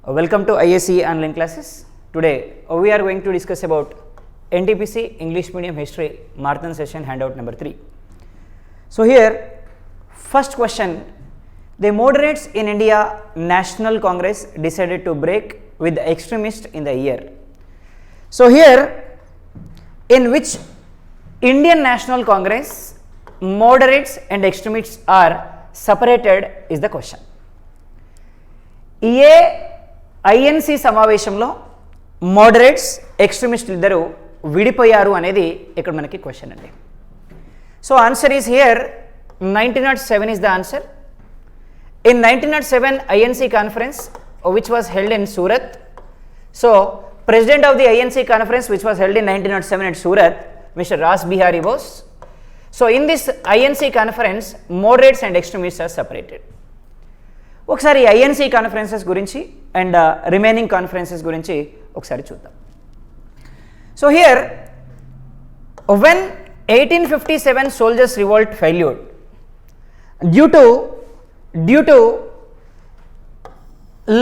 Welcome to Iace online classes. Today we are going to discuss about Ntpc English Medium History Marathon Session handout number 3. So here first question, the moderates in India National Congress decided to break with the extremists in the year. So here in which Indian National Congress moderates and extremists are separated is the question. INC సమావేశంలో moderates ఎక్స్ట్రీమిస్టులు ఇద్దరు విడిపోయారు అనేది ఇక్కడ మనకి question అండి. So answer is here 1907 is the answer. In 1907 INC conference which was held in Surat. So president of the INC conference which was held in 1907 at Surat, Mr. Ras Bihari Bose. So in this INC conference moderates and extremists are separated. ఒకసారి INC conferences గురించి and remaining conferences గురించి ఒకసారి చూద్దాం. So here when 1857 soldiers revolt failured due to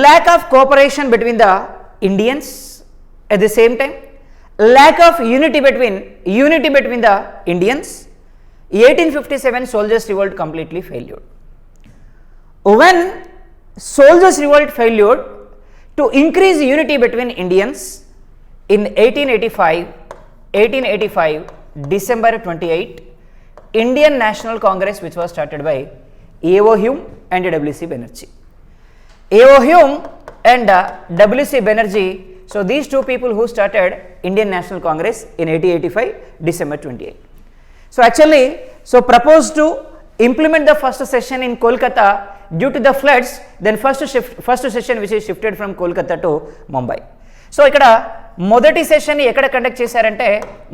lack of cooperation between the Indians, at the same time lack of unity between the Indians, 1857 soldiers revolt completely failed. When soldiers revolt failed to increase unity between Indians in 1885 December 28 Indian National Congress which was started by A.O. Hume and W.C. Banerjee. A.O. Hume and W.C. Banerjee, so these two people who started Indian National Congress in 1885 December 28. So actually proposed to implement the first session in Kolkata due to the floods, then first session which is shifted from Kolkata to Mumbai. So ఇక్కడ మొదటి session ఎక్కడ conduct చేశారంటే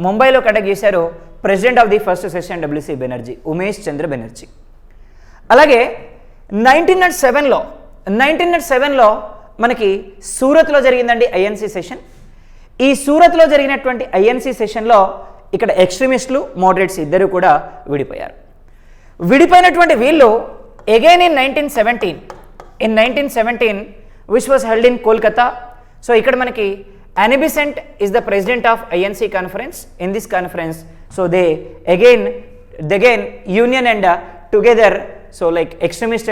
ముంబైలో conduct చేశారు. President of the first session WC Banerjee, Umesh Chandra Banerjee. అలాగే 1907లో మనకి సూరత్లో జరిగిందండి ఐఎన్సి సెషన్. ఈ సూరత్లో జరిగినటువంటి ఐఎన్సి సెషన్లో ఇక్కడ ఎక్స్ట్రీమిస్టులు మోడరేట్స్ ఇద్దరు కూడా విడిపోయారు. విడిపోయినటువంటి వీళ్ళు again in 1917 which was held in Kolkata. So ikkada manaki Anne Besant is the president of INC conference. In this conference so they again union and together, so like extremist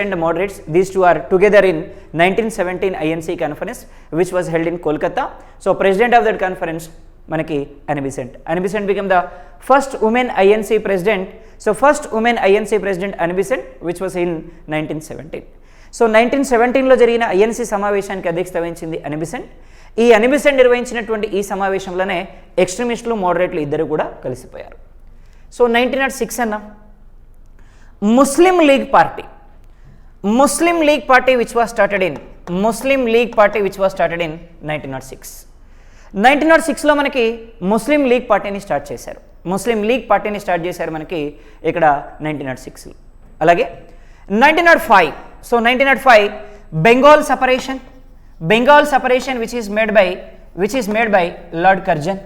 and moderates, these two are together in 1917 INC conference which was held in Kolkata. So president of that conference manaki Anne Besant became the first woman INC president. So first woman INC president Anne Besant which was in 1917. So 1917లో జరిగిన INC సమావేశానికి అధ్యక్షత వహించింది Anne Besant. ఈ Anne Besant నిర్వహించినటువంటి ఈ సమావేశంలోనే ఎక్స్ట్రీమిస్టులు మోడరేట్లు ఇద్దరు కూడా కలిసిపోయారు. సో 1906 అన్న Muslim League party which was started in 1906లో మనకి ముస్లిం లీగ్ పార్టీని స్టార్ట్ చేశారు మనకి ఇక్కడ 1906లో. అలాగే 1905, so 1905 Bengal separation which is made by Lord Curzon.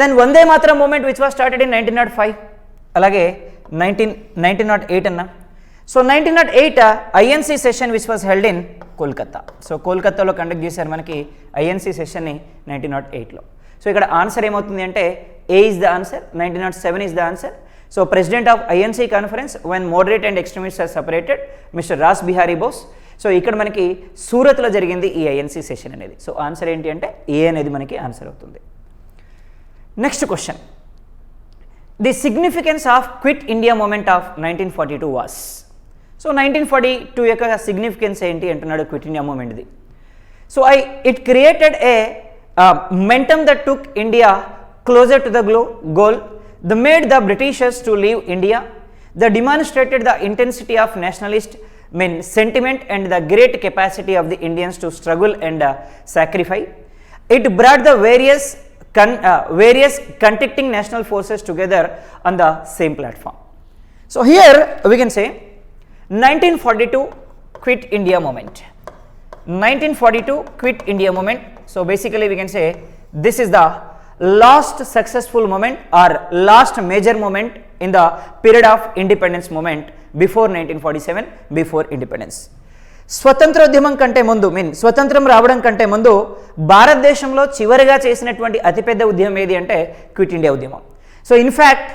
Then Vande Mataram movement which was started in 1905. అలాగే 1908 అన్న. So 1908 INC session which was held in Kolkata. So కోల్కతాలో కండక్ట్ చేశారు మనకి ఐఎన్సి సెషన్ని 1908లో. సో ఇక్కడ ఆన్సర్ ఏమవుతుంది అంటే A is the answer, 1907 is the answer. So president of INC conference when moderate and extremist are separated mister Rash Bihari Bose. So ఇక్కడ మనకి సూరత్లో జరిగింది ఈ ఐఎన్సి సెషన్ అనేది. సో ఆన్సర్ ఏంటి అంటే ఏ అనేది మనకి ఆన్సర్ అవుతుంది. Next question, the significance of Quit India movement of 1942 was. So 1942 యొక్క సిగ్నిఫికెన్స్ ఏంటి అంటున్నాడు క్విట్ ఇండియా మూమెంట్ది. So it created a momentum that took India closer to the goal. They made the Britishers to leave India. They demonstrated the intensity of nationalist sentiment and the great capacity of the Indians to struggle and sacrifice. It brought the various contending national forces together on the same platform. So here we can say 1942 quit India movement. 1942 quit India movement. So basically we can say this is the last successful moment or last major moment in the period of independence movement before 1947, before independence. స్వతంత్రోద్యమం కంటే ముందు స్వతంత్రం రావడం కంటే ముందు భారతదేశంలో చివరిగా చేసినటువంటి అతిపెద్ద ఉద్యమం ఏది అంటే క్విట్ ఇండియా ఉద్యమం. So in fact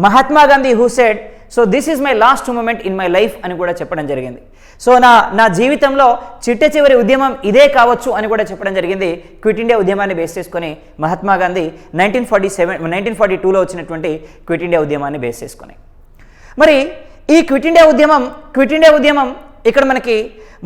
Mahatma Gandhi who said so this is my last movement in my life అని కూడా చెప్పడం జరిగింది. సో నా జీవితంలో చిట్ట చివరి ఉద్యమం ఇదే కావచ్చు అని కూడా చెప్పడం జరిగింది. క్విట్ ఇండియా ఉద్యమాన్ని బేస్ చేసుకొని మహాత్మా గాంధీ 1942లో వచ్చినటువంటి క్విట్ ఇండియా ఉద్యమాన్ని బేస్ చేసుకొని. మరి ఈ క్విట్ ఇండియా ఉద్యమం ఇక్కడ మనకి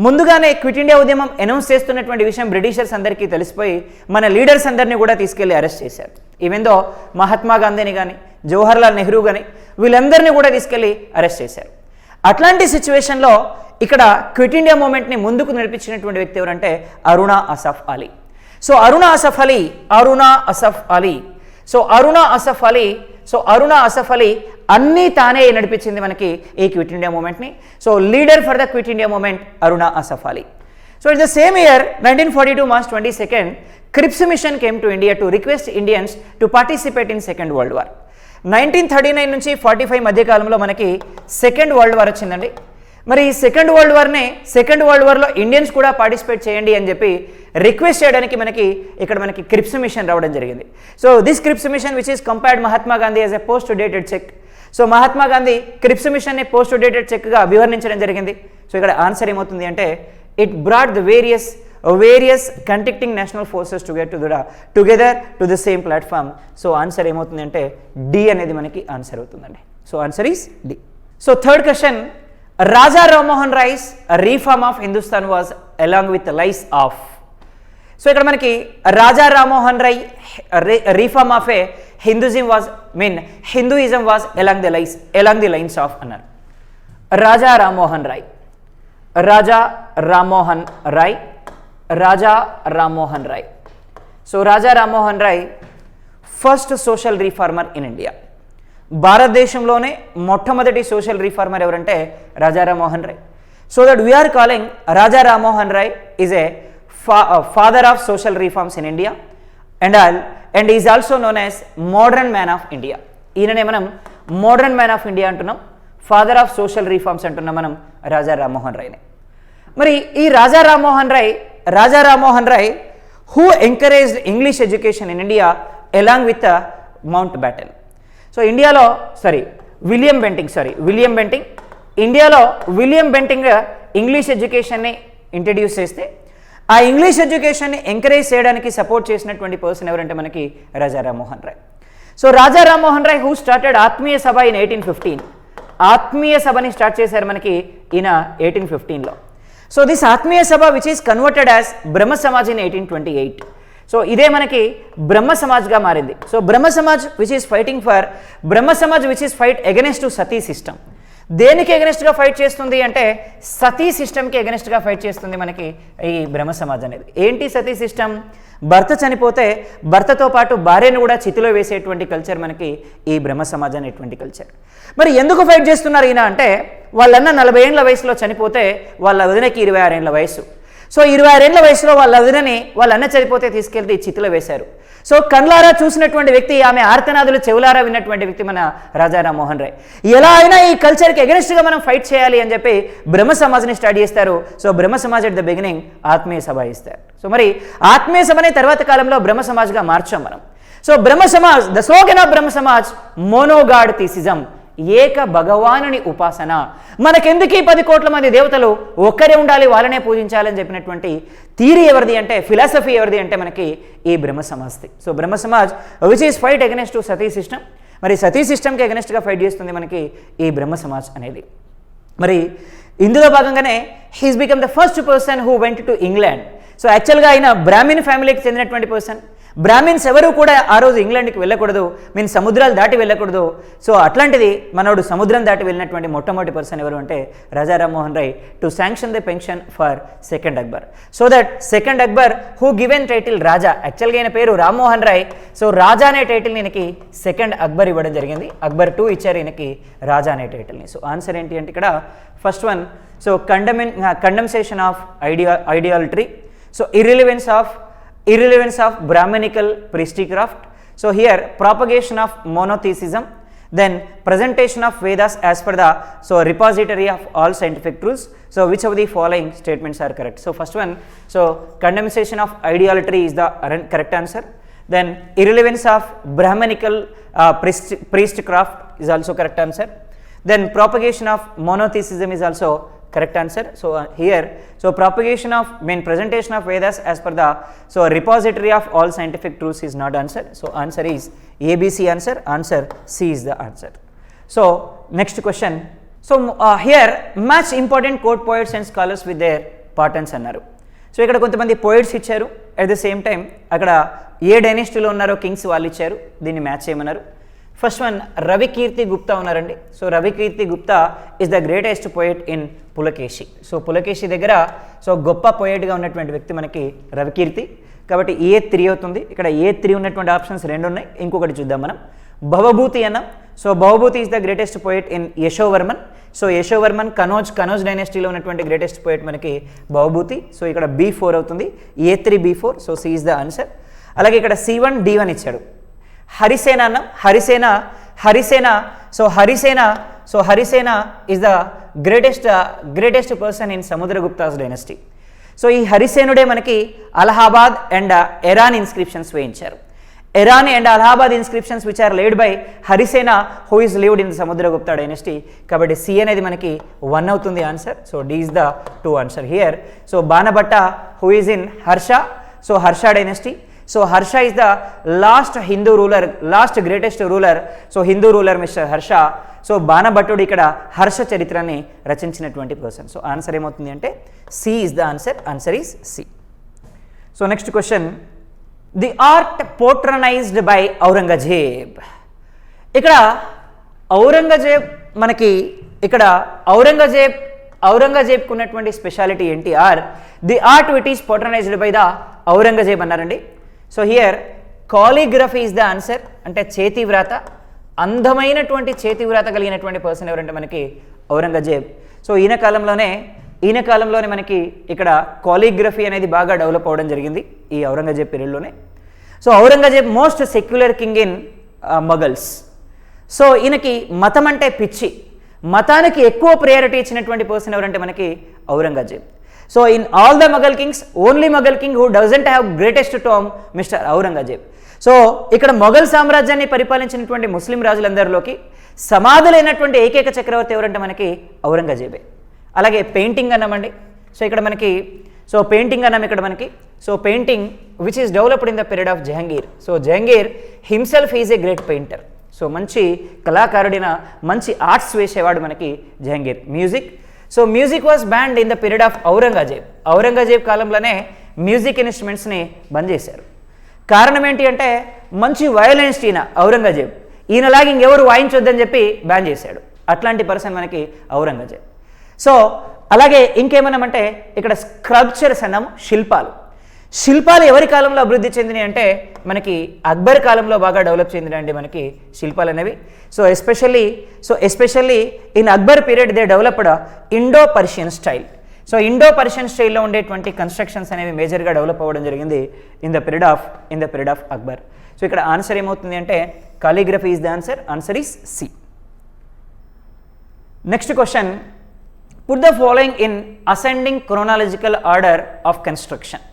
ముందుగానే క్విట్ ఇండియా ఉద్యమం అనౌన్స్ చేస్తున్నటువంటి విషయం బ్రిటిషర్స్ అందరికీ తెలిసిపోయి మన లీడర్స్ అందరినీ కూడా తీసుకెళ్లి అరెస్ట్ చేశారు. ఈవెన్ దో మహాత్మా గాంధీని కానీ జవహర్లాల్ నెహ్రూ కానీ వీళ్ళందరినీ కూడా తీసుకెళ్లి అరెస్ట్ చేశారు. అట్లాంటి సిచ్యువేషన్లో ఇక్కడ క్విట్ ఇండియా మూమెంట్ని ముందుకు నడిపించినటువంటి వ్యక్తి ఎవరంటే అరుణా అసఫ్ అలీ. సో అరుణా అసఫ్ అలీ అన్నీ తానే నడిపించింది మనకి ఈ క్విట్ ఇండియా మూమెంట్ని. So leader for the Quit India movement Aruna Asaf Ali. So it's the same year 1942 March 22nd Cripps mission came to India to request Indians to participate in second world war. 1939 నుంచి 45 మధ్యకాలంలో మనకి second world war వచ్చిందండి. మరి ఈ second world వార్లో Indians కూడా participate చేయండి అని చెప్పి రిక్వెస్ట్ చేయడానికి మనకి క్రిప్స్ మిషన్ రావడం జరిగింది. So this క్రిప్స్ machine which is compared Mahatma Gandhi as a post dated check. So Mahatma Gandhi క్రిప్స్ మిషన్ని పోస్ట్ డేటెడ్ చెక్గా అభివర్ణించడం జరిగింది. సో ఇక్కడ ఆన్సర్ ఏమవుతుంది అంటే it brought the various contending national forces together to the same platform. So answer ఏమవుతుంది అంటే D అనేది మనకి answer అవుతుందండి. So answer is D. So third question, Raja Rammohan Roy's reform of Hindustan was along with lies of. So ఇక్కడ మనకి Raja Rammohan Roy reform of a Hinduism was along the lines of అన్నారు. Raja Rammohan Roy. So Raja Rammohan Roy first social reformer in India. భారతదేశంలోనే మొట్టమొదటి social reformer ఎవరంటే Raja Rammohan Roy. So that we are calling Raja Rammohan Roy is a father of social reforms in India and is also known as modern man of India. ఈయననే మనం modern man of India అంటున్నాం, father of social reforms అంటున్నాం మనం రాజా రామ్మోహన్ రాయ్ని. మరి ఈ Raja Rammohan Roy who encouraged English education in India along with Mountbatten. So William Bentinck ఇండియాలో William Bentinck English ఎడ్యుకేషన్ని ఇంట్రడ్యూస్ చేస్తే ఆ ఇంగ్లీష్ ఎడ్యుకేషన్ని ఎంకరేజ్ చేయడానికి సపోర్ట్ చేసినటువంటి పర్సన్ ఎవరంటే మనకి Raja Rammohan Roy. So Raja Rammohan Roy who started Atmiya Sabha in 1815. ఆత్మీయ సభని స్టార్ట్ చేశారు మనకి ఈయన 1815లో. సో దిస్ ఆత్మీయ సభ which is converted as Brahma Samaj in 1828. So ఇదే మనకి బ్రహ్మ సమాజ్గా మారింది. So Brahma Samaj which is fight against to sati system. దేనికి ఎగనెస్ట్గా ఫైట్ చేస్తుంది అంటే సతీ సిస్టమ్కి ఎగనెస్ట్గా ఫైట్ చేస్తుంది మనకి ఈ బ్రహ్మ సమాజ్ అనేది. ఏంటి సతీ సిస్టమ్? భర్త చనిపోతే భర్తతో పాటు భార్యను కూడా చితిలో వేసేటువంటి కల్చర్ మనకి ఈ బ్రహ్మ సమాజ్ అనేటువంటి కల్చర్. మరి ఎందుకు ఫైట్ చేస్తున్నారు ఈయన అంటే వాళ్ళన్న 40 ఏళ్ల వయసులో చనిపోతే వాళ్ళ వదినకి 26 ఏళ్ల వయసు. సో 26 ఏళ్ల వయసులో వాళ్ళ వదినని వాళ్ళ అన్న చనిపోతే తీసుకెళ్తే చితిలో వేశారు. సో కళ్ళారా చూసినటువంటి వ్యక్తి, ఆమె ఆర్తనాదులు చెవులారా విన్నటువంటి వ్యక్తి మన రాజా రామ్మోహన్ రాయ్. ఎలా అయినా ఈ కల్చర్కి ఎగనెస్ట్గా మనం ఫైట్ చేయాలి అని చెప్పి బ్రహ్మ సమాజ్ని స్టార్ట్ చేస్తారు. So Brahma Samaj at the beginning ఆత్మీయ సభ ఇస్తారు. సో మరి ఆత్మీయ సభని తర్వాత కాలంలో బ్రహ్మ సమాజ్గా మార్చాం మనం. So Brahma Samaj, the slogan of Brahma Samaj మోనోగాడ్ theism, ఏక భగవానుని ఉపాసన. మనకెందుకు ఈ 10 కోట్ల మంది దేవతలు ఒక్కరే ఉండాలి, వాళ్ళనే పూజించాలని చెప్పినటువంటి థియరీ ఎవరిది అంటే, ఫిలాసఫీ ఎవరిది అంటే మనకి ఈ బ్రహ్మ సమాజ్ది. So Brahma Samaj which is fight against to sati system. మరి సతీ సిస్టమ్కి అగెనెస్ట్గా ఫైట్ చేస్తుంది మనకి ఈ బ్రహ్మ సమాజ్ అనేది. మరి ఇందులో భాగంగానే he's become the first person who went to England. So యాక్చువల్గా ఆయన బ్రాహ్మిన్ ఫ్యామిలీకి చెందినటువంటి పర్సన్. బ్రాహ్మిన్స్ ఎవరు కూడా ఆ రోజు ఇంగ్లాండ్కి వెళ్ళకూడదు, సముద్రాలు దాటి వెళ్ళకూడదు. సో అట్లాంటిది మనోడు సముద్రం దాటి వెళ్ళినటువంటి మొట్టమొదటి పర్సన్ ఎవరు అంటే Raja Rammohan Roy to sanction the pension for second Akbar. So that second Akbar who given title Raja, యాక్చువల్గా ఆయన పేరు రామ్మోహన్ రాయ్. సో రాజా అనే టైటిల్ ఈయనకి సెకండ్ అక్బర్ ఇవ్వడం జరిగింది. Akbar II ఇచ్చారు ఈయనకి రాజా అనే టైటిల్ని. సో ఆన్సర్ ఏంటి అంటే ఇక్కడ first one, so condemnation of idolatry. So irrelevance of Brahminical priestcraft. So here propagation of monotheism, Then presentation of Vedas as per the repository of all scientific truths. So which of the following statements are correct? So first one, so condemnation of idolatry is the correct answer. Then irrelevance of Brahmanical priestcraft is also correct answer. Then propagation of monotheism is also correct answer. So here, so propagation of presentation of Vedas as per the repository of all scientific truths is not answer. So answer is ABC answer. Answer C is the answer. So next question. So here match important court poets and scholars with their patterns అన్నారు. So ఇక్కడ కొంతమంది poets ఇచ్చారు, at the same time అక్కడ ఏ డైనెస్టీలో ఉన్నారో Kings వాళ్ళు ఇచ్చారు, దీన్ని match చేయమన్నారు. ఫస్ట్ వన్ రవికీర్తి గుప్తా ఉన్నారండి. So Ravikirti Gupta is the greatest poet in Pulakeshi. So Pulakeshi దగ్గర గొప్ప పోయిట్గా ఉన్నటువంటి వ్యక్తి మనకి రవికీర్తి. కాబట్టి A3 అవుతుంది. ఇక్కడ A3 ఉన్నటువంటి ఆప్షన్స్ 2 ఉన్నాయి, ఇంకొకటి చూద్దాం మనం. భవభూతి అన్నాం. So Bhavabhuti is the greatest poet in Yashovarman. So Yashovarman Kannauj డైనెస్టీలో ఉన్నటువంటి గ్రేటెస్ట్ పోయిట్ మనకి భవభూతి. సో ఇక్కడ B4 అవుతుంది. A3 B4. So C is the answer. అలాగే ఇక్కడ C1 D1 ఇచ్చాడు. హరిసేన అన్నాం. Harisena is the greatest person in Samudragupta's dynasty. సో ఈ హరిసేనుడే మనకి అలహాబాద్ అండ్ ఎరాన్ ఇన్స్క్రిప్షన్స్ వేయించారు. Eran and Allahabad inscriptions which are laid by Harisena who is lived in Samudragupta dynasty. కాబట్టి సి అనేది మనకి 1 అవుతుంది answer. So D is the 2 answer here. So Banabhatta who is in Harsha. So Harsha dynasty. So Harsha is the last greatest ruler. So Hindu ruler mister Harsha. So బాణభట్టుడు ఇక్కడ హర్ష చరిత్రని రచించినటువంటి person. So answer ఏమవుతుంది అంటే C is the answer. Answer is C. So next question, the art patronized by Aurangzeb. ఇక్కడ ఔరంగజేబ్ మనకి ఇక్కడ ఔరంగజేబ్కు ఉన్నటువంటి స్పెషాలిటీ ఏంటి? The art which is patronized by the Aurangzeb అన్నారండి. So here calligraphy is the answer. అంటే చేతివ్రాత, అందమైనటువంటి చేతివ్రాత కలిగినటువంటి పర్సన్ ఎవరంటే మనకి ఔరంగజేబ్. సో ఈయన కాలంలోనే మనకి ఇక్కడ కాలిగ్రఫీ అనేది బాగా డెవలప్ అవ్వడం జరిగింది ఈ ఔరంగజేబ్ పీరియడ్లోనే. So Aurangzeb most secular king in Mughals. సో ఈయనకి మతం అంటే పిచ్చి, మతానికి ఎక్కువ ప్రయారిటీ ఇచ్చినటువంటి పర్సన్ ఎవరంటే మనకి Aurangzeb. So in all the Mughal Kings only Mughal king who doesn't have greatest Tom mister Aurangzeb. So ఇక్కడ మొఘల్ సామ్రాజ్యాన్ని పరిపాలించినటువంటి ముస్లిం రాజులందరిలోకి సమాధులైనటువంటి ఏకైక చక్రవర్తి ఎవరంటే మనకి ఔరంగజేబే. అలాగే పెయింటింగ్ అన్నామండి. సో ఇక్కడ మనకి పెయింటింగ్ అన్నాం ఇక్కడ మనకి. So painting which is developed in the period of Jahangir. So Jahangir himself is a great painter. So మంచి కళాకారుడిన, మంచి ఆర్ట్స్ వేసేవాడు మనకి Jahangir. Music, so music was banned in the period of Aurangzeb కాలంలోనే మ్యూజిక్ ఇన్స్ట్రుమెంట్స్ని బంద్ చేశారు. కారణం ఏంటి అంటే మంచి వయలినిస్ట్ ఈయన ఔరంగజేబ్. ఈయనలాగా ఇంకెవరు వాయించొద్దని చెప్పి బ్యాన్ చేశాడు. అట్లాంటి పర్సన్ మనకి ఔరంగజేబ్. సో అలాగే ఇంకేమన్నామంటే ఇక్కడ స్కల్ప్చర్స్ అన్నాము, శిల్పాలు ఎవరి కాలంలో అభివృద్ధి చెందినాయి అంటే మనకి అక్బర్ కాలంలో బాగా డెవలప్ చెందినాయండి మనకి శిల్పాలు అనేవి. So especially in Akbar period they developed Indo Persian style. So Indo Persian స్టైల్లో ఉండేటువంటి కన్స్ట్రక్షన్స్ అనేవి మేజర్గా డెవలప్ అవ్వడం జరిగింది in the period of Akbar. So ఇక్కడ ఆన్సర్ ఏమవుతుంది అంటే calligraphy is the answer. Answer is C. Next question, put the following in ascending chronological order of construction.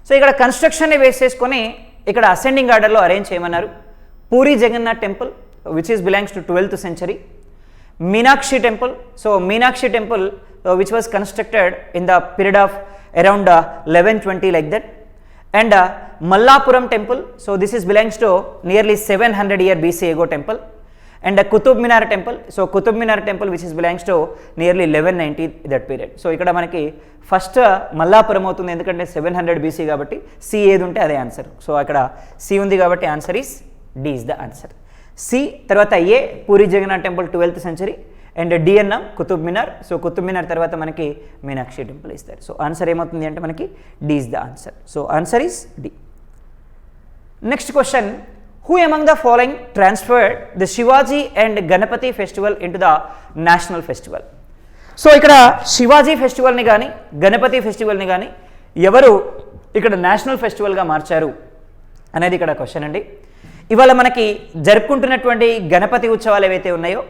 So ఇక్కడ కన్స్ట్రక్షన్ని బేస్ చేసుకొని ఇక్కడ అసెండింగ్ ఆర్డర్లో అరేంజ్ చేయమన్నారు. Puri Jagannath temple which is belongs to 12th century. Meenakshi temple, so Meenakshi temple which was constructed in the period of around 1120 like that. And Mallapuram temple, so this is belongs to nearly 700 year BC ago temple. And Qutub Minar temple, so Qutub Minar temple which is belongs to nearly 1190 that period. So ikkada manaki first Mallapuram avutundi endukante 700 BC kabatti C edi unte ade answer. So akkada C undi kabatti answer is D is the answer. C tarvata A Puri Jagannath temple 12th century and D అన్నాం Qutub Minar. So Qutub Minar తర్వాత మనకి Meenakshi temple ఇస్తారు. So answer ఏమవుతుంది అంటే మనకి D is the answer. So answer is D. Next question, who among the following transferred the Shivaji and Ganapati festival into the national festival. So ఇక్కడ శివాజీ ఫెస్టివల్ని కానీ గణపతి ఫెస్టివల్ని కానీ ఎవరు ఇక్కడ నేషనల్ ఫెస్టివల్గా మార్చారు అనేది ఇక్కడ క్వశ్చన్ అండి. ఇవాళ మనకి జరుపుకుంటున్నటువంటి గణపతి ఉత్సవాలు ఏవైతే ఉన్నాయో,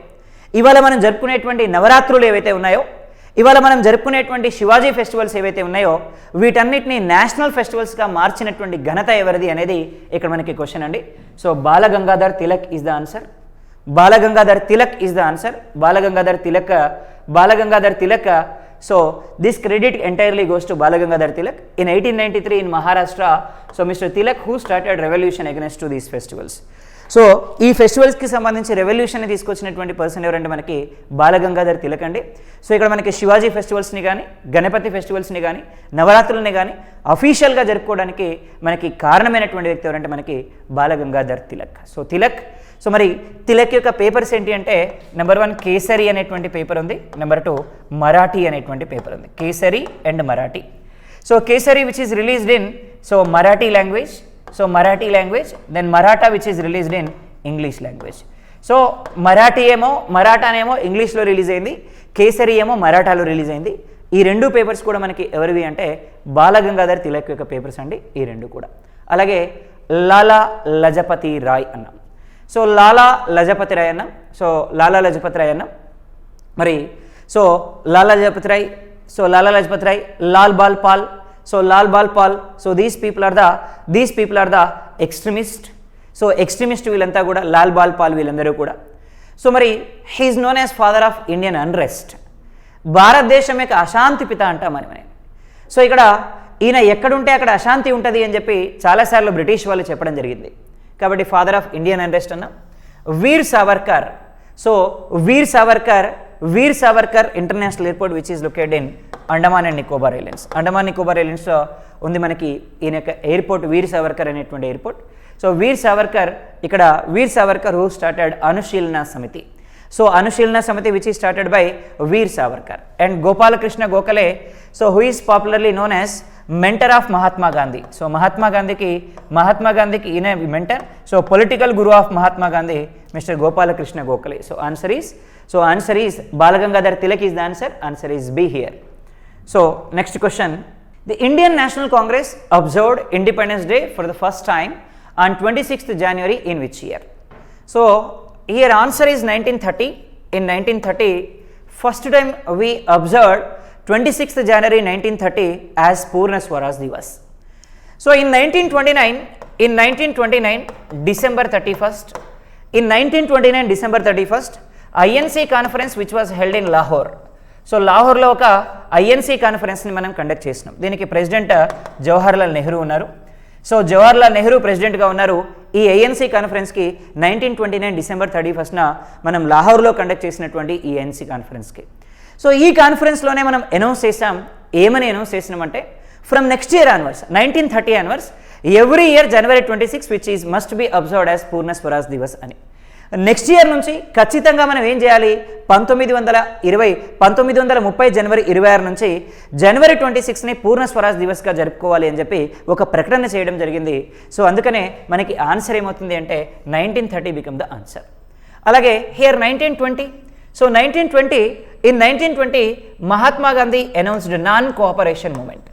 ఇవాళ మనం జరుపుకునేటువంటి నవరాత్రులు ఏవైతే ఉన్నాయో, ఇవాళ మనం జరుపుకునేటువంటి శివాజీ ఫెస్టివల్స్ ఏవైతే ఉన్నాయో వీటన్నిటిని నేషనల్ ఫెస్టివల్స్గా మార్చినటువంటి ఘనత ఎవరిది అనేది ఇక్కడ మనకి క్వశ్చన్ అండి. So Balagangadhar Tilak is the answer. Balagangadhar Tilak is the answer. Balagangadhar Tilak. So this credit entirely goes to Balagangadhar Tilak. In 1893 in Maharashtra, so Mr. Tilak who started revolution against to these festivals. So ఈ ఫెస్టివల్స్కి సంబంధించి revolution తీసుకొచ్చినటువంటి person ఎవరంటే మనకి బాలగంగాధర్ తిలక్ అండి. So ఇక్కడ మనకి శివాజీ ఫెస్టివల్స్ని కానీ, గణపతి ఫెస్టివల్స్ని కానీ, నవరాత్రులని కానీ అఫీషియల్గా జరుపుకోవడానికి మనకి కారణమైనటువంటి వ్యక్తి ఎవరంటే మనకి బాలగంగాధర్ తిలక్. సో తిలక్. సో మరి తిలక్ యొక్క పేపర్స్ ఏంటి అంటే నెంబర్ 1 కేసరి అనేటువంటి పేపర్ ఉంది, నెంబర్ 2 మరాఠీ అనేటువంటి పేపర్ ఉంది. Kesari and Marathi. So Kesari which is released in Marathi language. So Marathi language, then Maratha which is released in English language. So మరాఠానేమో ఇంగ్లీష్లో రిలీజ్ అయింది, కేసరి ఏమో మరాఠాలో రిలీజ్ అయింది. ఈ రెండు పేపర్స్ కూడా మనకి ఎవరివి అంటే బాలగంగాధర్ తిలక్ యొక్క పేపర్స్ అండి ఈ రెండు కూడా. అలాగే లాలా లజపతి రాయ్ అన్నాం. సో లాలా లజపతి రాయ్ అన్నాం. మరి so Lala Lajpat Rai, Lal Bal Pal. So these people are the extremist. So extremist వీళ్ళంతా కూడా, లాల్ బాల్ పాల్ వీళ్ళందరూ కూడా. సో మరి he is known as father of Indian unrest. భారతదేశం యొక్క అశాంతి పిత అంటాం మనం. సో ఇక్కడ ఈయన ఎక్కడుంటే అక్కడ అశాంతి ఉంటుంది అని చెప్పి చాలాసార్లు బ్రిటిష్ వాళ్ళు చెప్పడం జరిగింది. కాబట్టి ఫాదర్ ఆఫ్ ఇండియన్ అన్రెస్ట్ అన్నాం. Veer Savarkar. So Veer Savarkar international airport which is located in Andaman and Nicobar ఐలాండ్స్లో ఉంది మనకి ఈయన యొక్క ఎయిర్పోర్ట్, వీర్ సావర్కర్ అనేటువంటి airport. So Veer Savarkar who started Anushilan Samiti. So Anushilan Samiti which is started by Veer Savarkar. And Gopalakrishna Gokhale, so who is popularly known as mentor of Mahatma Gandhi. So Mahatma గాంధీకి ఈయన mentor. So political Guru of Mahatma Gandhi mister Gopalakrishna Gokhale. So answer is Balagangadhar Tilak is the answer. Answer is B here. So next question. The Indian National Congress observed Independence Day for the first time on 26th January in which year? So here answer is 1930. In 1930, first time we observed 26th January 1930 as Purna Swaraj Divas. So in 1929 December 31st, in 1929 December 31st, INC conference which was held in Lahore. So లాహోర్లో ఒక INC కాన్ఫరెన్స్ని మనం conduct చేసినాం. దీనికి president Jawaharlal Nehru ఉన్నారు. So Jawaharlal Nehru ప్రెసిడెంట్గా ఉన్నారు. ఈ INC కాన్ఫరెన్స్కి 1929 December 31st మనం లాహోర్లో కండక్ట్ చేసినటువంటి ఈ INC కాన్ఫరెన్స్కి. సో ఈ కాన్ఫరెన్స్లోనే మనం అనౌన్స్ చేసినామంటే from next year onwards, 1930 onwards, every year January 26 which is must be observed as Purna Swaraj Divas అని. నెక్స్ట్ ఇయర్ నుంచి ఖచ్చితంగా మనం ఏం చేయాలి, 1930 జనవరి 26 నుంచి January 26ని పూర్ణ స్వరాజ్ దివస్గా జరుపుకోవాలి అని చెప్పి ఒక ప్రకటన చేయడం జరిగింది. సో అందుకనే మనకి ఆన్సర్ ఏమవుతుంది అంటే 1930 బికమ్ ద ఆన్సర్. అలాగే here 1920. So 1920 Mahatma Gandhi announced non cooperation movement.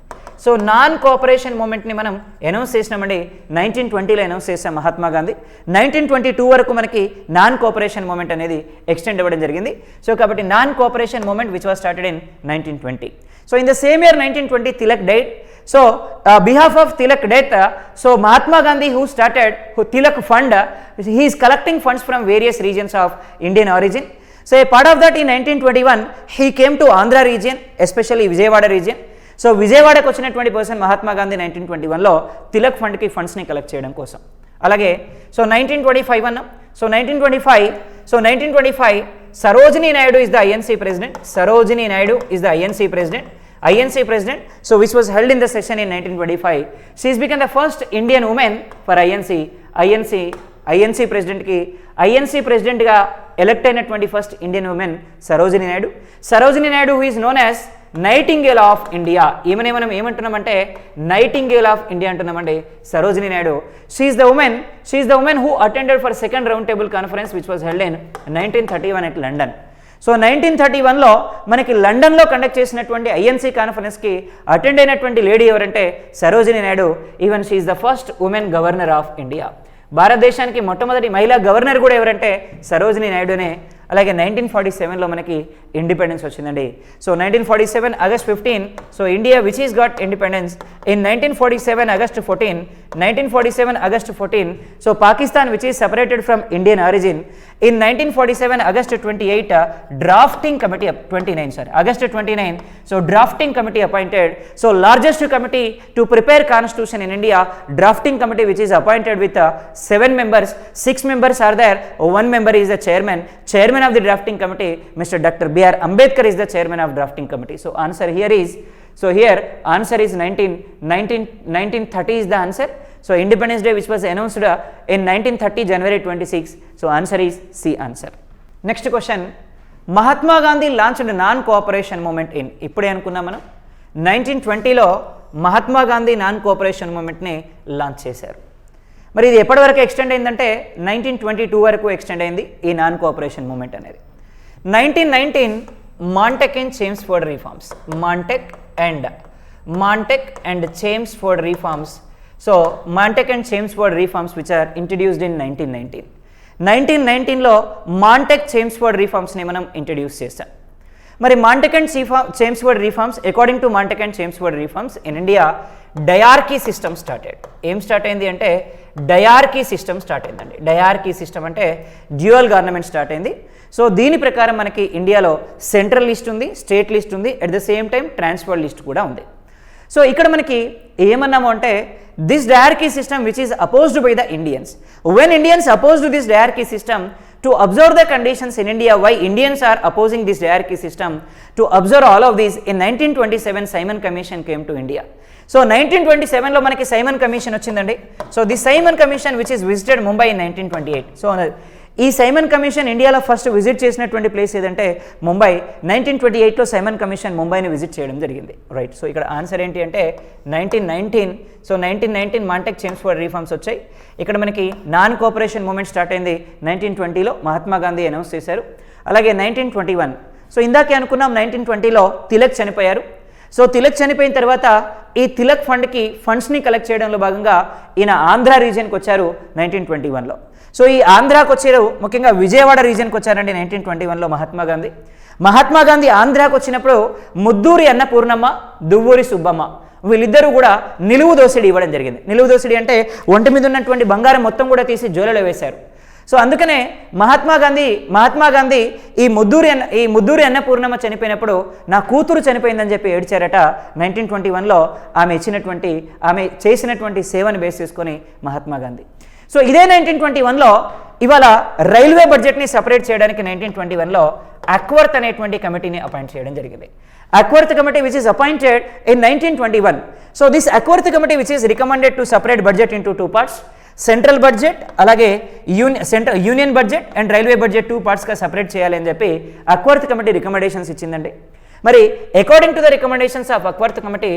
So non cooperation మూమెంట్ని మనం అనౌన్స్ చేసినామండి 1920లో అనౌన్స్ చేసాం మహాత్మా గాంధీ. 1922 వరకు మనకి నాన్ కోఆపరేషన్ మూమెంట్ అనేది ఎక్స్టెండ్ అవ్వడం జరిగింది. సో కాబట్టి non cooperation movement which was started in 1920. So in the same year 1920 Tilak died. So behalf of Tilak death, so Mahatma Gandhi who started Tilak fund, he is collecting funds from various regions of Indian origin. So a part of that in 1921 he came to Andhra region, especially Vijayawada region. So విజయవాడకు వచ్చినటువంటి person Mahatma Gandhi 1921లో తిలక్ ఫండ్కి ఫండ్స్ని collect చేయడం కోసం. అలాగే so 1925 అన్నాం. So 1925 Sarojini Naidu is the INC president. So which was held in the session in 1925. She is become the first Indian women for INC ప్రెసిడెంట్గా ఎలెక్ట్ అయినటువంటి first Indian women Sarojini Naidu who is known as nightingale of India. ఈమెనే మనం ఏమంటున్నామంటే nightingale of India అంటున్నామండి Sarojini Naidu. She is the women who attended for second round table conference which was held in 1931 at London. So 1931లో మనకి లండన్లో conduct చేసినటువంటి INC కాన్ఫరెన్స్కి attend అయినటువంటి లేడీ ఎవరంటే Sarojini Naidu. Even she is the first women governor of India. భారతదేశానికి మొట్టమొదటి మహిళా గవర్నర్ కూడా ఎవరంటే సరోజినీ నాయుడునే. అలాగే 1947లో మనకి ఇండిపెండెన్స్ వచ్చిందండి. So 1947 August 15, so India which is got independence in 1947 August 14, 1947 August 14, so Pakistan which is separated from Indian origin in 1947 August 28, drafting committee 29 August 29, so drafting committee appointed. So largest committee to prepare constitution in India, drafting committee which is appointed with 7 members, 6 members are there, 1 member is the chairman of the drafting committee, Mr. Dr. B.R. Ambedkar is the chairman of drafting committee. So answer here is, so here answer is 1930 is the answer. So Independence Day which was announced in 1930 January 26. So answer is C answer. Next question, Mahatma Gandhi launched non-cooperation movement in, ఇప్పుడే అనుకున్నాం మనం 1920లో Mahatma Gandhi non cooperation మూమెంట్ని launch చేశారు. మరి ఇది ఎప్పటి వరకు ఎక్స్టెండ్ అయిందంటే 1922 వరకు ఎక్స్టెండ్ అయింది ఈ నాన్ కోఆపరేషన్ మూమెంట్ అనేది. 1919 Montagu and Chelmsford reforms, Montagu and Chelmsford reforms. So Montagu and Chelmsford reforms which are introduced in 1919. 1919లో మాంటెక్ చేమ్స్ఫోర్డ్ రిఫార్మ్స్ని మనం ఇంట్రడ్యూస్ చేస్తాం. మరి Montagu and Chelmsford reforms, according to Montagu and Chelmsford reforms in India diarchy system started. ఏం start అయింది అంటే diarchy system start అయిందండి. Diarchy system అంటే డ్యూయల్ గవర్నమెంట్ స్టార్ట్ అయింది. సో దీని ప్రకారం మనకి ఇండియాలో సెంట్రల్ లిస్ట్ ఉంది, స్టేట్ లిస్ట్ ఉంది, at the same time transfer list కూడా ఉంది. సో ఇక్కడ మనకి ఏమన్నాము అంటే this dyarchy system which is opposed by the Indians. When Indians opposed this dyarchy system to observe the conditions in India, why Indians are opposing this hierarchy system, to observe all of these, in 1927 Simon Commission came to India. So 1927లో మనకి Simon commission వచ్చిందండి. So the Simon commission which is visited Mumbai in 1928. So ఈ Simon commission ఇండియాలో first visit చేసినటువంటి place ఏదంటే Mumbai. 1928లో Simon commission ముంబైని visit చేయడం జరిగింది. Right. So ఇక్కడ answer ఏంటి అంటే 1919. సో 1919 మాంటెక్ చేమ్స్ఫోర్డ్ రిఫార్మ్స్ వచ్చాయి. ఇక్కడ మనకి నాన్ కోఆపరేషన్ మూమెంట్ స్టార్ట్ అయింది 1920లో, మహాత్మా గాంధీ అనౌన్స్ చేశారు. అలాగే 1921, సో ఇందాకే అనుకున్నాం 1920లో తిలక్ చనిపోయారు. సో తిలక్ చనిపోయిన తర్వాత ఈ తిలక్ ఫండ్కి ఫండ్స్ని కలెక్ట్ చేయడంలో భాగంగా ఈయన ఆంధ్ర రీజియన్కి వచ్చారు 1921లో. సో ఈ ఆంధ్రాకి వచ్చారు, ముఖ్యంగా విజయవాడ రీజియన్కి వచ్చారండి 1921లో మహాత్మా గాంధీ ఆంధ్రాకి వచ్చినప్పుడు ముద్దూరి అన్నపూర్ణమ్మ, దువ్వూరి సుబ్బమ్మ వీళ్ళిద్దరూ కూడా నిలువు దోసిడి ఇవ్వడం జరిగింది. నిలువు దోసిడి అంటే ఒంటి మీద ఉన్నటువంటి బంగారం మొత్తం కూడా తీసి జోలలో వేశారు. సో అందుకనే మహాత్మా గాంధీ ఈ ముద్దూరి అన్నపూర్ణమ్మ చనిపోయినప్పుడు నా కూతురు చనిపోయిందని చెప్పి ఏడ్చారట 1921లో. ఆమె చేసినటువంటి సేవను బేస్ చేసుకొని మహాత్మా గాంధీ. సో ఇదే 1921లో ఇవాళ రైల్వే బడ్జెట్ని సపరేట్ చేయడానికి 1921లో అక్వర్త్ అనేటువంటి కమిటీని అపాయింట్ చేయడం జరిగింది. Acworth committee which is appointed in 1921. So this Acworth committee which is recommended to separate budget into 2 parts, central budget అలాగే union budget and railway budget 2 partsగా సపరేట్ చేయాలి అని చెప్పి అక్వర్త్ కమిటీ రికమెండేషన్స్ ఇచ్చిందండి. మరి according to the recommendations of Acworth committee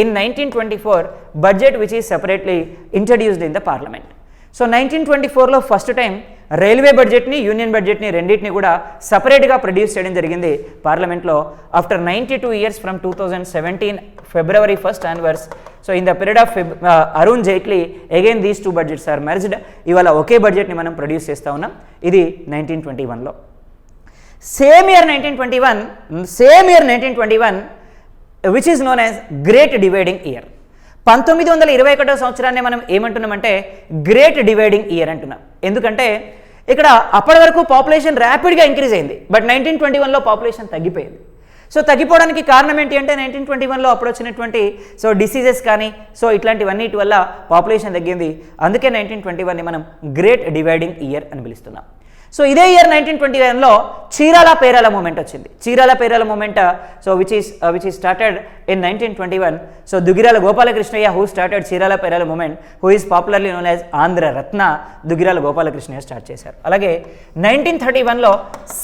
in 1924 budget which is separately introduced in the parliament. So 1924లో first time railway బడ్జెట్ని, union బడ్జెట్ని రెండింటిని కూడా సపరేట్గా ప్రొడ్యూస్ చేయడం జరిగింది పార్లమెంట్లో. After 92 years from 2017 February 1st onwards, so in the period of Arun Jaitley again these 2 budgets are merged. ఇవాళ ఒకే బడ్జెట్ని మనం ప్రొడ్యూస్ చేస్తూ ఉన్నాం. ఇది 1921లో. Same year 1921 which is known as great dividing year. 1921 సంవత్సరాన్ని మనం ఏమంటున్నామంటే గ్రేట్ డివైడింగ్ ఇయర్ అంటున్నాం. ఎందుకంటే ఇక్కడ అప్పటి వరకు పాపులేషన్ ర్యాపిడ్గా ఇంక్రీజ్ అయింది, బట్ 1921లో పాపులేషన్ తగ్గిపోయింది. సో తగ్గిపోవడానికి కారణం ఏంటి అంటే 1921లో అప్పుడు వచ్చినటువంటి సో డిసీజెస్ కానీ సో ఇట్లాంటివన్నిటి వల్ల పాపులేషన్ తగ్గింది. అందుకే 1921ని మనం గ్రేట్ డివైడింగ్ ఇయర్ అని పిలుస్తున్నాం. సో ఇదే ఇయర్ 1921లో చీరాల పేరాల మూమెంట్ వచ్చింది. Chirala Perala movement so which is started in 1921. So Duggirala Gopalakrishnayya who started Chirala Perala movement, who is popularly known as Andhra Ratna, Duggirala Gopalakrishnayya start చేశారు. అలాగే 1931లో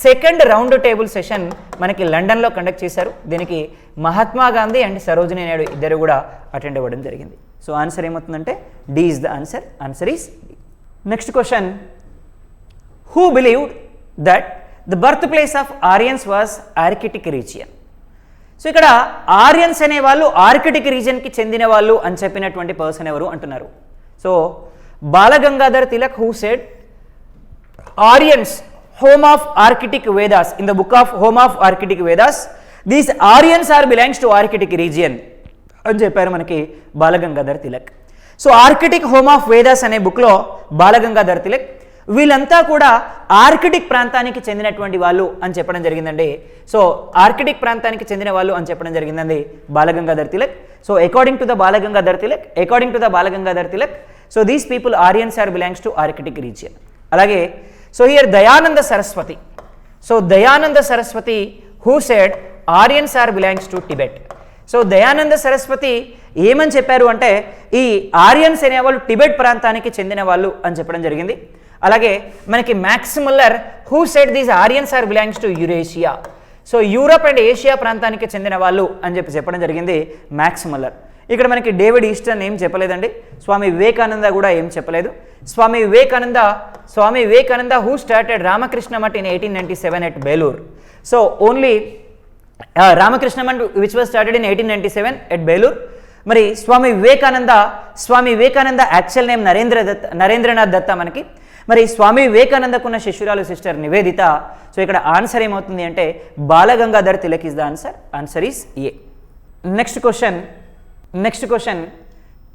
సెకండ్ రౌండ్ టేబుల్ సెషన్ మనకి లండన్లో కండక్ట్ చేశారు. దీనికి మహాత్మా గాంధీ అండ్ సరోజినీ నాయుడు ఇద్దరు కూడా అటెండ్ అవ్వడం జరిగింది. సో ఆన్సర్ ఏమవుతుందంటే D is the answer. Answer is next question, who believed that the birthplace of Aryans was Arctic region. So ఇక్కడ ఆర్యన్స్ అనే వాళ్ళు ఆర్కిటిక్ రీజియన్కి చెందిన వాళ్ళు అని చెప్పినటువంటి పర్సన్ ఎవరు అంటున్నారు. So Balagangadhar Tilak, who said Aryans, home of Archetic Vedas, in the book of Home of Archetic Vedas, these Aryans are belongs to Archetic region అని చెప్పారు మనకి Balagangadhar Tilak. So Arctic home of Vedas అనే బుక్లో బాలగంగాధర్ తిలక్ వీళ్ళంతా కూడా ఆర్కిటిక్ ప్రాంతానికి చెందినటువంటి వాళ్ళు అని చెప్పడం జరిగిందండి. సో ఆర్కిటిక్ ప్రాంతానికి చెందిన వాళ్ళు అని చెప్పడం జరిగిందండి Balagangadhar Tilak. So according to the Balagangadhar Tilak, so these people Aryans are belongs to Arctic region. అలాగే so here Dayananda Saraswati who said Aryans are belongs to Tibet. So Dayananda Saraswati ఏమని చెప్పారు అంటే ఈ ఆర్యన్స్ అనేవాళ్ళు టిబెట్ ప్రాంతానికి చెందిన వాళ్ళు అని చెప్పడం జరిగింది. అలాగే మనకి Max Muller who said these Aryans are belongs to Eurasia. So Europe and Asia ప్రాంతానికి చెందిన వాళ్ళు అని చెప్పడం జరిగింది మ్యాక్స్ ముల్లర్. ఇక్కడ మనకి డేవిడ్ ఈస్టన్ ఏం చెప్పలేదండి, స్వామి వివేకానంద కూడా ఏం చెప్పలేదు. Swami Vivekananda who started Ramakrishna Math in 1897 at Belur. So only Ramakrishna Math which was started in 1897 at Belur. మరి స్వామి వివేకానంద యాక్చువల్ నేమ్ నరేంద్రనాథ్ దత్తా మనకి. మరి స్వామి వివేకానందకున్న శిష్యురాలు సిస్టర్ నివేదిత. సో ఇక్కడ ఆన్సర్ ఏమవుతుంది అంటే Balagangadhar Tilak is the answer is A. Next question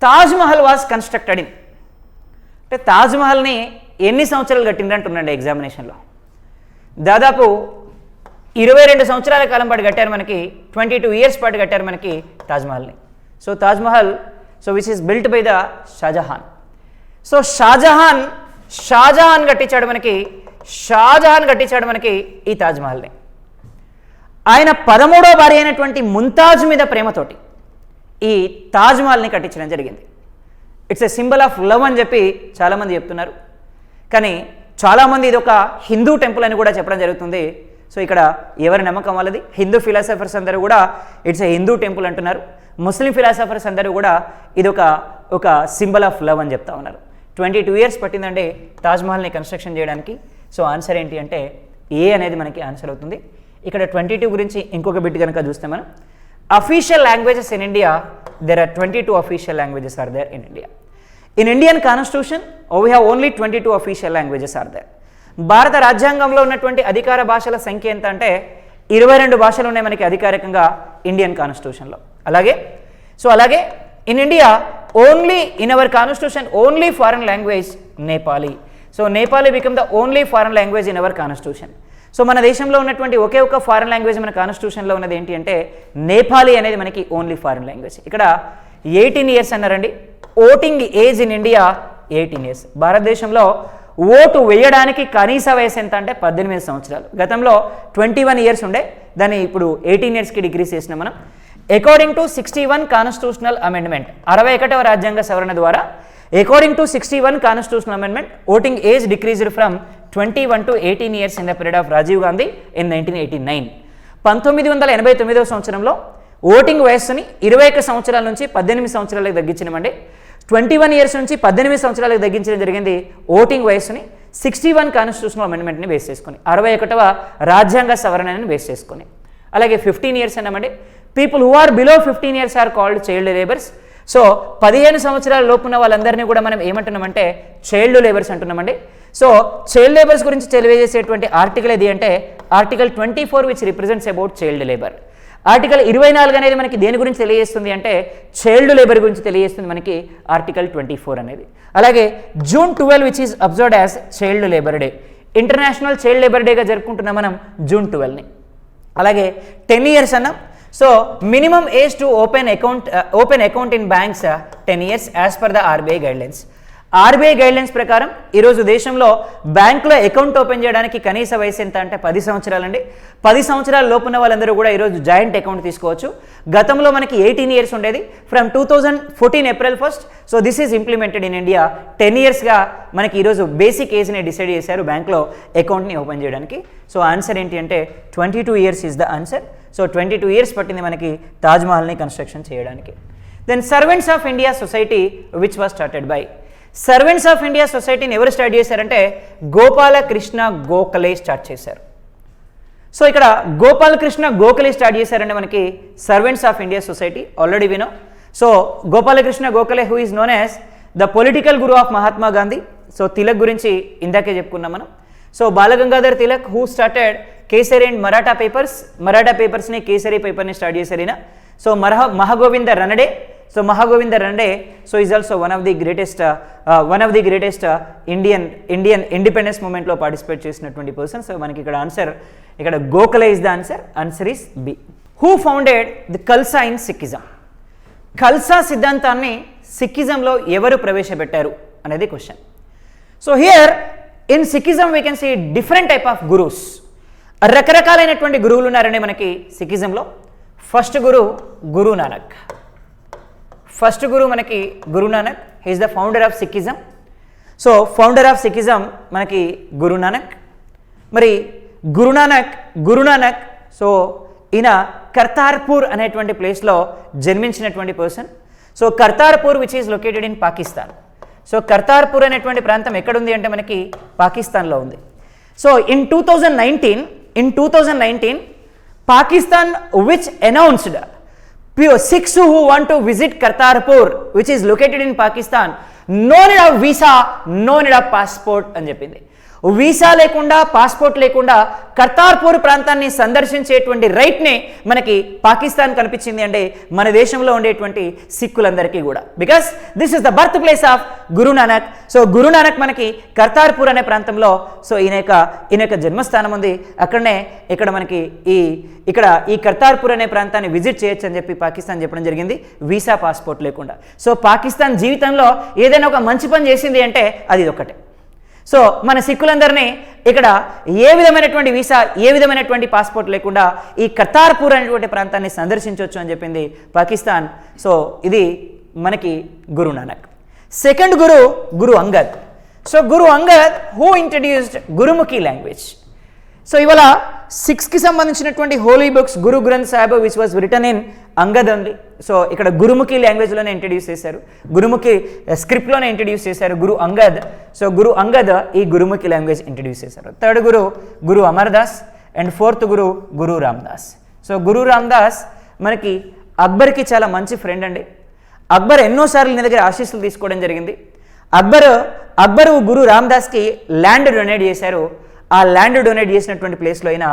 Taj Mahal was constructed in, అంటే తాజ్ మహల్ని ఎన్ని సంవత్సరాలు కట్టిందంటున్నాండి ఎగ్జామినేషన్లో. దాదాపు 22 సంవత్సరాల కాలం పాటు కట్టారు మనకి, 22 years పాటు కట్టారు మనకి తాజ్ మహల్ని. So Taj Mahal which is built by the Shahjahan. So Shahjahan కట్టించాడు మనకి ఈ తాజ్ మహల్ని. ఆయన 13వ భార్య అయినటువంటి ముంతాజ్ మీద ప్రేమతోటి ఈ తాజ్ మహల్ని కట్టించడం జరిగింది. It's a symbol of love అని చెప్పి చాలామంది చెప్తున్నారు, కానీ చాలామంది ఇది ఒక హిందూ టెంపుల్ అని కూడా చెప్పడం జరుగుతుంది. సో ఇక్కడ ఎవరి నమ్మకం వాళ్ళది. హిందూ ఫిలాసఫర్స్ అందరూ కూడా ఇట్స్ ఎ హిందూ టెంపుల్ అంటున్నారు. ముస్లిం ఫిలాసఫర్స్ అందరూ కూడా ఇది ఒక సింబల్ ఆఫ్ లవ్ అని చెప్తా ఉన్నారు. 22 years పట్టిందండి తాజ్మహల్ని కన్స్ట్రక్షన్ చేయడానికి. సో ఆన్సర్ ఏంటి అంటే ఏ అనేది మనకి ఆన్సర్ అవుతుంది. ఇక్కడ 22 గురించి ఇంకొక బిట్ కనుక చూస్తే మనం official languages in India, there are 22 official languages are there in India. In Indian constitution we have only 22 official languages are there. భారత రాజ్యాంగంలో ఉన్నటువంటి అధికార భాషల సంఖ్య ఎంత అంటే 22 భాషలు ఉన్నాయి మనకి అధికారికంగా ఇండియన్ కాన్స్టిట్యూషన్లో. అలాగే in India only in our constitution only foreign language Nepali. So Nepali become the only foreign language in our constitution. So మన దేశంలో ఉన్నటువంటి ఒకే ఒక ఫారెన్ లాంగ్వేజ్ మన కాన్స్టిట్యూషన్లో ఉన్నది ఏంటి అంటే నేపాలీ అనేది మనకి ఓన్లీ ఫారెన్ లాంగ్వేజ్. ఇక్కడ 18 years అన్నారండి. Voting age in India 18 years. భారతదేశంలో ఓటు వేయడానికి కనీస వయసు ఎంత అంటే 18 సంవత్సరాలు. గతంలో 21 years ఉండే, దాన్ని ఇప్పుడు 18 yearsకి డిక్రీస్ చేసినాం మనం. అకార్డింగ్ టు 61 కాన్స్టిట్యూషనల్ అమెండ్మెంట్, 61వ రాజ్యాంగ సవరణ ద్వారా according to 61 constitutional amendment voting age decreased from 21 to 18 years in the period of Rajiv Gandhi in 1989. 1989వ సంవత్సరంలో ఓటింగ్ వయస్సుని 21 సంవత్సరాల నుంచి 18 సంవత్సరాలకు తగ్గించినామండి. 21 years నుంచి 18 సంవత్సరాలకు తగ్గించడం జరిగింది ఓటింగ్ వయస్సుని 61 కాన్స్టిట్యూషనల్ అమెండ్మెంట్ని బేస్ చేసుకొని, 61వ రాజ్యాంగ సవరణని బేస్ చేసుకొని. అలాగే 15 years అన్నామండి. People who are below 15 years are called child labours. So 15 సంవత్సరాల లోపున్న వాళ్ళందరినీ కూడా మనం ఏమంటున్నామంటే చైల్డ్ లేబర్స్ అంటున్నామండి. సో చైల్డ్ లేబర్స్ గురించి తెలియజేసేటువంటి ఆర్టికల్ ఏది అంటే article 24 which represents about child labour. Article 24 అనేది మనకి దేని గురించి తెలియజేస్తుంది అంటే చైల్డ్ లేబర్ గురించి తెలియజేస్తుంది మనకి ఆర్టికల్ 24 అనేది. అలాగే June 12 which is observed as child labour day, international child labour డేగా జరుపుకుంటున్నాం మనం June 12ని. అలాగే 10 years అన్నాం. So minimum age to open account in banks 10 years as per the RBI guidelines. RBI guidelines ప్రకారం ఈరోజు దేశంలో బ్యాంకులో అకౌంట్ ఓపెన్ చేయడానికి కనీస వయసు ఎంత అంటే 10 సంవత్సరాలండి. 10 సంవత్సరాల లోపున్న వాళ్ళందరూ కూడా ఈరోజు జాయింట్ అకౌంట్ తీసుకోవచ్చు. గతంలో మనకి 18 years ఉండేది. From 2014 April 1st. So this is implemented in India. 10 yearsగా మనకి ఈరోజు బేసిక్ ఏజ్ని డిసైడ్ చేశారు బ్యాంక్లో అకౌంట్ని ఓపెన్ చేయడానికి. సో ఆన్సర్ ఏంటి అంటే 22 years is the answer. So 22 years పట్టింది మనకి తాజ్మహల్ని కన్స్ట్రక్షన్ చేయడానికి. Then servants of India society which was started by, servants of India సొసైటీని ఎవరు స్టార్ట్ చేశారంటే గోపాలకృష్ణ గోఖలే స్టార్ట్ చేశారు. సో ఇక్కడ గోపాలకృష్ణ గోఖలే స్టార్ట్ చేశారంటే మనకి servants of India society already వినో. So Gopalakrishna Gokhale who is known as the political Guru of Mahatma Gandhi. So Tilak గురించి ఇందాకే చెప్పుకున్నాం మనం. So Balagangadhar Tilak who started Kesari and Maratha పేపర్స్ని కేసరి పేపర్ని స్టార్ట్ చేశారు ఈయన. So Mahagovinda Ranade. So Mahagovinda Ranade so is also one of the greatest Indian independence మూమెంట్లో పార్టిసిపేట్ చేసినటువంటి పర్సన్. సో మనకి ఇక్కడ ఆన్సర్, ఇక్కడ Gokhale is the answer is B. Who founded the Khalsa in Sikhism? Khalsa సిద్ధాంతాన్ని సిక్కిజంలో ఎవరు ప్రవేశపెట్టారు అనేది question. So here in Sikhism we can see different type of gurus. రకరకాలైనటువంటి గురువులు ఉన్నారండి మనకి సిక్కిజంలో. First guru Nanak. First guru మనకి Guru Nanak. He is the founder of Sikhism. So founder of Sikhism మనకి గురు నానక్. మరి గురు నానక్ సో ఈయన కర్తార్పూర్ అనేటువంటి ప్లేస్లో జన్మించినటువంటి person. So Kartarpur which is located in Pakistan. So Kartarpur అనేటువంటి ప్రాంతం ఎక్కడుంది అంటే మనకి పాకిస్తాన్లో ఉంది. So in 2019 Pakistan which announced Sikhs who want to visit Kartarpur which is located in Pakistan, no need of visa, no need of passport అని చెప్పింది. వీసా లేకుండా పాస్పోర్ట్ లేకుండా కర్తార్పూర్ ప్రాంతాన్ని సందర్శించేటువంటి రైట్ని మనకి పాకిస్తాన్ కనిపించింది అంటే మన దేశంలో ఉండేటువంటి సిక్కులందరికీ కూడా. Because this is the birth place of Guru Nanak. So Guru Nanak మనకి కర్తార్పూర్ అనే ప్రాంతంలో సో ఈయన యొక్క జన్మస్థానం ఉంది. అక్కడనే ఇక్కడ మనకి ఈ కర్తార్పూర్ అనే ప్రాంతాన్ని విజిట్ చేయొచ్చు అని చెప్పి పాకిస్తాన్ చెప్పడం జరిగింది, వీసా పాస్పోర్ట్ లేకుండా. సో పాకిస్తాన్ జీవితంలో ఏదైనా ఒక మంచి పని చేసింది అంటే అది ఒకటే. సో మన సిక్కులందరినీ ఇక్కడ ఏ విధమైనటువంటి వీసా, ఏ విధమైనటువంటి పాస్పోర్ట్ లేకుండా ఈ కర్తార్పూర్ అనేటువంటి ప్రాంతాన్ని సందర్శించవచ్చు అని చెప్పింది పాకిస్తాన్. సో ఇది మనకి Guru Nanak. Second Guru Angad. So Guru Angad who introduced Gurmukhi language. So ఇవాళ 6కి సంబంధించినటువంటి holy books Guru Granth Sahib which was written in Angad ఉంది. సో ఇక్కడ గురుముఖి లాంగ్వేజ్లోనే ఇంట్రడ్యూస్ చేశారు, గురుముఖి స్క్రిప్ట్లోనే ఇంట్రడ్యూస్ చేశారు గురు అంగద్. సో గురు అంగద్ ఈ గురుముఖి లాంగ్వేజ్ ఇంట్రడ్యూస్ చేశారు. Third Guru Amardas and fourth Guru Ramdas. So Guru Ramdas మనకి అక్బర్కి చాలా మంచి ఫ్రెండ్ అండి. అక్బర్ ఎన్నోసార్లు ఈయన దగ్గర ఆశీస్సులు తీసుకోవడం జరిగింది. అక్బరు గురు రామ్దాస్కి ల్యాండ్ డొనేట్ చేశారు. ఆ ల్యాండ్ డొనేట్ చేసినటువంటి ప్లేస్లో అయినా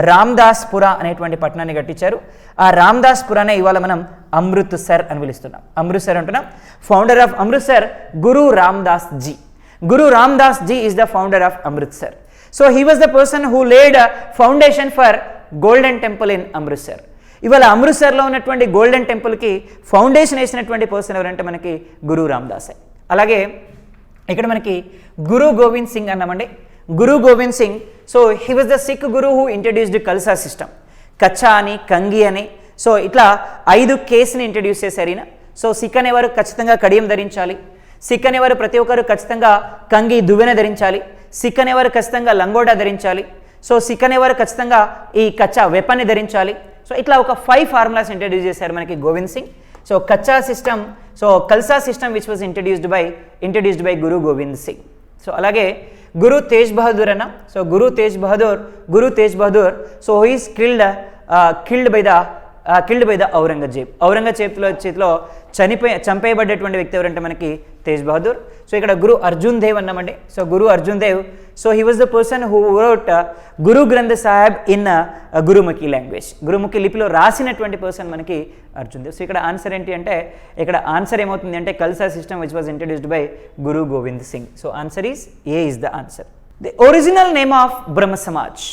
రామ్దాస్పుర అనేటువంటి పట్టణాన్ని కట్టించారు. ఆ రామ్దాస్పురానే ఇవాళ మనం అమృత్సర్ అని పిలుస్తున్నాం, అమృత్సర్ అంటున్నాం. Founder of Amritsar Guru Ramdas ji. Guru Ramdas ji is the founder of Amritsar. So he was the person who laid foundation for golden temple in Amritsar. ఇవాళ అమృత్సర్లో ఉన్నటువంటి గోల్డెన్ టెంపుల్కి ఫౌండేషన్ వేసినటువంటి పర్సన్ ఎవరంటే మనకి గురు రామ్దాసే. అలాగే ఇక్కడ మనకి గురు గోవింద్ సింగ్ అన్నామండి. Guru Gobind Singh so he was the Sikh guru who introduced Khalsa system. Kachha అని, కంగి అని, సో ఇట్లా 5 కేసుని ఇంట్రడ్యూస్ చేశారు ఈయన. సో సిక్ అనేవారు ఖచ్చితంగా కడియం ధరించాలి, సిక్ అనేవారు ప్రతి ఒక్కరు ఖచ్చితంగా కంగి దువ్వెన ధరించాలి, సిక్ అనేవారు ఖచ్చితంగా లంగోటా ధరించాలి, సో సిక్ అనేవారు ఖచ్చితంగా ఈ కచ్చా వెపన్ని ధరించాలి. సో ఇట్లా ఒక 5 ఫార్ములాస్ ఇంట్రడ్యూస్ చేశారు మనకి Gobind Singh. So kachha system, so Khalsa system which was introduced by Guru Gobind Singh. So అలాగే గురు తేజ్ బహదూర్ అన్న. So Guru Tegh Bahadur so he's killed by the Aurangzeb. Aurangzeb చేతిలో చంపేయబడ్డటువంటి వ్యక్తి ఎవరంటే మనకి తేజ్ బహదూర్. సో ఇక్కడ గురు అర్జున్ దేవ్ అన్నామండి. So Guru Arjan Dev so he was the person who wrote Guru Granth Sahib in Gurmukhi language. Gurmukhi లిపిలో రాసినటువంటి పర్సన్ మనకి అర్జున్ దేవ్. సో ఇక్కడ ఆన్సర్ ఏంటి అంటే ఇక్కడ ఆన్సర్ ఏమవుతుంది అంటే Khalsa system which was introduced by Guru Gobind Singh. So answer is A is the answer. The original name of Brahma Samaj.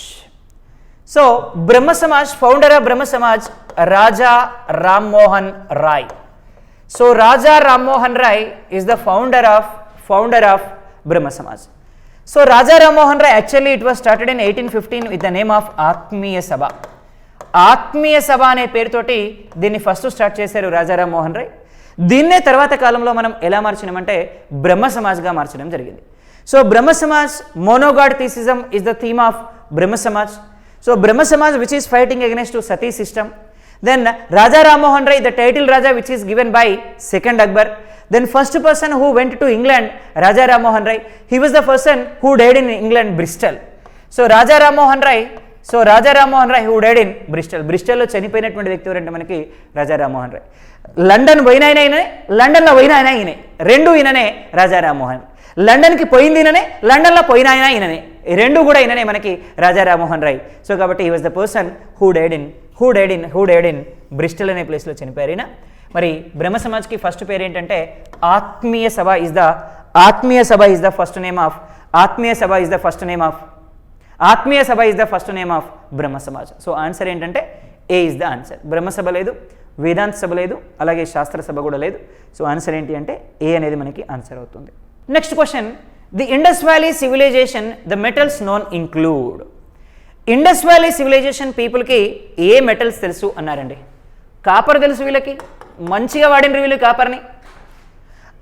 So Brahma Samaj, founder of Brahma Samaj Raja Rammohan Roy. So Raja Rammohan Roy is the founder of Brahma Samaj. So Raja Rammohan Roy actually it was started in 1815 with the name of Atmiya సభ. ఆత్మీయ సభ అనే పేరుతోటి దీన్ని first start చేశారు రాజా రామ్మోహన్ రాయ్. దీన్నే తర్వాత కాలంలో మనం ఎలా మార్చినామంటే బ్రహ్మ సమాజ్గా మార్చడం జరిగింది. So Brahma Samaj మోనోగాడ్ theism is the theme of Brahma Samaj. So Brahma Samaj which is fighting against to Sati system. Then Raja Rammohan Rai, the title Raja which is given by second Akbar. Then first person who went to England, Raja Rammohan Rai. He was the person who died in England, Bristol. So Raja Rammohan Rai so Raja Rammohan Roy who died in Bristol. బ్రిస్టల్లో చనిపోయినటువంటి వ్యక్తి ఎవరంటే మనకి Raja Rammohan Roy. London పోయిన ఆయన ఈయనే, లండన్లో పోయిన ఆయన ఈయనే, రెండు ఈయననే రాజా రామ్మోహన్. లండన్కి పోయింది ఈయననే, లండన్లో పోయిన ఆయన ఈయననే, రెండు కూడా ఈయననే మనకి రాజా రామ్మోహన్ రాయ్. సో కాబట్టి he was the person who died in Bristol అనే ప్లేస్లో చనిపోయారు ఈయన. మరి బ్రహ్మ సమాజ్కి ఫస్ట్ పేరు ఏంటంటే ఆత్మీయ సభ is the first name of Brahma Samaj. So answer ఏంటంటే ఏ ఇస్ ద ఆన్సర్. బ్రహ్మ సభ లేదు, వేదాంత సభ లేదు, అలాగే శాస్త్ర సభ కూడా లేదు. సో ఆన్సర్ ఏంటి అంటే ఏ అనేది మనకి ఆన్సర్ అవుతుంది. Next question, the Indus valley civilisation the metals known include. Indus valley civilisation పీపుల్కి ఏ మెటల్స్ తెలుసు అన్నారండి. కాపర్ తెలుసు వీళ్ళకి, మంచిగా వాడిన వీళ్ళు కాపర్ని.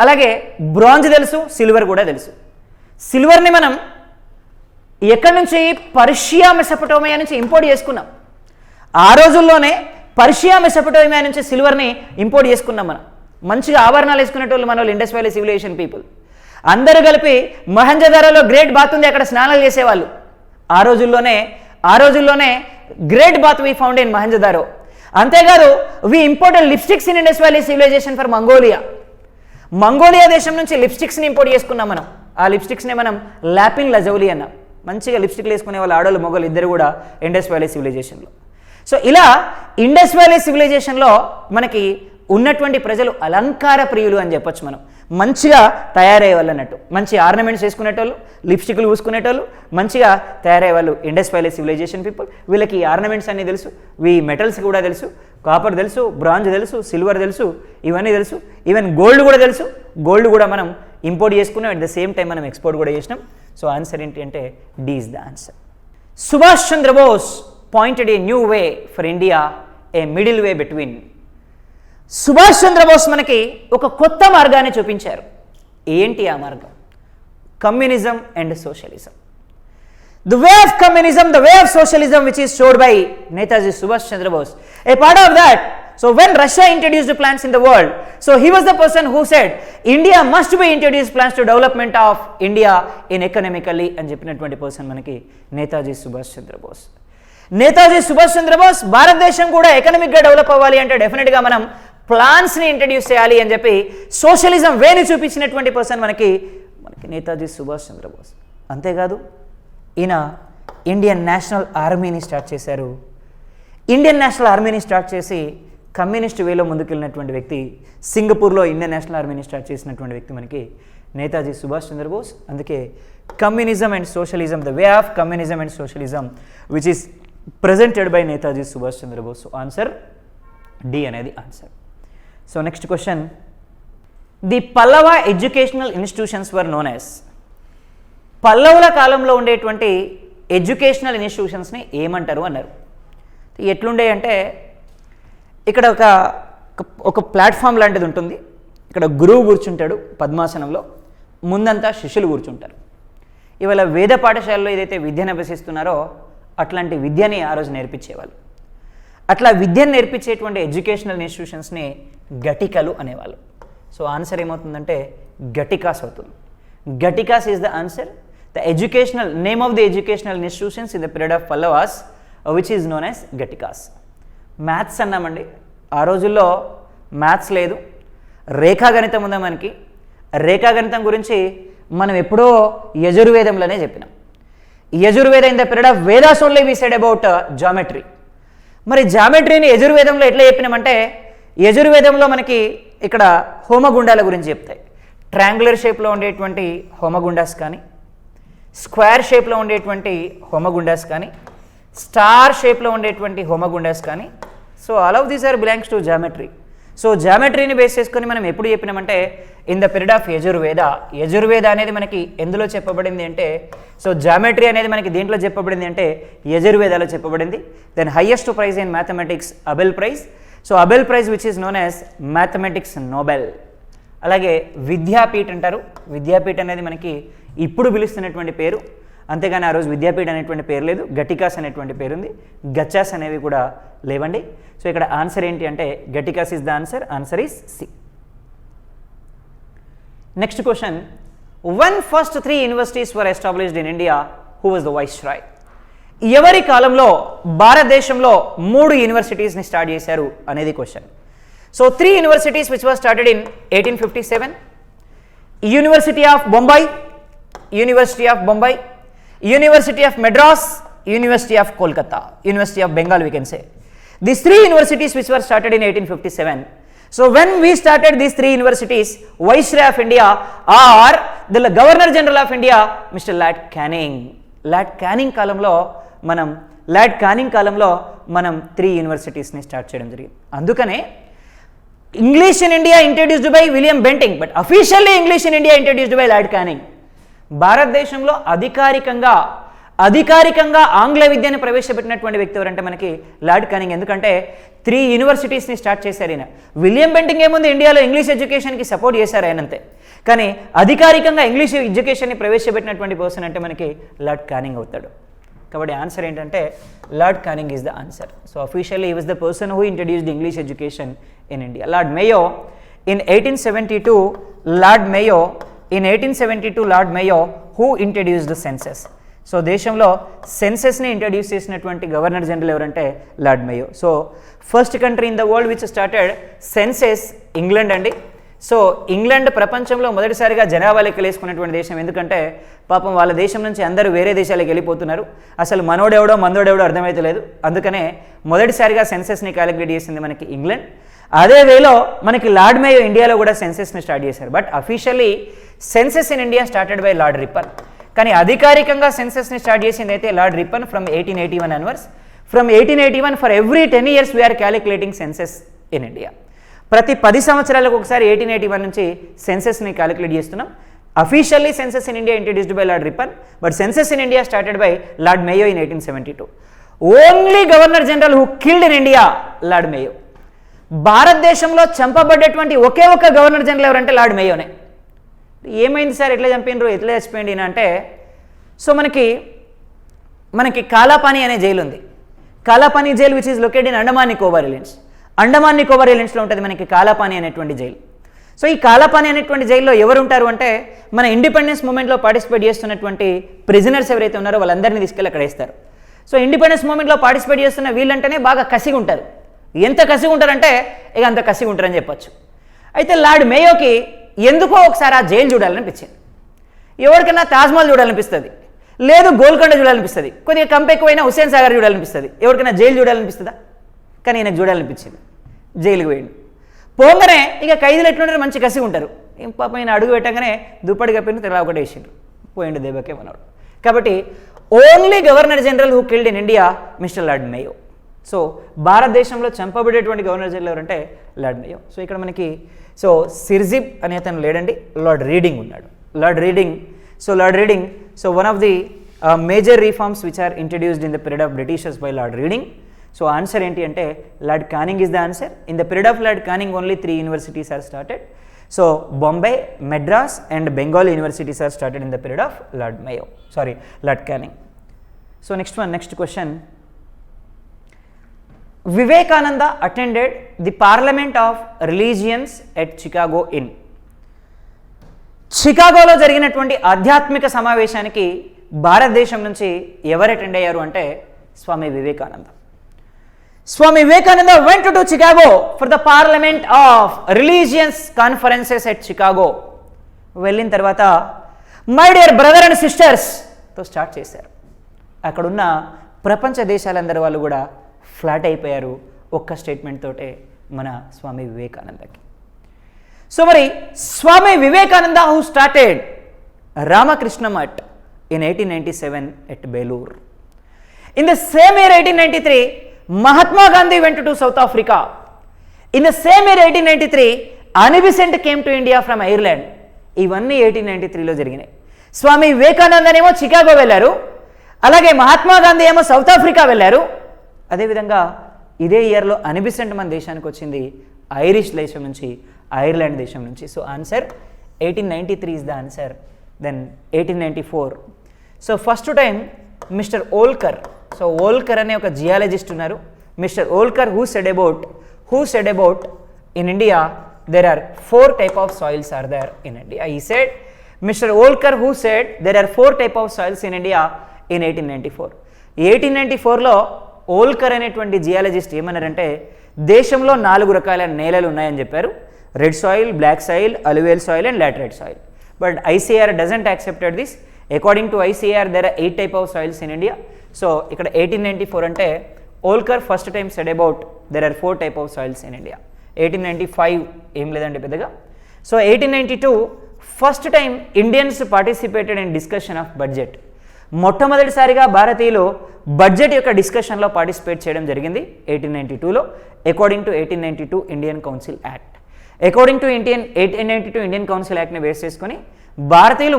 అలాగే బ్రాంజ్ తెలుసు, సిల్వర్ కూడా తెలుసు. సిల్వర్ని మనం ఎక్కడి నుంచి, పర్షియా మెసొపటోమియా నుంచి ఇంపోర్ట్ చేసుకున్నాం. ఆ రోజుల్లోనే పర్షియా మెసొపటోమియా నుంచి సిల్వర్ని ఇంపోర్ట్ చేసుకున్నాం మనం. మంచిగా ఆభరణాలు వేసుకునేటోళ్ళు మన వాళ్ళు ఇండస్ వ్యాలీ సివిలైజేషన్ పీపుల్. అందరూ కలిపి మహంజదారోలో గ్రేట్ బాత్ ఉంది, అక్కడ స్నానాలు చేసేవాళ్ళు. ఆ రోజుల్లోనే great bath we found in Mohenjodaro. అంతేకాదు we imported lipsticks in Indus valley civilization for Mongolia దేశం నుంచి లిప్స్టిక్స్ని ఇంపోర్ట్ చేసుకున్నాం మనం. ఆ లిప్స్టిక్స్ని మనం లాపింగ్ లజౌలి అన్నాం. మంచిగా లిప్స్టిక్లు వేసుకునే వాళ్ళు ఆడవాళ్ళు మొగలు ఇద్దరు కూడా ఇండస్ వ్యాలీ సివిలైజేషన్లో. సో ఇలా ఇండస్ వ్యాలీ సివిలైజేషన్లో మనకి ఉన్నటువంటి ప్రజలు అలంకార ప్రియులు అని చెప్పొచ్చు మనం. మంచిగా తయారయ్యే వాళ్ళు అన్నట్టు, మంచి ఆర్నమెంట్స్ వేసుకునేటోళ్ళు, లిప్స్టిక్లు పూసుకునేటోళ్ళు, మంచిగా తయారయ్యే వాళ్ళు ఇండస్ వ్యాలీ సివిలైజేషన్ పీపుల్. వీళ్ళకి ఆర్నమెంట్స్ అన్నీ తెలుసు, మెటల్స్ కూడా తెలుసు, కాపర్ తెలుసు, బ్రాంజ్ తెలుసు, సిల్వర్ తెలుసు, ఇవన్నీ తెలుసు. ఈవెన్ గోల్డ్ కూడా తెలుసు. గోల్డ్ కూడా మనం ఇంపోర్ట్ చేసుకున్నాం, అట్ ద సేమ్ టైం మనం ఎక్స్పోర్ట్ కూడా చేసినాం. సో ఆన్సర్ ఏంటి అంటే D is the answer. Subhash Chandrabose pointed a new way for India, a middle way between. Subhash Chandrabose మనకి ఒక కొత్త మార్గాన్ని చూపించారు. ఏంటి ఆ మార్గం? Communism and socialism. The way of communism, the way of socialism, which is showed by Netaji Subhash Chandra Bose. A part of that, so when Russia introduced plans in the world, so he was the person who said, India must be introduced plans to development of India in economically అని చెప్పినటువంటి person మనకి నేతాజీ సుభాష్ చంద్రబోస్. నేతాజీ సుభాష్ చంద్రబోస్ భారతదేశం కూడా ఎకనామిక్గా develop అవ్వాలి అంటే డెఫినెట్గా మనం ప్లాన్స్ని introduce చేయాలి అని చెప్పి సోషలిజం వేని చూపించినటువంటి పర్సన్ మనకి నేతాజీ సుభాష్ చంద్రబోస్. అంతేకాదు ఈయన ఇండియన్ నేషనల్ ఆర్మీని స్టార్ట్ చేశారు. ఇండియన్ నేషనల్ ఆర్మీని స్టార్ట్ చేసి కమ్యూనిస్ట్ వేలో ముందుకెళ్ళినటువంటి వ్యక్తి, సింగపూర్లో ఇండియన్ నేషనల్ ఆర్మీని స్టార్ట్ చేసినటువంటి వ్యక్తి మనకి నేతాజీ సుభాష్ చంద్రబోస్. అందుకే communism and socialism, the way of communism and socialism which is presented by Netaji Subhash Chandrabose. So answer D అనేది ఆన్సర్. So next question, the Pallava educational institutions were known as. పల్లవుల కాలంలో ఉండేటువంటి ఎడ్యుకేషనల్ ఇన్స్టిట్యూషన్స్ని ఏమంటారు అన్నారు. ఎట్లుండే అంటే ఇక్కడ ఒక ప్లాట్ఫామ్ లాంటిది ఉంటుంది. ఇక్కడ గురువు కూర్చుంటాడు పద్మాసనంలో, ముందంతా శిష్యులు కూర్చుంటారు. ఇవాళ వేద పాఠశాలలో ఏదైతే విద్యను అభ్యసిస్తున్నారో అట్లాంటి విద్యని ఆ రోజు నేర్పించేవాళ్ళు. అట్లా విద్యను నేర్పించేటువంటి ఎడ్యుకేషనల్ ఇన్స్టిట్యూషన్స్ని ఘటికలు అనేవాళ్ళు. సో ఆన్సర్ ఏమవుతుందంటే ఘటికాస్ అవుతుంది. Ghatikas is the answer. The educational name of the educational institutions in the period of Pallavas, which is known as Ghatikas. Maths అన్నామండి. ఆ రోజుల్లో మ్యాథ్స్ లేదు, రేఖాగణితం ఉందా మనకి. రేఖాగణితం గురించి మనం ఎప్పుడో యజుర్వేదంలోనే చెప్పినాం. Yajurveda in the period of Vedas only we said about geometry. మరి జామెట్రీని యజుర్వేదంలో ఎట్లా చెప్పినామంటే, యజుర్వేదంలో మనకి ఇక్కడ హోమగుండాల గురించి చెప్తాయి. ట్రయాంగులర్ షేప్లో ఉండేటువంటి హోమగుండాస్ కానీ, స్క్వేర్ షేప్లో ఉండేటువంటి హోమగుండాస్ కానీ, స్టార్ షేప్లో ఉండేటువంటి హోమగుండాస్ కానీ. So all of these are belongs to geometry. So జామెట్రీని బేస్ చేసుకొని మనం ఎప్పుడు చెప్పినామంటే in the period of Yajurveda. Yajurveda అనేది మనకి ఎందులో చెప్పబడింది అంటే, సో జామెట్రీ అనేది మనకి దేంట్లో చెప్పబడింది అంటే యజుర్వేదాలో చెప్పబడింది. Then highest prize in mathematics Abel prize. So Abel prize which is known as mathematics Nobel. అలాగే విద్యాపీఠ్ అంటారు. విద్యాపీఠ్ అనేది మనకి ఇప్పుడు పిలుస్తున్నటువంటి పేరు, అంతేగాని ఆ రోజు విద్యాపీఠ్ అనేటువంటి పేరు లేదు. ఘటికాస్ అనేటువంటి పేరు ఉంది. గచ్చాస్ అనేవి కూడా లేవండి. సో ఇక్కడ ఆన్సర్ ఏంటి అంటే Ghatikas is the answer. Answer is C. Next question, when first 3 universities were established in India, who was the viceroy? ఎవరి కాలంలో భారతదేశంలో 3 యూనివర్సిటీస్ని స్టార్ట్ చేశారు అనేది question. So 3 universities which was started in 1857, university of Bombay, university of Madras, university of Kolkata, university of Bengal we can say. These 3 universities which were started in 1857. So when we started these 3 universities, Viceroy of India or the Governor General of India, Mr. Lord Canning. Lord Canning కాలంలో మనం 3 యూనివర్సిటీస్ని start చేయడం జరిగింది. అందుకనే English in India introduced by William Bentinck, but officially English in India introduced by lord Canning. భారతదేశంలో అధికారికంగా ఆంగ్ల విద్యను ప్రవేశపెట్టినటువంటి వ్యక్తి ఎవరంటే మనకి లార్డ్ కానింగ్. ఎందుకంటే 3 యూనివర్సిటీస్ని స్టార్ట్ చేశారు ఈయన. విలియం బెంటింగ్ ఏముంది, ఇండియాలో ఇంగ్లీష్ ఎడ్యుకేషన్కి సపోర్ట్ చేశారు ఆయనంతే, కానీ అధికారికంగా ఇంగ్లీష్ ఎడ్యుకేషన్ని ప్రవేశపెట్టినటువంటి పర్సన్ అంటే మనకి లార్డ్ కానింగ్ అవుతాడు. కాబట్టి ఆన్సర్ ఏంటంటే Lord Canning is the answer. So officially he was the person who introduced English education in India. Lord Mayo in 1872, Lord Mayo who introduced the census. So దేశంలో సెన్సెస్ని introduce చేసినటువంటి governor general ఎవరంటే Lord Mayo. So first country in the world which started census England అండి. So England ప్రపంచంలో మొదటిసారిగా జనాభా లెక్కలు వేసుకున్నటువంటి దేశం. ఎందుకంటే పాపం వాళ్ళ దేశం నుంచి అందరూ వేరే దేశాలకు వెళ్ళిపోతున్నారు, అసలు మనోడెవడో మందోడెవడో అర్థమైతే లేదు. అందుకనే మొదటిసారిగా సెన్సెస్ని క్యాలిక్యులేట్ చేసింది మనకి ఇంగ్లాండ్. అదే వేలో మనకి లార్డ్ మేయో ఇండియాలో కూడా సెన్సెస్ని స్టార్ట్ చేశారు. But officially census in India started by Lord Ripon. కానీ అధికారికంగా సెన్సెస్ని స్టార్ట్ చేసింది అయితే Lord Ripon from 1881 onwards. From 1881 for every 10 years we are calculating census in India. ప్రతి 10 సంవత్సరాలకు ఒకసారి 1881 నుంచి సెన్సెస్ని క్యాలిక్యులేట్ చేస్తున్నాం. Officially census in India introduced by Lord Ripon, but census in India started by Lord Mayo in 1872. Only governor general who killed in India Lord Mayo. భారతదేశంలో చంపబడ్డటువంటి ఒకే ఒక governor general ఎవరంటే lord మేయోనే. ఏమైంది సార్, ఎట్లా చంపినరు, ఎట్లా చచ్చిపోయింది అంటే, so మనకి కాలాపాని అనే జైలు ఉంది. Kalapani jail which is located in Andaman Nicobar ఐలాండ్స్లో ఉంటుంది మనకి కాలాపాని అనేటువంటి జైలు. సో ఈ కాలాపాని అనేటువంటి జైల్లో ఎవరు ఉంటారు అంటే మన ఇండిపెండెన్స్ మూమెంట్లో పార్టిసిపేట్ చేస్తున్నటువంటి ప్రిజనర్స్ ఎవరైతే ఉన్నారో వాళ్ళందరినీ తీసుకెళ్ళి అక్కడ వేస్తారు. సో ఇండిపెండెన్స్ మూమెంట్లో పార్టిసిపేట్ చేస్తున్న వీళ్ళంటేనే బాగా కసిగా ఉంటారు. ఎంత కసిగా ఉంటారంటే ఇక అంత కసిగా ఉంటారని చెప్పొచ్చు. అయితే లార్డ్ మేయోకి ఎందుకో ఒకసారి ఆ జైలు చూడాలనిపించింది. ఎవరికైనా తాజ్మహల్ చూడాలనిపిస్తుంది, లేదు గోల్కొండ చూడాలనిపిస్తుంది, కొద్దిగా కంపె ఎక్కువైనా హుస్సేన్ సాగర్ చూడాలనిపిస్తుంది. ఎవరికైనా జైలు చూడాలనిపిస్తుందా? కానీ ఈయనకు చూడాలనిపించింది. జైలుకి పోయిండు. పోగానే ఇక ఖైదీలు ఎట్లుంటారు, మంచి కసిగా ఉంటారు. ఏం పాపం ఈయన అడుగు పెట్టగానే దుప్పటి కప్పిన తెల్ల ఒకటి వేసిండు, పోయిండు దెబ్బకే మనవాడు. కాబట్టి only governor general who killed in India Mister Lord Mayo. So భారతదేశంలో చంపబడేటువంటి గవర్నర్ జనరల్ ఎవరంటే లార్డ్ మేయో. సో ఇక్కడ మనకి సిర్జిప్ అనే అతను లేడండి, లార్డ్ రీడింగ్ ఉన్నాడు. Lord Reading one of the major reforms which are introduced in the period of Britishers by Lord Reading. So answer ఏంటి అంటే Lord Canning is the answer. In the period of Lord Canning only 3 universities are started. So Bombay, Madras and Bengal universities are started in the period of Lord Canning. So next question. Vivekananda attended the parliament of religions at Chicago in. చికాగోలో జరిగినటువంటి ఆధ్యాత్మిక సమావేశానికి భారతదేశం నుంచి ఎవరు attend అయ్యారు అంటే Swami Vivekananda. Swami Vivekananda went to Chicago for the Parliament of Religions Conferences at Chicago. వెళ్ళిన తర్వాత మై డియర్ బ్రదర్ అండ్ సిస్టర్స్తో స్టార్ట్ చేశారు. అక్కడున్న ప్రపంచ దేశాలందరి వాళ్ళు కూడా ఫ్లాట్ అయిపోయారు ఒక్క స్టేట్మెంట్ తోటే మన స్వామి వివేకానందకి. సో మరి Swami Vivekananda who started Ramakrishna Math in 1897 at Belur. In the same year 1893, Mahatma Gandhi went to South Africa. In the same year 1893, Annie Besant came to India from Ireland. ఇవన్నీ 1893లో జరిగినాయి. స్వామి వివేకానంద ఏమో చికాగో వెళ్ళారు, అలాగే మహాత్మా గాంధీ ఏమో సౌత్ ఆఫ్రికా వెళ్ళారు. అదేవిధంగా ఇదే ఇయర్లో అనీ బెసెంట్ మన దేశానికి వచ్చింది ఐరిష్ దేశం నుంచి, ఐర్లాండ్ దేశం నుంచి. So answer 1893 is the answer. Then 1894. So first time mister Volker. So Volker అనే ఒక జియాలజిస్ట్ ఉన్నారు. Mister Volker who said about in India there are 4 type of soils are there in India. He said, Mr. Olkar who said there are 4 type of soils in India in 1894. 1894లో Voelcker అనేటువంటి geologist ఏమన్నారంటే దేశంలో 4 రకాల నేలలు ఉన్నాయని చెప్పారు. Red soil, black soil, alluvial soil and laterite soil. But ICAR doesn't accepted this. According to ICAR there are 8 type of soils in India. So ఇక్కడ 1894 అంటే Voelcker first time said about there are 4 type of soils in India. 1895 ఏం లేదండి పెద్దగా. So 1892 first time Indians participated in discussion of budget. మొట్టమొదటిసారిగా భారతీయులు budget యొక్క డిస్కషన్లో participate చేయడం జరిగింది 1892లో according to 1892 Indian council act. According to 1892 Indian council యాక్ట్ని బేస్ చేసుకొని భారతీయులు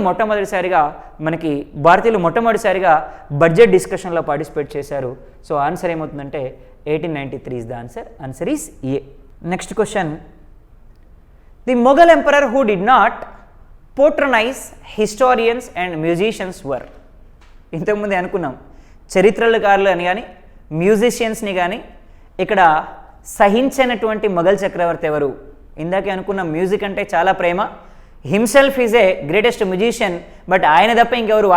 మొట్టమొదటిసారిగా బడ్జెట్ డిస్కషన్లో పార్టిసిపేట్ చేశారు. సో ఆన్సర్ ఏమవుతుందంటే 1893 is the answer. Answer is A. Next question, the Mughal emperor who did not patronize historians and musicians were. ఇంతకుముందే అనుకున్నాం చరిత్రకారులు అని కానీ మ్యూజిషియన్స్ని కానీ ఇక్కడ సహించినటువంటి మొఘల్ చక్రవర్తి ఎవరు? ఇందాకే అనుకున్నాం మ్యూజిక్ అంటే చాలా ప్రేమ. Himself is a greatest musician. But ఆయన తప్ప ఇంకెవరు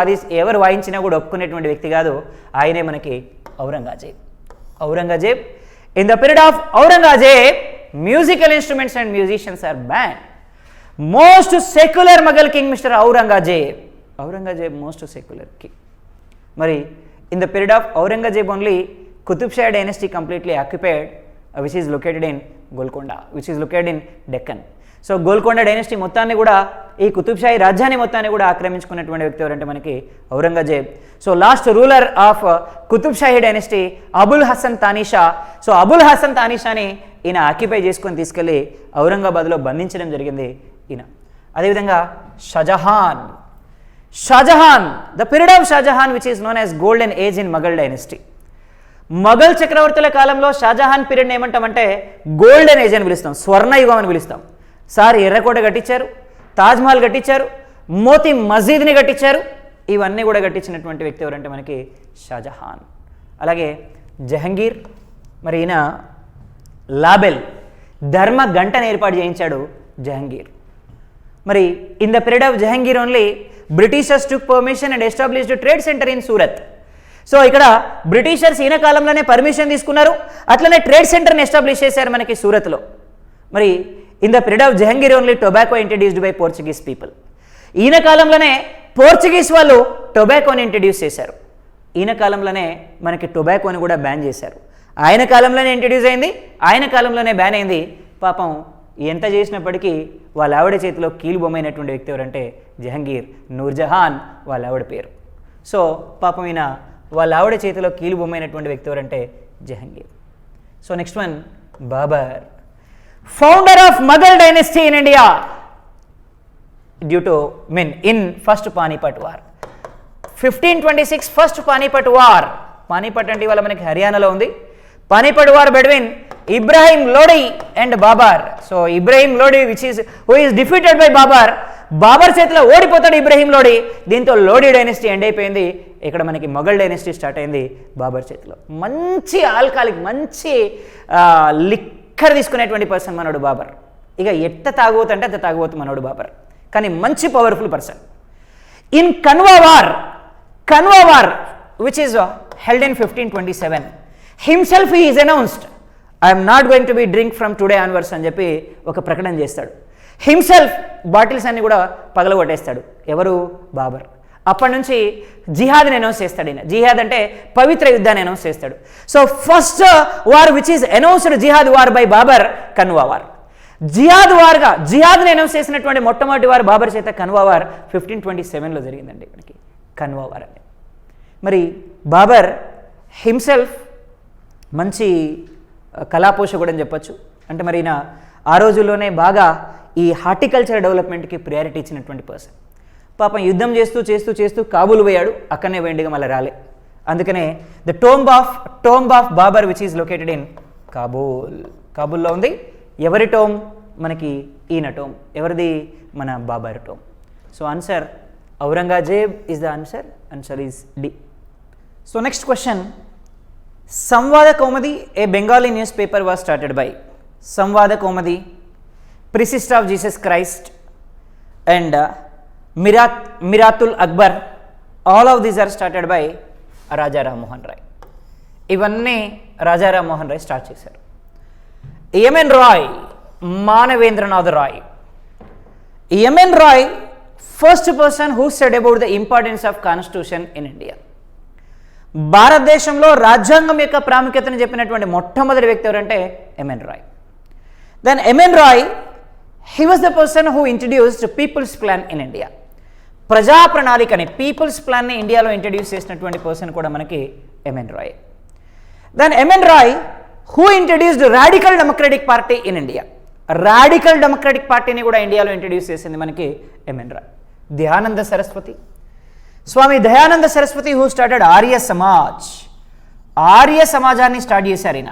ఎవరు వాయించినా కూడా ఒప్పుకునేటువంటి వ్యక్తి కాదు. ఆయనే మనకి Aurangzeb. In the period of Aurangzeb musical instruments and musicians are ban. Most secular Mughal king mister Aurangzeb most secular king. మరి in the period of Aurangzeb only Qutb Shah dynasty completely occupied which is located in Golconda, which is located in Deccan. So Golconda dynasty మొత్తాన్ని కూడా, ఈ కుతుబ్ షాహీ రాజ్యాన్ని మొత్తాన్ని కూడా ఆక్రమించుకున్నటువంటి వ్యక్తి ఎవరంటే మనకి Aurangzeb. So last ruler of Qutb Shahi dynasty Abul Hasan Tanisha. So Abul Hasan తానీషాని ఈయన ఆక్యుపై చేసుకొని తీసుకెళ్ళి ఔరంగాబాద్లో బంధించడం జరిగింది ఈయన. అదేవిధంగా Shahjahan, the period of Shahjahan which is known as golden age in Mughal dynasty. Mughal చక్రవర్తుల కాలంలో షాజహాన్ పీరియడ్ని ఏమంటామంటే గోల్డెన్ ఏజ్ అని పిలుస్తాం, స్వర్ణయుగం అని పిలుస్తాం. సార్ ఎర్రకోట కట్టించారు, తాజ్మహల్ కట్టించారు, మోతీ మస్జిద్ని కట్టించారు. ఇవన్నీ కూడా కట్టించినటువంటి వ్యక్తి ఎవరంటే మనకి షాజహాన్. అలాగే జహంగీర్, మరి ఈయన లాబెల్ ధర్మ గంటను ఏర్పాటు చేయించాడు జహంగీర్. మరి in the period of Jahangir only Britishers took permission and established trade centre in Surat. So ఇక్కడ బ్రిటిషర్స్ ఈయన కాలంలోనే పర్మిషన్ తీసుకున్నారు, అట్లనే ట్రేడ్ సెంటర్ని ఎస్టాబ్లిష్ చేశారు మనకి సూరత్లో. మరి in the period of Jahangir only tobacco introduced by Portuguese people. ఈయన కాలంలోనే పోర్చుగీస్ వాళ్ళు టొబాకోని ఇంట్రడ్యూస్ చేశారు. ఈయన కాలంలోనే మనకి టొబాకోని కూడా బ్యాన్ చేశారు. ఆయన కాలంలోనే ఇంట్రడ్యూస్ అయింది, ఆయన కాలంలోనే బ్యాన్ అయింది. పాపం ఎంత చేసినప్పటికీ వాళ్ళ ఆవిడ చేతిలో కీలుబొమ్మైనటువంటి వ్యక్తి ఎవరంటే జహంగీర్, నూర్జహాన్ వాళ్ళ ఆవిడ పేరు. సో పాపం ఈయన వాళ్ళ ఆవిడ చేతిలో కీలుబొమ్మైనటువంటి వ్యక్తి ఎవరంటే Jahangir. So next one, Babur, founder of Mughal dynasty in India due to in first Panipat war. 1526 first Panipat war. Panipat అంటే ఇవాళ మనకి హర్యానాలో ఉంది. Panipat war between Ibrahim Lodi and Babur. So Ibrahim Lodi who is defeated by Babur. Babur చేతిలో ఓడిపోతాడు ఇబ్రాహిం లోడి. దీంతో లోడి డైనస్టీ ఎండ్ అయిపోయింది. ఇక్కడ మనకి మొఘల్ డైనస్టీ స్టార్ట్ అయింది బాబర్ చేతిలో. మంచి ఆల్కాలిక్, మంచి లిక్కర్ తీసుకునేటువంటి పర్సన్ మనోడు బాబర్. ఇక ఎట్ట తాగుబోతు అంటే అంత తాగుబోతు మనోడు బాబర్, కానీ మంచి powerful person. In Kanva war which is held in 1527 himself he is announced I'm not going to be drink from today onwards అని చెప్పి ఒక ప్రకటన చేస్తాడు. హిమ్సెల్ఫ్ బాటిల్స్ అన్ని కూడా పగలగొట్టేస్తాడు. ఎవరు? బాబర్. అప్పటి నుంచి జిహాద్ని అనౌన్స్ చేస్తాడు ఈయన. జిహాద్ అంటే పవిత్ర యుద్ధాన్ని అనౌన్స్ చేస్తాడు. So first war which is announced jihad war by Babur, Khanwa war. జిహాద్ని అనౌన్స్ చేసినటువంటి మొట్టమొదటి వారు బాబర్ చేత కన్వా వార్ 1527లో జరిగిందండి మనకి కన్వా వార్ అని. మరి బాబర్ హిమ్సెల్ఫ్ మంచి కళాపోషకుడు అని చెప్పచ్చు. అంటే మరి ఈయన ఆ రోజుల్లోనే బాగా ఈ హార్టికల్చర్ డెవలప్మెంట్కి ప్రయారిటీ ఇచ్చినటువంటి పర్సన్. పాపం యుద్ధం చేస్తూ కాబూల్ పోయాడు. అక్కడనే పోయిండిగా మళ్ళీ రాలే. అందుకనే the tomb of Babur which is located in కాబూల్లో ఉంది. ఎవరి టోమ్? మనకి ఈయన టోమ్. ఎవరిది? మన Babur tomb. So answer Aurangzeb is the answer. Answer is D. So next question, Sambad Kaumudi, a Bengali news paper was started by. Sambad Kaumudi, precepts of Jesus Christ and Miratul Akbar, all of these are started by Raja Rammohan Roy. ఇవన్నీ Raja Rammohan Roy start చేశారు. M N Roy, Manavendranath Roy. M N Roy first person who said about the importance of constitution in India. భారతదేశంలో రాజ్యాంగం యొక్క ప్రాముఖ్యతను చెప్పినటువంటి మొట్టమొదటి వ్యక్తి ఎవరంటే M N Roy. Then M N Roy, he was the person who introduced people's plan in India. ప్రజా ప్రణాళికని, పీపుల్స్ ప్లాన్ని ఇండియాలో ఇంట్రడ్యూస్ చేసినటువంటి పర్సన్ కూడా మనకి M N Roy. Then M N Roy who introduced radical democratic party in India. Radical democratic పార్టీని కూడా ఇండియాలో ఇంట్రడ్యూస్ చేసింది మనకి M N Roy. Dayananda Saraswati, Swami Dayananda Saraswati who started Arya Samaj. Arya సమాజాన్ని స్టార్ట్ చేశారు ఈయన,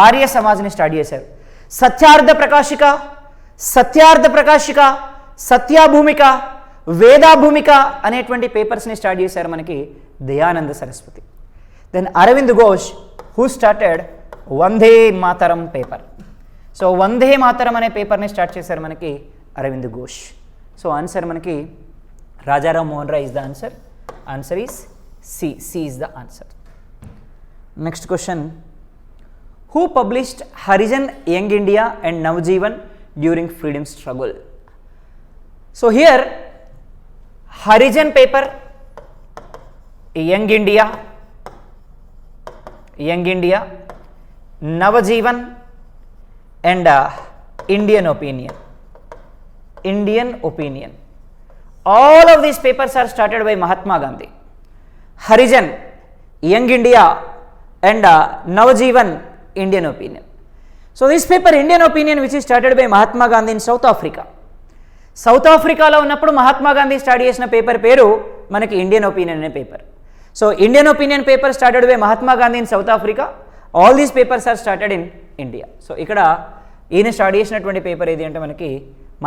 ఆర్య సమాజ్ని స్టార్ట్ చేశారు. సత్యార్థ ప్రకాశిక, సత్యార్థ ప్రకాశిక, సత్యాభూమిక, వేదాభూమిక అనేటువంటి పేపర్స్ని స్టార్ట్ చేశారు మనకి Dayananda Saraswati. Then Aurobindo Ghosh who started Vande Mataram paper. So Vande Mataram అనే పేపర్ని స్టార్ట్ చేశారు మనకి అరవింద్ ఘోష్. సో ఆన్సర్ మనకి Rajaram Mohan Roy is the answer. Answer is C. C is the answer. Next question, who published Harijan Young India and Navajivan during freedom struggle. So here Harijan paper, Young India, Young India, Navajivan and Indian Opinion. Indian Opinion. All of these papers are started by Mahatma Gandhi. Harijan, Young India and Navajivan, Indian Opinion. So this paper, Indian Opinion, which is started by Mahatma Gandhi in South Africa. South Africa lo ఉన్నప్పుడు Mahatma Gandhi start చేసిన paper పేరు మనకి Indian Opinion అనే paper. So Indian Opinion paper started by Mahatma Gandhi in South Africa. All these papers are started in India. So ఇక్కడ ఈయన start చేసినటువంటి paper ఏది అంటే మనకి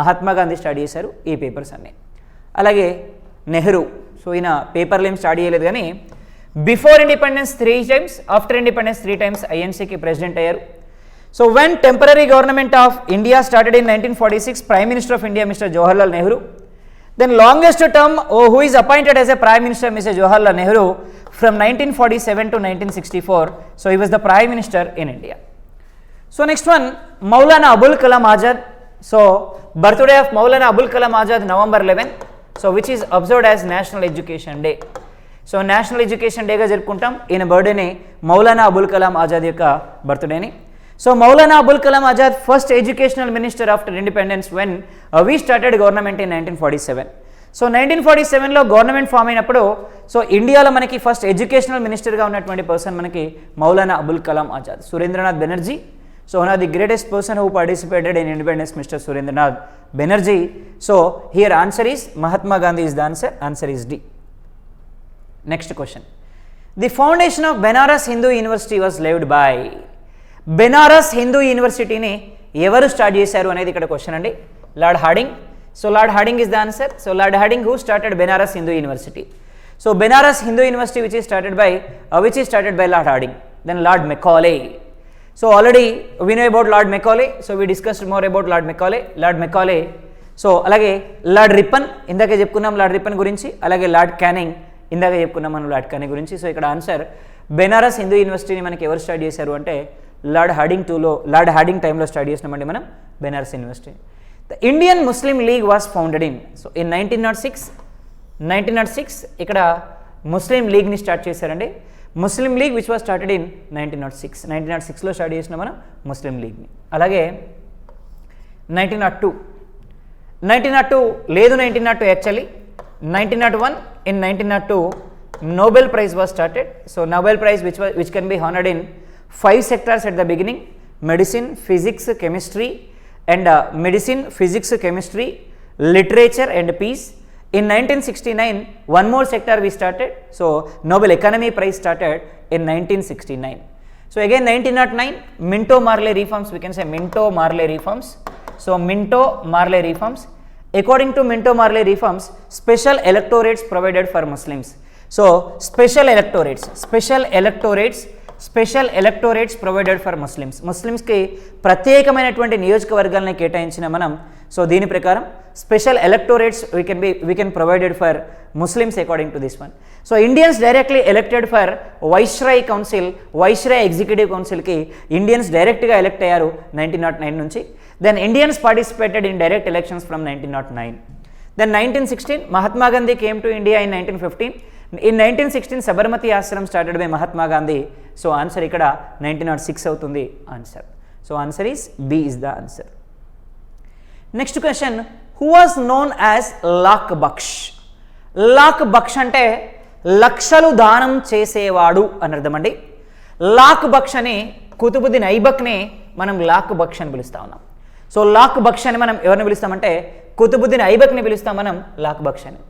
మహాత్మా గాంధీ స్టార్ట్ చేశారు ఈ పేపర్స్ అన్నీ. అలాగే నెహ్రూ, సో ఈయన పేపర్లు ఏం స్టార్ట్ చేయలేదు కానీ before independence 3 times, after independence 3 times ఐఎన్సీకి ప్రెసిడెంట్ అయ్యారు. So when temporary government of India started in 1946, prime minister of India mister Jawaharlal Nehru. Then longest term who is appointed as a prime minister mister Jawaharlal Nehru from 1947 to 1964. So he was the prime minister in India. So next one, Maulana Abul Kalam Azad. So birthday of Maulana Abul Kalam Azad November 11. So which is observed as national education day. So national education డేగా జరుపుకుంటాం ఈయన బర్త్డేని, మౌలానా అబుల్ కలాం ఆజాద్ యొక్క బర్త్డేని. So Maulana Abul Kalam Azad first educational minister after independence when we started government in 1947. So 1947లో government form అయినప్పుడు so ఇండియాలో మనకి ఫస్ట్ ఎడ్యుకేషనల్ మినిస్టర్గా ఉన్నటువంటి పర్సన్ మనకి Maulana Abul Kalam Azad. Surendranath Banerjee, so one of the greatest person who participated in independence, Mr. Surendranath Banerjee. So here answer is Mahatma Gandhi is the answer. Answer is D. Next question, the foundation of Benares Hindu University was laid by. Benares Hindu University ni evaru start chesaru anedi ikkada question andi. Lord Hardinge. So Lord Hardinge is the answer. So Lord Hardinge who started Benares Hindu University. So Benares Hindu University which is started by Lord Hardinge. Then Lord Macaulay. So already we know about Lord Macaulay. So we discussed more about Lord Macaulay. Lord Macaulay. So alage Lord Ripon indake cheppukunnam Lord Ripon gurinchi. Alage Lord Canning indake cheppukunnam manu Lord Canning gurinchi. So ikkada answer Benares Hindu University ni manaki evaru start chesaru ante Lord Hardinge 2 lo Lord Hardinge time lo start chesinamandi manam Benares University. The Indian Muslim League was founded in. So in 1906 ikkada Muslim League ni start chesarandi. Muslim league which was started in 1906లో start చేసిన మనం Muslim లీగ్ని. అలాగే 1902 లేదు, 1902 actually 1901. In 1902 Nobel prize was started. So Nobel prize which can be honoured in 5 sectors at the beginning: medicine, physics, chemistry literature and peace. In 1969, one more sector we started. So Nobel Economy Prize started in 1969. So again 1909, Minto-Marley reforms, we can say Minto-Marley reforms. So Minto-Marley reforms. According to Minto-Marley reforms, special electorates provided for Muslims. So special electorates special electorates provided for ముస్లిమ్స్కి ప్రత్యేకమైనటువంటి నియోజకవర్గాలని కేటాయించిన మనం. So దీని ప్రకారం special electorates we can provided for Muslims according to this one. So Indians directly elected for viceroy council, viceroy executive కౌన్సిల్కి Indians డైరెక్ట్గా elect అయ్యారు 1909 నుంచి. Then Indians participated in direct elections from 1909. Then 1916, Mahatma Gandhi came to India in 1915. In 1916, Sabarmati Ashram started by Mahatma Gandhi. So answer ikkada 1906 avutundi answer. So answer is B is the answer. Next question, who was known as Lak Baksh? Lak Baksh ante లక్షలు దానం చేసేవాడు అని అర్థమండి. Lock Baksh అని కుతుబుద్దీన్ ఐబక్ని మనం లాక్ బక్ష్ అని పిలుస్తా ఉన్నాం. So lock Baksh అని మనం ఎవరిని పిలుస్తామంటే కుతుబుద్దీన్ ఐబక్ని పిలుస్తాం మనం లాక్ బక్ష్ అని.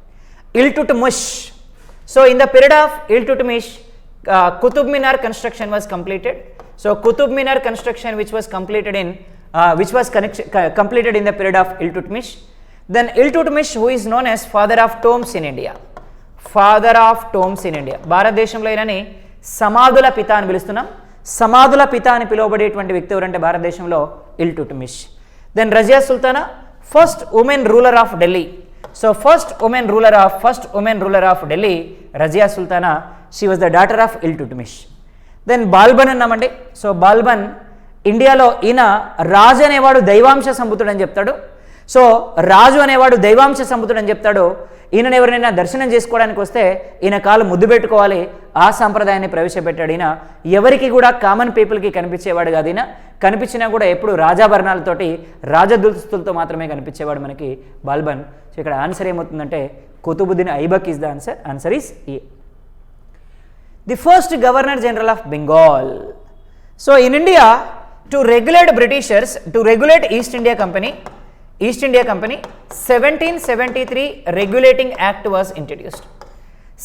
Iltutmish, so in the period of Iltutmish Qutub Minar construction was completed. So Qutub Minar construction which was completed in the period of Iltutmish. Then Iltutmish, who is known as father of tombs in India. Father of Tomes in India, భారతదేశంలో ఈయనని సమాధుల పిత అని పిలుస్తున్నాం. సమాధుల పిత అని పిలువబడేటువంటి వ్యక్తి ఎవరంటే భారతదేశంలో Iltutmish. Then Razia Sultana, first women ruler of Delhi. So first women ruler of Delhi Razia Sultana, she was the daughter of Iltutmish. Then Balban అన్నామండి. సో బాల్బన్ ఇండియాలో ఈయన రాజు అనేవాడు దైవాంశ సంభూతుడు అని చెప్తాడు. సో రాజు అనేవాడు దైవాంశ సంభూతుడు అని చెప్తాడు. ఈయనను ఎవరైనా దర్శనం చేసుకోవడానికి వస్తే ఈయన కాలు ముద్దు పెట్టుకోవాలి, ఆ సాంప్రదాయాన్ని ప్రవేశపెట్టాడు. ఈయన ఎవరికి కూడా కామన్ పీపుల్కి కనిపించేవాడు కాదు. ఈయన కనిపించినా కూడా ఎప్పుడు రాజాభరణాలతోటి రాజదుస్తులతో మాత్రమే కనిపించేవాడు మనకి బాల్బన్. సో ఇక్కడ ఆన్సర్ ఏమవుతుందంటే Qutbuddin Aibak is the answer. Answer is A. The first governor general of Bengal. So in India to regulate Britishers, to regulate East India Company 1773 regulating act was introduced.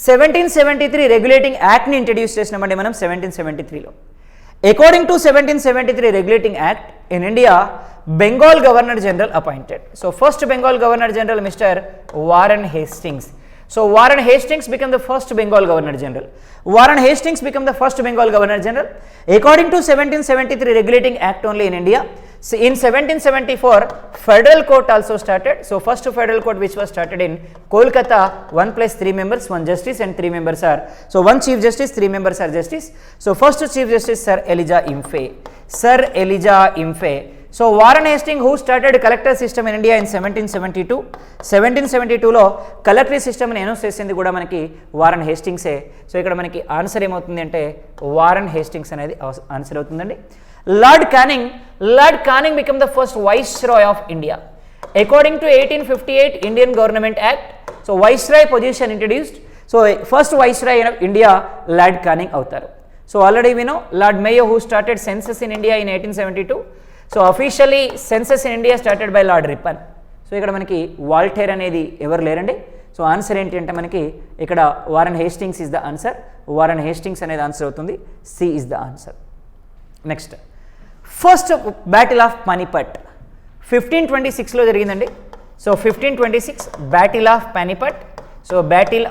1773 regulating యాక్ట్ని ఇంట్రడ్యూస్ చేసినామండి మనం 1773లో. According to 1773 regulating act in India Bengal governor general appointed. So first Bengal governor general mister Warren Hastings. So Warren Hastings became the first Bengal Governor General. According to 1773 Regulating Act only in India. So in 1774 Federal Court also started. So first Federal Court which was started in Kolkata, 1 plus 3 members, 1 justice and 3 members are. So 1 Chief Justice, 3 members are justice. So first Chief Justice Sir Elijah Impey. So Warren Hastings, who started collector system in India in 1772. 1772లో కలెక్టరీ సిస్టమ్ని announce చేసింది కూడా మనకి Warren హేస్టింగ్సే. So ఇక్కడ మనకి answer ఏమవుతుంది అంటే Warren Hastings అనేది answer అవుతుందండి. Lord Canning become the first viceroy of India. According to 1858 Indian government act. So viceroy position introduced. So first viceroy of India Lord Canning అవుతారు. So already we know Lord Mayo who started census in India in 1872. So officially census in India started by Lord Ripon. So ఇక్కడ మనకి Voltaire అనేది ఎవరు లేరండి. So answer ఏంటి అంటే మనకి ఇక్కడ Warren Hastings is the answer. Warren Hastings అనేది ఆన్సర్ అవుతుంది. C is the answer. Next, first battle of Panipat 1526లో జరిగిందండి. So 1526 battle of Panipat. So battle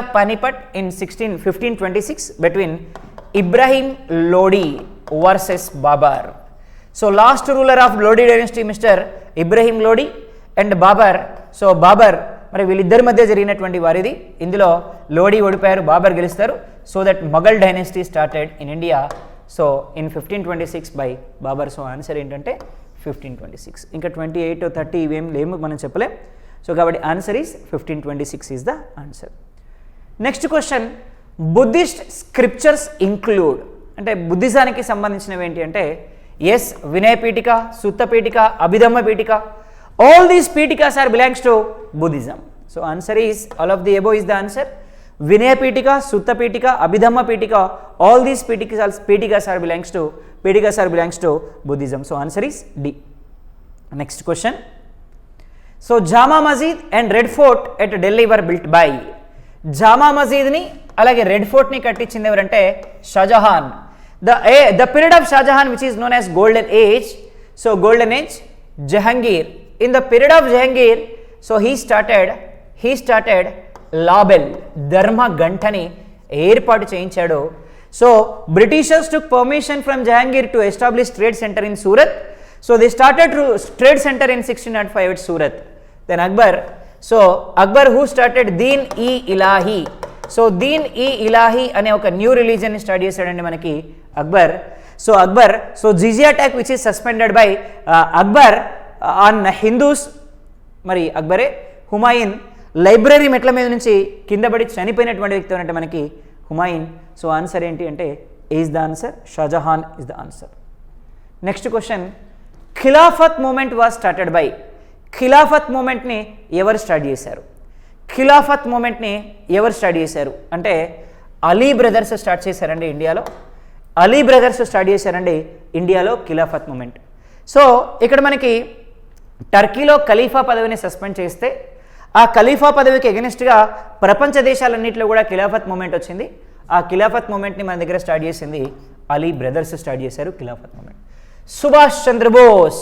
of Panipat in 1526 between Ibrahim Lodi versus Babur. So last ruler of Lodi dynasty mister Ibrahim Lodi and Babur. So Babur మరి వీళ్ళిద్దరి మధ్య జరిగినటువంటి వారిది. ఇందులో లోడి ఓడిపోయారు, బాబర్ గెలుస్తారు. So that Mughal dynasty started in India. So in 1526 by Babur. So answer ఏంటంటే 1526. ఇంకా 28 30 ఇవేం లేము మనం చెప్పలేం. సో కాబట్టి answer is 1526 is the answer. Next question, Buddhist scriptures include అంటే బుద్ధిజానికి సంబంధించినవి ఏంటి అంటే ఎస్, Vinaya Pitaka, Sutta Pitaka, Abhidhamma Pitaka. All these Pitakas are belongs to Buddhism. So answer is all of the above is the answer. Vinaya Pitaka, Sutta Pitaka, Abhidhamma Pitaka, all these Pitakas are belongs to Buddhism. So answer is D. Next question, so Jama Masjid and Red Fort at Delhi were built by. Jama మసీద్ని అలాగే Red ఫోర్ట్ని కట్టించింది ఎవరంటే Shahjahan. The period of Shahjahan which is known as golden age. So golden age, Jahangir. In the period of Jahangir, so he started label ధర్మ గంటని ఏర్పాటు చేయించాడు. So Britishers took permission from Jahangir to establish trade center in Surat. So they started trade center in 1605 at Surat. Then Akbar, so Akbar who started Deen-e-Ilahi. So Deen-e-Ilahi అనే ఒక new రిలీజియన్ని start చేశాడండి మనకి Akbar. So Akbar, so jizya tax which is suspended by Akbar on Hindus. మరి అక్బరే. Humayun library మెట్ల మీద నుంచి కింద పడి చనిపోయినటువంటి వ్యక్తి అంటే మనకి హుమాయూన్. సో ఆన్సర్ ఏంటి అంటే is the answer, Shahjahan is the answer. Next question, Khilafat movement was started by. Khilafat మూమెంట్ని ఎవరు స్టార్ట్ చేశారు? ఖిలాఫత్ మూమెంట్ని ఎవరు స్టార్ట్ చేశారు అంటే అలీ బ్రదర్స్ స్టార్ట్ చేశారండి ఇండియాలో. అలీ బ్రదర్స్ స్టార్ట్ చేశారండి ఇండియాలో ఖిలాఫత్ మూమెంట్. సో ఇక్కడ మనకి టర్కీలో ఖలీఫా పదవిని సస్పెండ్ చేస్తే ఆ ఖలీఫా పదవికి ఎగెనిస్ట్గా ప్రపంచ దేశాలన్నింటిలో కూడా ఖిలాఫత్ మూమెంట్ వచ్చింది. ఆ ఖిలాఫత్ మూమెంట్ని మన దగ్గర స్టార్ట్ చేసింది అలీ బ్రదర్స్ స్టార్ట్ చేశారు Khilafat movement. Subhash Chandrabose,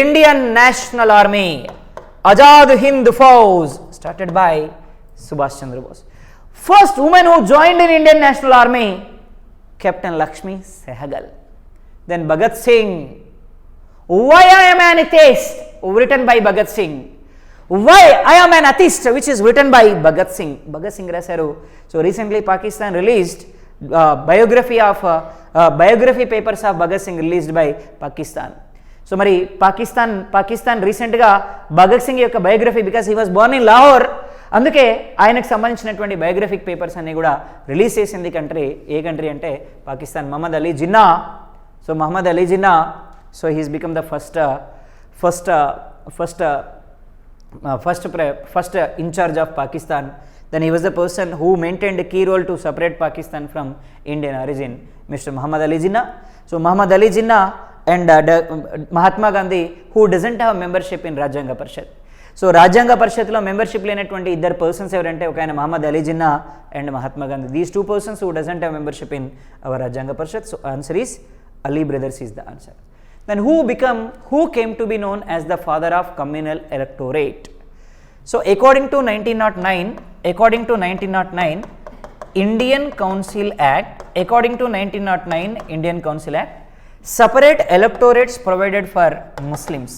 Indian National Army, Azad Hind Fauj started by Subhash Chandra Bose. First woman who joined in Indian National Army, Captain Lakshmi Sehgal. Then Bhagat Singh, Why I am an atheist, written by Bhagat Singh. Why I am an atheist, which is written by Bhagat Singh. Bhagat Singh rasaru. So recently Pakistan released biography papers of Bhagat Singh released by Pakistan. So మరి పాకిస్తాన్ రీసెంట్గా భగత్ సింగ్ యొక్క biography, because he was Born in Lahore, అందుకే ఆయనకు సంబంధించినటువంటి బయోగ్రఫిక్ papers అన్నీ కూడా release చేసింది country. ఏ కంట్రీ అంటే Pakistan. Mohammad Ali Jinnah. So Mohammad Ali Jinnah, so he's become the first in charge of Pakistan. Then he was the person who maintained a key role to separate Pakistan from Indian origin, Mr. Muhammad Ali Jinnah. So Muhammad Ali Jinnah and Mahatma Gandhi, who doesn't have membership in Rajyanga Parishad. So Rajyanga Parishadlo membership లేనటువంటి ఇద్దరు persons ఎవరంటే ఒక ఆయన Mohammad Ali Jinnah and Mahatma Gandhi. These two persons who doesn't have membership in our Rajyanga Parishad. So answer is Ali brothers is the answer. Then who came to be known as the father of communal electorate? So according to 1909 Indian Council Act, separate electorates provided for Muslims.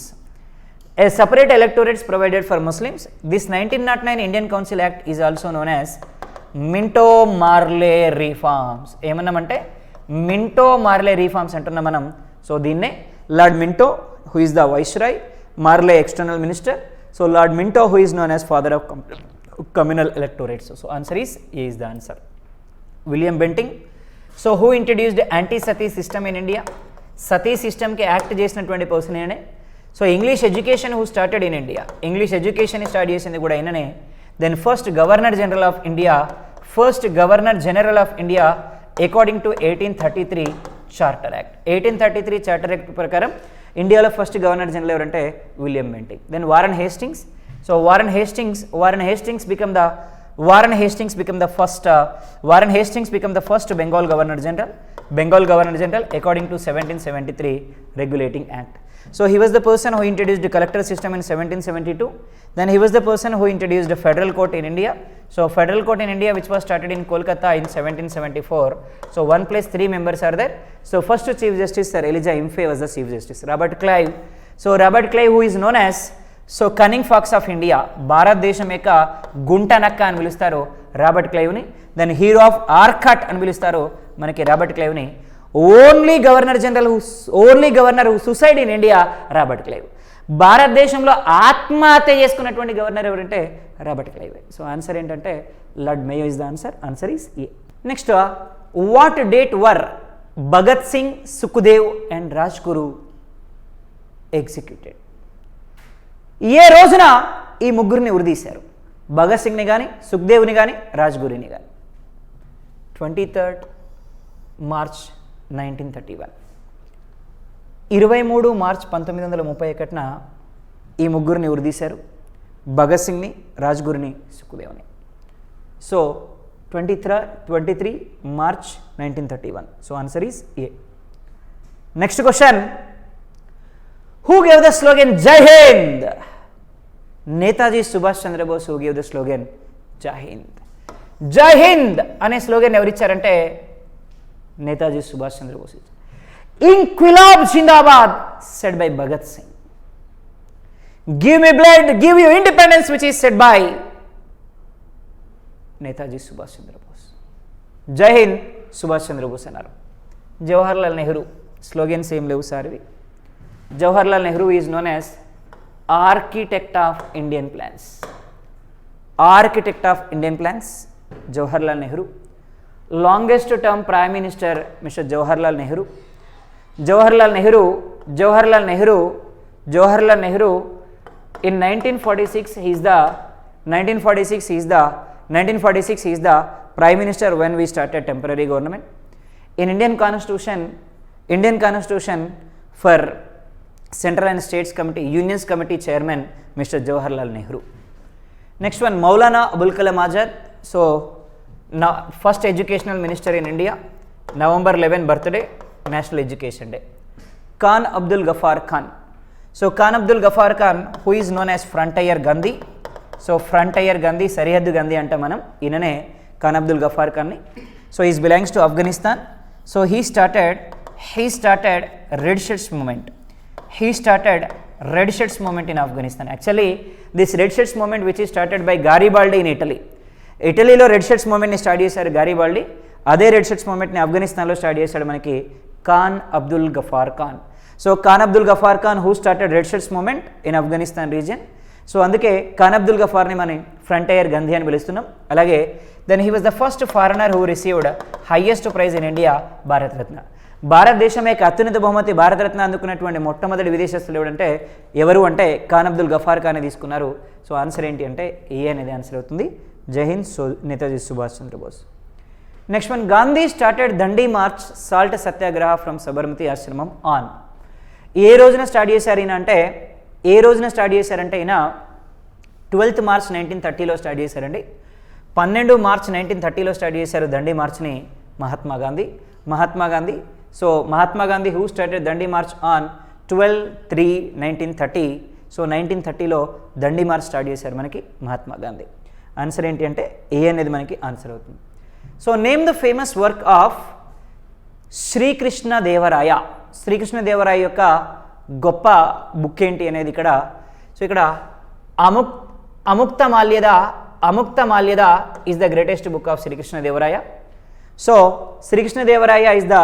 Separate electorates provided for Muslims. This 1909 Indian Council Act is also known as Minto-Marley reforms. ఏమన్నామంటే Minto-Marley reforms అంటున్నాం మనం. So దీన్నే lord Minto, who is the viceroy, Marley external minister. So Lord Minto, who is known as father of communal electorates. So answer is A is the answer. William Benting. So who introduced anti-sati system in India? Sati system ke act చేసినటువంటి person ఏనే. So English education who started in India. English education start చేసింది కూడా అయిననే. Then first governor general of India according to 1833 charter act. 1833 charter act ప్రకారం ఇండియాలో first governor general ఎవరంటే William Bentinck. Then Warren Hastings. So Warren Hastings become the first Bengal governor general according to 1773 regulating act. So he was the person who introduced the collector system in 1772. Then he was the person who introduced the federal court in India. So federal court in India, which was started in Kolkata in 1774. So 1+3 members are there. So first chief justice Sir Elijah Impey was the chief justice. Robert Clive, who is known as cunning fox of India, భారతదేశం యొక్క గుంట నక్క అని పిలుస్తారు Robert క్లైవ్ని. Then hero of Arcot అని పిలుస్తారు మనకి రాబర్ట్ క్లైవ్ని. Only governor suicide in India Robert Clive. భారతదేశంలో ఆత్మహత్య చేసుకున్నటువంటి గవర్నర్ ఎవరంటే రాబర్ట్ క్లైవ్. సో ఆన్సర్ ఏంటంటే Lord Mayo is the answer. Answer is A. Next, what date were Bhagat Singh, Sukhdev and Rajguru executed? ఏ రోజున ఈ ముగ్గురిని ఉరిదీశారు? భగత్ సింగ్ని కానీ, సుఖ్దేవ్ని కానీ, రాజ్గురుని కానీ. 23 మార్చ్ 1931. 23 మార్చ్ 1931 ఈ ముగ్గురిని ఉరిదీశారు, భగత్ సింగ్ని, రాజ్గురుని, సుఖ్దేవ్ని. So 23 March 1931. So answer is A. Next question, who gave the slogan Jai Hind? Netaji Subhash Chandrabose who gave the slogan Jai Hind. Jai Hind అనే స్లోగన్ ఎవరిచ్చారంటే Netaji Subhash Chandra Bose. Inquilab Zindabad, said by Bhagat Singh. Give me blood, give you independence, which is said by Netaji Subhash Chandra Bose. Jai Hind, Subhash Chandra Bose అన్నారు. Jawaharlal Nehru, slogan same levu sarvi. Jawaharlal Nehru is known as architect of Indian plans. Architect of Indian plans, Jawaharlal Nehru. Longest term Prime Minister, Mr. Jawaharlal Nehru. Jawaharlal Nehru in 1946 he is the Prime Minister when we started temporary government. In Indian Constitution for Central and States Committee, Unions Committee Chairman, Mr. Jawaharlal Nehru. Next one, Maulana Abul Kalam Azad. So, now first educational minister in India, November 11 birthday, National Education Day. Khan Abdul Ghaffar Khan. So, Khan Abdul Ghaffar Khan, who is known as Frontier Gandhi. So, Frontier Gandhi, Sarihaddu Gandhi anta manam, inane Khan Abdul Ghaffar Khan ni. So, he belongs to Afghanistan. So, he started Red Shirts movement. He started Red Shirts movement in Afghanistan. Actually, this Red Shirts movement which is started by Garibaldi in Italy. ఇటలీలో red shirts మూవ్మెంట్ని start చేశారు గారిబాల్డి. అదే red shirts మూవ్మెంట్ని ఆఫ్ఘనిస్తాన్లో start చేశాడు మనకి Khan Abdul Ghaffar Khan. So Khan Abdul Ghaffar Khan who started red shirts movement in Afghanistan region. So అందుకే ఖాన్ అబ్దుల్ గఫార్ని మనం frontier గంధీ అని పిలుస్తున్నాం. అలాగే then he was the first foreigner who received highest prize in India, Bharat Ratna. భారతదేశం యొక్క అత్యున్నత బహుమతి భారతరత్న అందుకున్నటువంటి మొట్టమొదటి విదేశస్తులు ఎవరంటే ఎవరు అంటే ఖాన్ అబ్దుల్ గఫార్ ఖాన్ తీసుకున్నారు. సో ఆన్సర్ ఏంటి అంటే ఏ అనేది ఆన్సర్ అవుతుంది. Jai Hind, Netaji Subhash Chandrabose. Next one, Gandhi started Dandi march salt Satyagraha from Sabarmati ఆశ్రమం ఆన్. ఏ రోజున స్టార్ట్ చేశారు ఈయన అంటే ఈయన 12th March 1930లో స్టార్ట్ చేశారండి. 12 March 1930లో స్టార్ట్ చేశారు దండి మార్చ్ని Mahatma Gandhi. So Mahatma Gandhi who started Dandi march on 12/3/1930. So 1930లో దండి మార్చ్ స్టార్ట్ చేశారు మనకి మహాత్మా గాంధీ. ఆన్సర్ ఏంటి అంటే ఏ అనేది మనకి ఆన్సర్ అవుతుంది. So name the famous work of Srikrishnadevaraya. Srikrishnadevaraya యొక్క గొప్ప బుక్ ఏంటి అనేది ఇక్కడ. సో ఇక్కడ Amuktamalyada is the greatest book of Srikrishnadevaraya. So Srikrishnadevaraya is the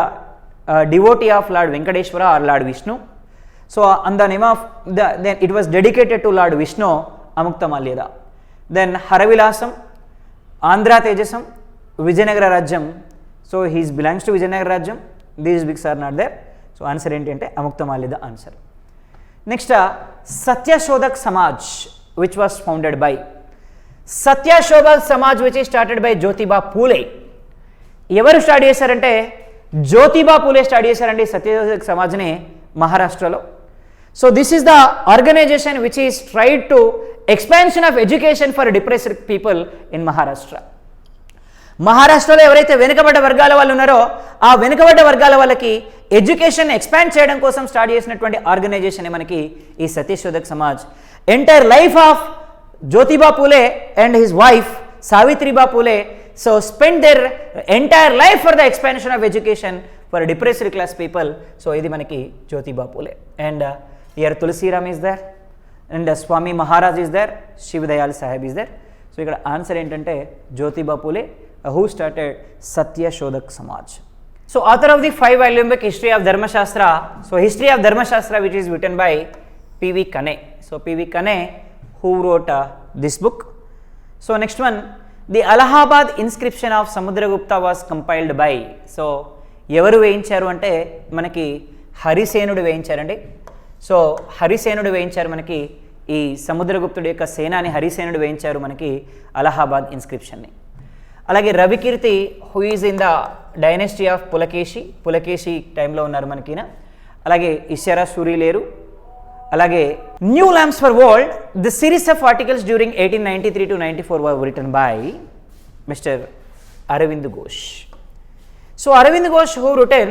devotee of Lord Venkateswara or Lord Vishnu. So on the name of then it was dedicated to Lord Vishnu, Amukta-Malyada. Then Haravilasam, Andhra Tejasam, Vijayanagara Rajyam. So he belongs to Vijayanagara Rajyam. These books are not there. So answer ఏంటి అంటే Amukta-Malyada answer. Next, Satya Shodhak Samaj, which was founded by Satya Shodhak Samaj, which is started by Jyotiba Phule. ఎవరు start చేశారంటే Jyotiba Phule start చేశారండి సత్యశోధక్ సమాజ్ని మహారాష్ట్రలో. So this is the organisation which is tried to expansion of education for depressed people in Maharashtra. మహారాష్ట్రలో ఎవరైతే వెనుకబడ్డ వర్గాల వాళ్ళు ఉన్నారో ఆ వెనుకబడ్డ వర్గాల వాళ్ళకి ఎడ్యుకేషన్ ఎక్స్పాండ్ చేయడం కోసం స్టార్ట్ చేసినటువంటి ఆర్గనైజేషన్ మనకి ఈ Satyashodhak Samaj. Entire life of Jyotiba Phule and his wife Savitribai Phule so spend their entire life for the expansion of education for depressed class people. So idi manaki Jyotiba Phule, and here Tulsi Ram is there, and Swami Maharaj is there, Shiv Dayal Sahib is there. So ikkada answer entante Jyotiba Phule, who started Satya Shodhak Samaj. So author of the 5-volume book History of Dharma Shastra. So History of Dharma Shastra, which is written by P.V. Kane. So P.V. Kane who wrote this book. So next one, the Allahabad inscription of Samudragupta was compiled by. So ఎవరు వేయించారు అంటే మనకి హరిసేనుడు వేయించారండి. So హరిసేనుడు వేయించారు మనకి ఈ సముద్రగుప్తుడి యొక్క సేనాని హరిసేనుడు వేయించారు మనకి అలహాబాద్ ఇన్స్క్రిప్షన్ని. అలాగే Ravikirti who is in the dynasty of Pulakeshi టైంలో ఉన్నారు మనకిన. అలాగే ఇషారా సూరిలేరు. అలాగే new lamps for world, the series of articles during 1893 to 94 were written by Mr. Arvind Ghosh. So Arvind Ghosh who written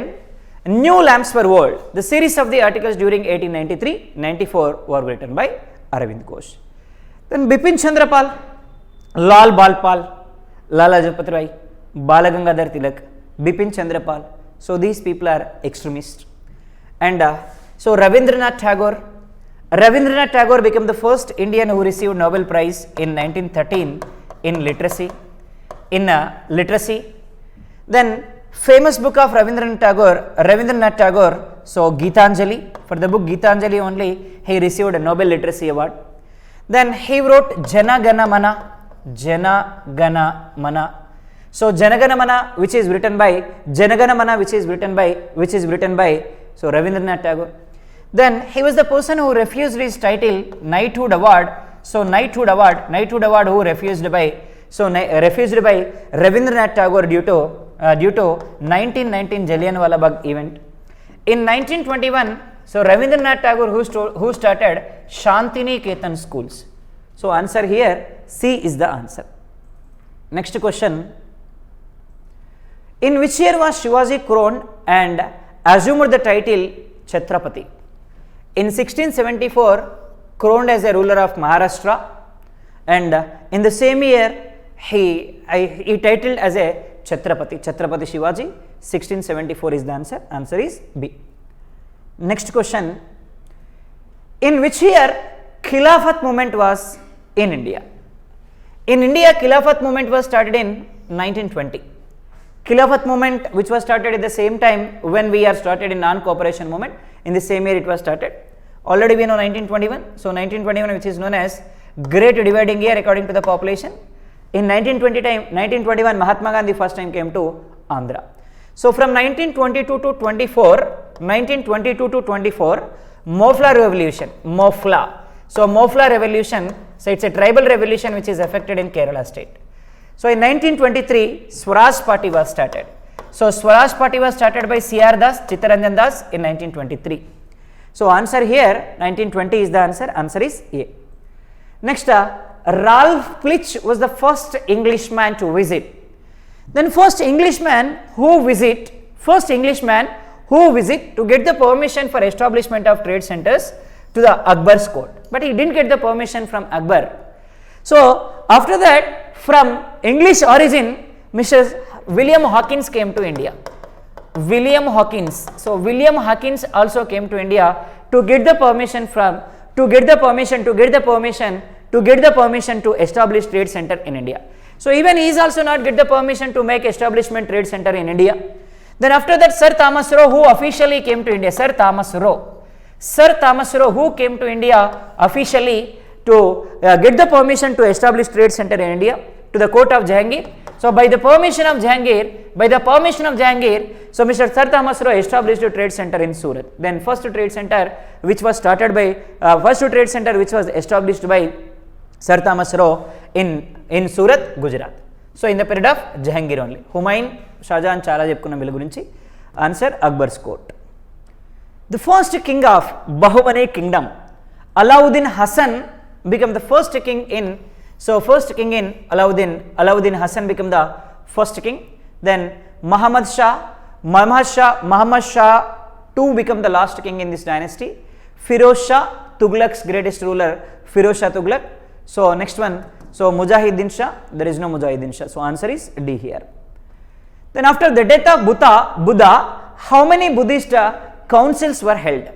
New Lamps for World, the series of the articles during 1893-94 were written by Arvind Ghosh. Then Bipin Chandra Pal, Lal Balpal, Lala Lajpat Rai, Balagangadhar Tilak, Bipin Chandra Pal, So these people are extremists. And so Rabindranath Tagore became the first Indian who received Nobel Prize in 1913 in literacy. Then famous book of Rabindranath Tagore, so Gitanjali, for the book Gitanjali only he received a Nobel Literacy Award. Then he wrote Jana Gana Mana. So Jana Gana Mana, which is written by so Rabindranath Tagore. Then he was the person who refused his title Knighthood Award. So Knighthood Award who refused by Rabindranath Tagore due to 1919 Jallianwala Bagh event. In 1921, so Rabindranath Tagore who started Shantiniketan schools. So answer here C is the answer. Next question. In which year was Shivaji crowned and assumed the title Chhatrapati? In 1674, crowned as a ruler of Maharashtra, and in the same year he titled as a Chhatrapati Shivaji. 1674 is the answer. Answer is B. Next question. In which year Khilafat movement was in India? In India, Khilafat movement was started in 1920. Khilafat movement, which was started at the same time when we are started in non-cooperation movement, in the same year it was started. Already we know 1921. So 1921, which is known as Great Dividing Year according to the population. In 1921, Mahatma Gandhi first time came to Andhra. So from 1922 to 24, Mofla revolution. So Mofla revolution, so it's a tribal revolution which is affected in Kerala state. So in 1923, Swaraj Party was started. So Swaraj Party was started by C.R. Das, Chittaranjan Das in 1923. So answer here 1920 is the answer. Answer is A. Next, Ralph Plitch was the first Englishman to visit. Then first Englishman who visit to get the permission for establishment of trade centers to the Akbar's court. But he didn't get the permission from Akbar. So after that, from English origin, Mr. William Hawkins came to India. So William Hawkins also came to India to get the permission to establish trade center in India. So even he is also not get the permission to make establishment trade center in India. Then after that, Sir Thomas Roe, who officially came to India, Sir Thomas Roe who came to India officially to get the permission to establish trade center in India to the court of Jahangir. So by the permission of Jahangir, so Mr. Sir Thomas Roe established a trade center in Surat. Then first trade center which was established by Sir Thomas Roe in Surat, Gujarat. So in the period of Jahangir only. Humayun, Shahjahan chala cheppukunnam వీళ్ళ గురించి. Answer Akbar's court. The first king of Bahmani kingdom, Alauddin Hassan, became the first king in. So first king in Alauddin Hassan became the first king. Then Muhammad Shah II became the last king in this dynasty. Firoz Shah, Tughlaq's greatest ruler, Firoz Shah Tughlaq. So next one, so Mujahiddin Shah, there is no Mujahiddin Shah. So answer is D here. Then after the death of Buddha, how many Buddhist councils were held?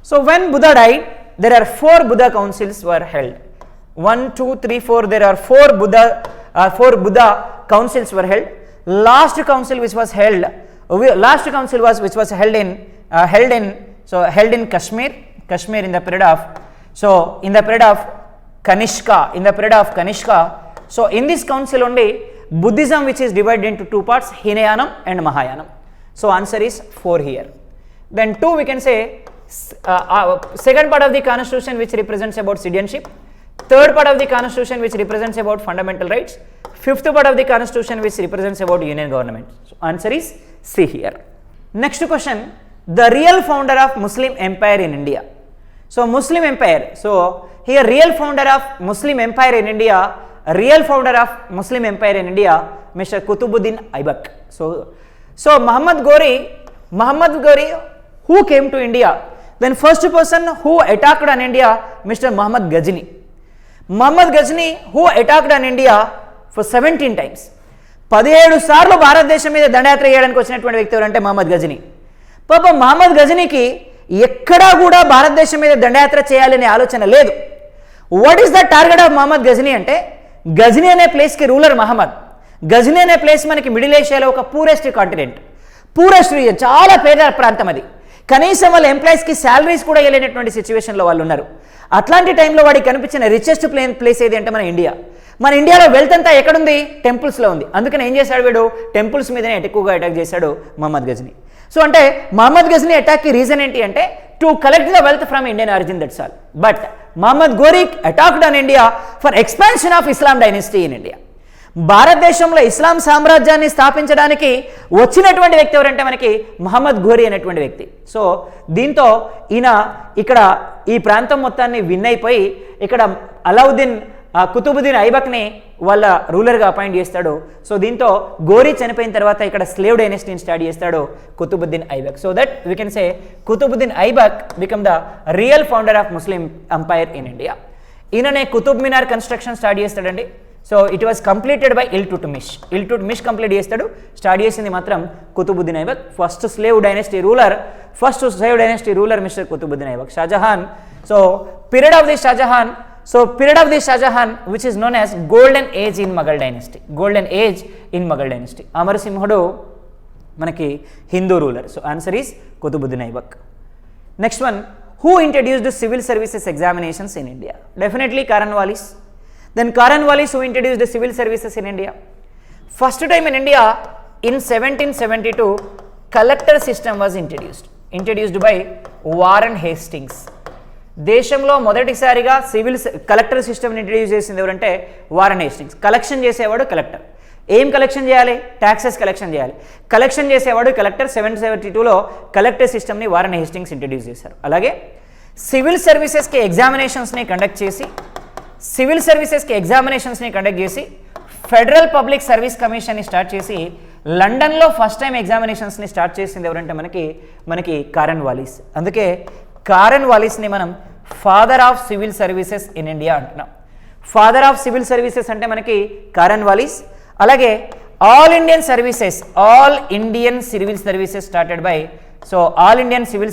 So when Buddha died, there are 4 Buddha councils were held. 1, 2, 3, 4. There are 4 Buddha councils were held. Last council which was held in Kashmir in the period of Kanishka. So in this council only Buddhism which is divided into 2 parts, Hinayanam and Mahayanam. So answer is 4 here. Then 2 we can say second part of the constitution which represents about citizenship, third part of the constitution which represents about fundamental rights, fifth part of the constitution which represents about union government. So answer is C here. Next question, the real founder of Muslim empire in India. So Muslim empire, so here real founder of Muslim empire in India, Mr. Qutubuddin Aibak. So Muhammad Ghori who came to India, then first person who attacked on India, Mr. Muhammad Ghazni who attacked on India for 17 times. 17 సార్లు భారతదేశం మీద దండయాత్ర చేయడానికి వచ్చినటువంటి వ్యక్తి ఎవరంటే మహమ్మద్ గజనీ. పాపం మహమ్మద్ గజనీకి ఎక్కడా కూడా భారతదేశం మీద దండయాత్ర చేయాలనే ఆలోచన లేదు. What is the target of Mohammad Ghazni అంటే, గజనీ అనే ప్లేస్కి రూలర్ మహమ్మద్. గజనీ అనే ప్లేస్ మనకి మిడిల్ ఏషియాలో ఒక పూరెస్ట్ కాంటినెంట్, పూరెస్ట్ రీజన్, చాలా పేద ప్రాంతం అది. కనీసం వాళ్ళ ఎంప్లాయీస్కి శాలరీస్ కూడా ఇవ్వలేనటువంటి సిచ్యువేషన్లో వాళ్ళు ఉన్నారు. అట్లాంటి టైంలో వాడికి కనిపించిన రిచెస్ట్ ప్లేస్ ఏది అంటే మన ఇండియా. మన ఇండియాలో వెల్త్ అంతా ఎక్కడుంది? టెంపుల్స్లో ఉంది. అందుకని ఏం చేశాడు వీడు? టెంపుల్స్ మీదనే ఎక్కువగా అటాక్ చేశాడు మహమ్మద్ గజనీ. సో అంటే మహమ్మద్ గజనీ అటాక్కి రీజన్ ఏంటి అంటే, to collect the wealth from Indian origin, that's all. But Mohammad Ghori attacked on India for expansion of Islam dynasty in India. భారతదేశంలో ఇస్లాం సామ్రాజ్యాన్ని స్థాపించడానికి వచ్చినటువంటి వ్యక్తి ఎవరంటే మనకి మహమ్మద్ ఘోరీ అనేటువంటి వ్యక్తి. సో దీంతో ఈయన ఇక్కడ ఈ ప్రాంతం మొత్తాన్ని విన్ అయిపోయి ఇక్కడ అలావుద్దీన్ కుతుబుద్దీన్ ఐబక్ని వాళ్ళ రూలర్గా అపాయింట్ చేస్తాడు. సో దీంతో ఘోరీ చనిపోయిన తర్వాత ఇక్కడ స్లేవ్ డైనెస్టీని స్టార్ట్ చేస్తాడు Qutbuddin Aibak. So that we can say Qutbuddin Aibak become the real founder of Muslim empire in India. ఈయననే కుతుబ్ మినార్ కన్స్ట్రక్షన్ స్టార్ట్ చేస్తాడండి. So it was completed by Iltutmish complete చేస్తాడు. స్టార్ట్ చేసింది మాత్రం Qutbuddin Aibak. First slave dynasty ruler Mister Qutbuddin Aibak. Shahjahan, so period of the Shahjahan which is known as golden age in Mughal dynasty. అమరసింహుడు మనకి Hindu ruler. So answer is Qutbuddin Aibak. Next one, who introduced civil services examinations in India? Definitely Cornwallis. Then Cornwallis who introduced the civil services in India. First time in India in 1772 collector system was introduced by Warren Hastings. దేశంలో మొదటిసారిగా collector సిస్టమ్ని introduce చేసింది ఎవరంటే Warren Hastings. Collection చేసేవాడు collector. ఏం collection చేయాలి? Taxes collection చేయాలి. Collection చేసేవాడు కలెక్టర్. 1772లో కలెక్టర్ సిస్టమ్ని వారన్ హేస్టింగ్స్ ఇంట్రడ్యూస్ చేశారు. అలాగే సివిల్ సర్వీసెస్కి ఎగ్జామినేషన్స్ని కండక్ట్ చేసి ఫెడరల్ పబ్లిక్ సర్వీస్ కమిషన్ని స్టార్ట్ చేసి లండన్లో ఫస్ట్ టైం ఎగ్జామినేషన్స్ని స్టార్ట్ చేసింది ఎవరంటే మనకి కారన్వాలిస్. అందుకే కారన్వాలిస్ని మనం father of civil services in India అంటున్నాం. ఫాదర్ ఆఫ్ సివిల్ సర్వీసెస్ అంటే మనకి కారన్వాలిస్. అలాగే all Indian civil services started by, so all Indian civil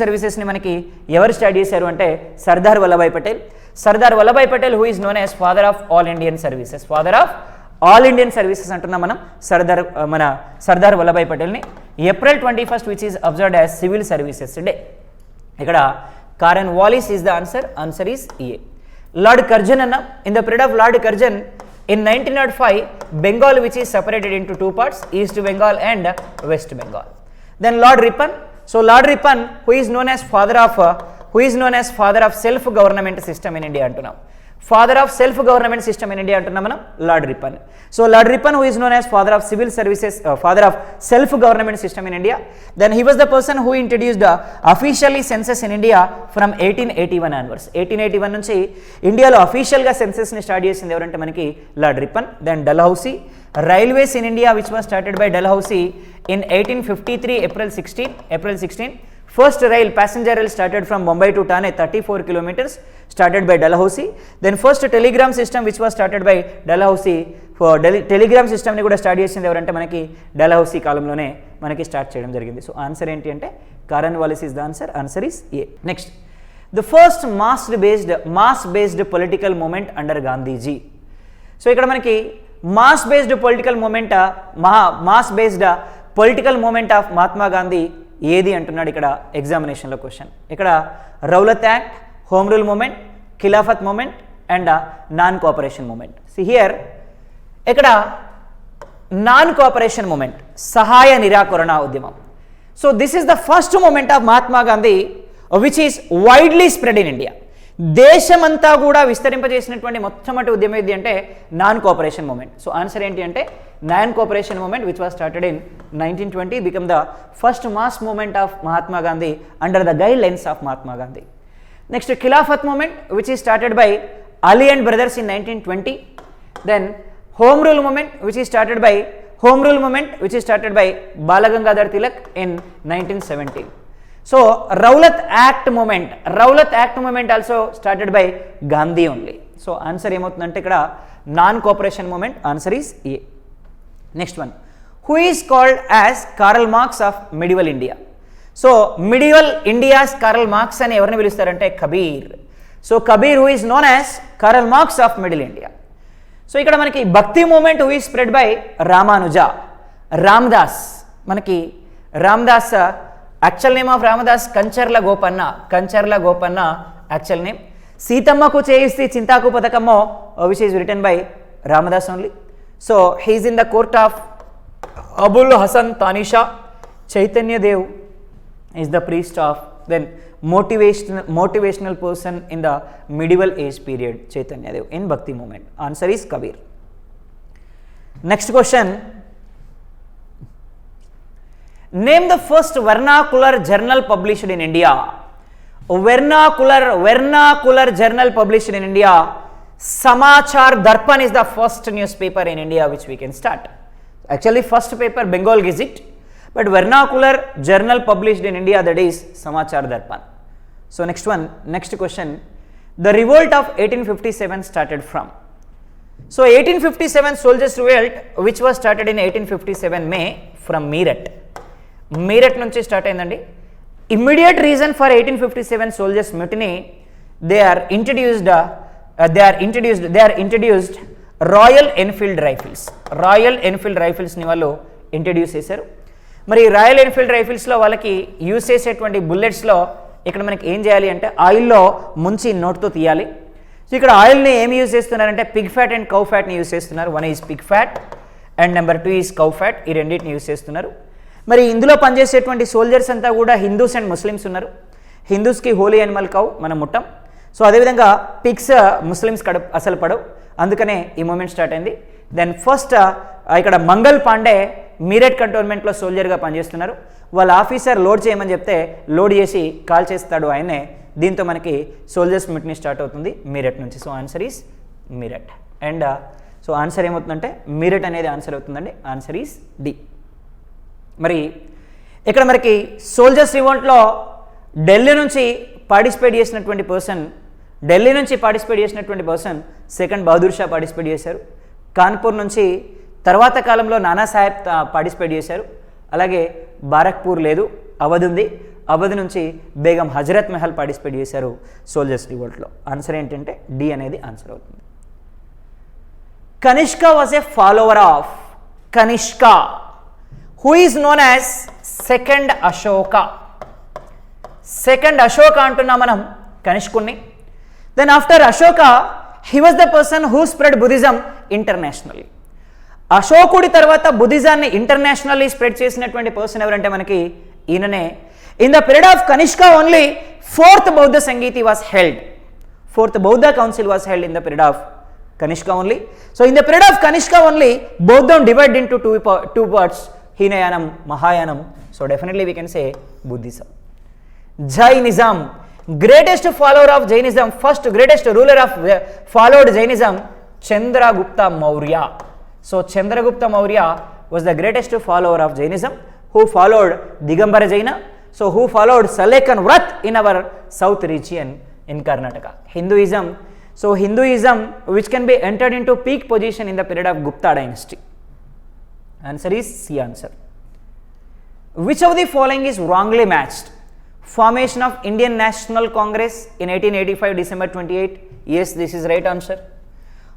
సర్వీసెస్ని మనకి ఎవరు స్టార్ట్ చేశారు అంటే Sardar Vallabhbhai Patel who is known as father of all Indian services అంటున్నాం మనం సర్దార్ వల్లభాయ్ పటేల్ని. April 21 which is observed as civil services day. ఇక్కడ Cornwallis is the answer is A. Lord Curzon అన్న, in the period of lord Curzon in 1905 Bengal which is separated into two parts, East Bengal and West Bengal. Then Lord Ripon, so Lord Ripon who is known as father of self government system in India antunam. Father of self government system in India antunam manam Lord Ripon. So Lord Ripon who is known as father of civil services, father of self government system in India. Then he was the person who introduced officially census in India from 1881 onwards. 1881 నుంచి ఇండియాలో అఫీషియల్గా సెన్సెస్ని స్టార్ట్ చేసింది ఎవరంటే మనకి lord Ripon. Then Dalhousie, railways in India which was started by Dalhousie in 1853 April 16. First rail, passenger rail started from Mumbai to Thane, 34 kilometers, started by Dalhousie. Then first telegram system which was started by Dalhousie, for telegram system ni kuda start chesindi evarante manaki Dalhousie కాలంలోనే మనకి start చేయడం జరిగింది. So answer ఏంటి అంటే Cornwallis is the answer is A. Next, the first mass based political movement under Gandhiji. So ఇక్కడ మనకి mass based political movement of Mahatma Gandhi ఏది అంటున్నాడు ఇక్కడ ఎగ్జామినేషన్లో క్వశ్చన్. ఇక్కడ Rowlatt act, home rule movement, Khilafat movement and non cooperation movement. See here, ఇక్కడ non cooperation movement, సహాయ నిరాకరణ ఉద్యమం. So this is the first movement of Mahatma Gandhi which is widely spread in India. దేశమంతా కూడా విస్తరింపజేసినటువంటి మొట్టమొదటి ఉద్యమం ఏది అంటే non cooperation movement. So answer ఏంటి అంటే non cooperation movement which was started in 1920 become the first mass movement of Mahatma Gandhi under the guidelines of Mahatma Gandhi. Next, Khilafat movement which is started by Ali and brothers in 1920. Then home rule movement which is started by Balagangadhar Tilak in 1917. So Rowlatt Act movement also started by Gandhi only. So answer ఏమవుతుందంటే ఇక్కడ non cooperation movement, answer is A. Next one, who is called as Karl Marx of medieval India? So medieval India's Karl Marx అని ఎవరిని పిలుస్తారంటే Kabir. So Kabir who is known as Karl Marx of middle India. So ఇక్కడ మనకి bhakti movement who is spread by Ramanuja, Ramdas. మనకి Ramdas actual name of Ramdas Kancharla Gopanna, Kancharla Gopanna actual name. సీతమ్మకు చేయిస్తే చింతాకు పథకమ్మో which is written by Ramdas only. So he is in the court of Abul Hasan Tanisha. Chaitanya Dev is the priest of, then motivational person in the medieval age period, Chaitanya Dev in Bhakti movement. Answer is Kabir. Next question, name the first vernacular journal published in India. Vernacular journal published in India, Samachar Darpan is the first newspaper in India which we can start. Actually first paper Bengal Gazette, but vernacular journal published in India, that is Samachar Darpan. So next question, the revolt of 1857 started from? So 1857 soldiers revolt which was started in 1857 May from Meerut. Meerut nunchi start ayindandi. Immediate reason for 1857 soldiers mutiny, they are introduced Royal Enfield rifles. Royal Enfield rifles ni vallu introduce చేశారు. మరి royal Enfield రైఫిల్స్లో వాళ్ళకి use చేసేటువంటి బుల్లెట్స్లో ఇక్కడ మనకి ఏం చేయాలి అంటే ఆయిల్లో ముంచి నోట్తో తీయాలి. సో ఇక్కడ ఆయిల్ని ఏమి యూజ్ చేస్తున్నారంటే పిగ్ ఫ్యాట్ అండ్ కౌ ఫ్యాట్ని యూజ్ చేస్తున్నారు. One is pig fat and number 2 is cow fat. ఈ రెండింటిని యూజ్ చేస్తున్నారు. మరి ఇందులో పనిచేసేటువంటి సోల్జర్స్ అంతా కూడా హిందూస్ అండ్ ముస్లిమ్స్ ఉన్నారు. హిందూస్కి హోలీ యానిమల్ కౌ మనం ముట్టం. సో అదేవిధంగా పిగ్స్ ముస్లిమ్స్ అసలు పడవు, అందుకనే ఈ మూమెంట్ స్టార్ట్ అయింది. దెన్ ఫస్ట్ ఇక్కడ మంగల్ పాండే మీరట్ కంటోన్మెంట్లో సోల్జర్గా పనిచేస్తున్నారు. వాళ్ళ ఆఫీసర్ లోడ్ చేయమని చెప్తే లోడ్ చేసి కాల్ చేస్తాడు ఆయనే. దీంతో మనకి సోల్జర్స్ మిట్ని స్టార్ట్ అవుతుంది మీరట్ నుంచి. So answer is Meerut. And so answer ఏమవుతుందంటే మీరట్ అనేది ఆన్సర్ అవుతుందండి. Answer is D. మరి ఇక్కడ మనకి సోల్జర్స్ రివోల్ట్లో ఢిల్లీ నుంచి పార్టిసిపేట్ చేసినటువంటి person second Bahadur Shah participate చేశారు. కాన్పూర్ నుంచి తర్వాత కాలంలో నానాసాహెబ్ పార్టిసిపేట్ చేశారు. అలాగే బారక్పూర్ లేదు, అవధ్ ఉంది. అవధ్ నుంచి బేగం హజరత్ మహల్ పార్టిసిపేట్ చేశారు సోల్జర్స్ రివోల్ట్లో. ఆన్సర్ ఏంటంటే డి అనేది ఆన్సర్ అవుతుంది. Kanishka was a follower of Kanishka who is known as second Ashoka. Second Ashoka అంటున్నాం మనం కనిష్కుణ్ణి. Then after Ashoka he was the person who spread Buddhism internationally. అశోకుడి తర్వాత బుద్ధిజాన్ని ఇంటర్నేషనల్లీ స్ప్రెడ్ చేసినటువంటి పర్సన్ ఎవరంటే మనకి ఈయననే. In the period of Kanishka only 4th బౌద్ధ సంగీతి వాస్ హెల్డ్. 4th బౌద్ధ council was held in the period of Kanishka only. So in the period of Kanishka only బౌద్ధం డివైడ్ ఇంటూ two parts, హీనయానం, మహాయానం. So definitely we can say Buddhism. Jainism, greatest follower of Jainism, first greatest ruler of followed Jainism, Chandragupta Maurya. So Chandragupta Maurya was the greatest follower of Jainism, who followed Digambara Jaina, so who followed Salekan Vrat in our south region in Karnataka. Hinduism, so Hinduism which can be entered into peak position in the period of Gupta dynasty. Answer is C answer. Which of the following is wrongly matched? Formation of Indian National Congress in 1885 December 28. Yes, this is right answer.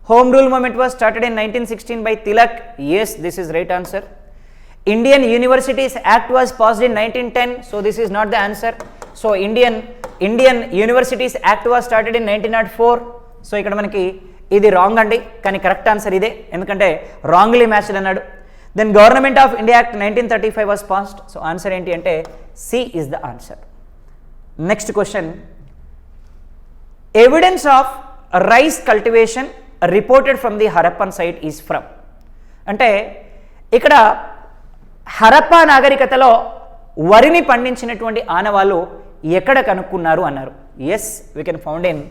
Home Rule movement was started in 1916 by Tilak. Yes, this is right answer. Indian Universities Act was passed in 1910. So this is not the answer. So Indian Universities Act was started in 1904. So ఇక్కడ మనకి ఇది wrong అండి, కానీ correct answer ఇదే, ఎందుకంటే wrongly matched అన్నాడు. Then government of India act 1935 was passed. So answer ఏంటి అంటే C is the answer. Next question, evidence of rice cultivation reported from the Harappan site is from. అంటే ఇక్కడ హరప్పా నాగరికతలో వరిని పండించినటువంటి ఆనవాళ్ళు ఎక్కడ కనుక్కున్నారు అన్నారు. Yes, we can found in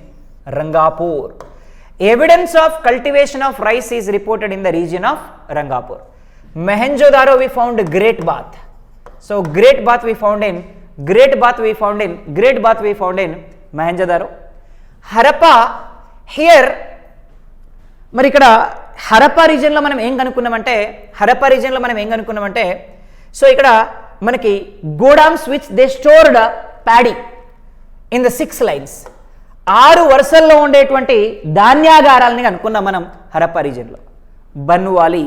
Rangpur. Evidence of cultivation of rice is reported in the region of Rangpur. Mohenjo-daro we found Great Bath. So Great Bath we found in Mohenjo-daro. Harappa, here మరి ఇక్కడ హరప్పా రీజియన్లో మనం ఏం కనుక్కున్నామంటే సో ఇక్కడ మనకి godowns which they stored paddy in the 6 lines, 6 వరుసల్లో ఉండేటువంటి ధాన్యాగారాలని కనుక్కున్నాం మనం హరప్పా రీజియన్లో. Banawali,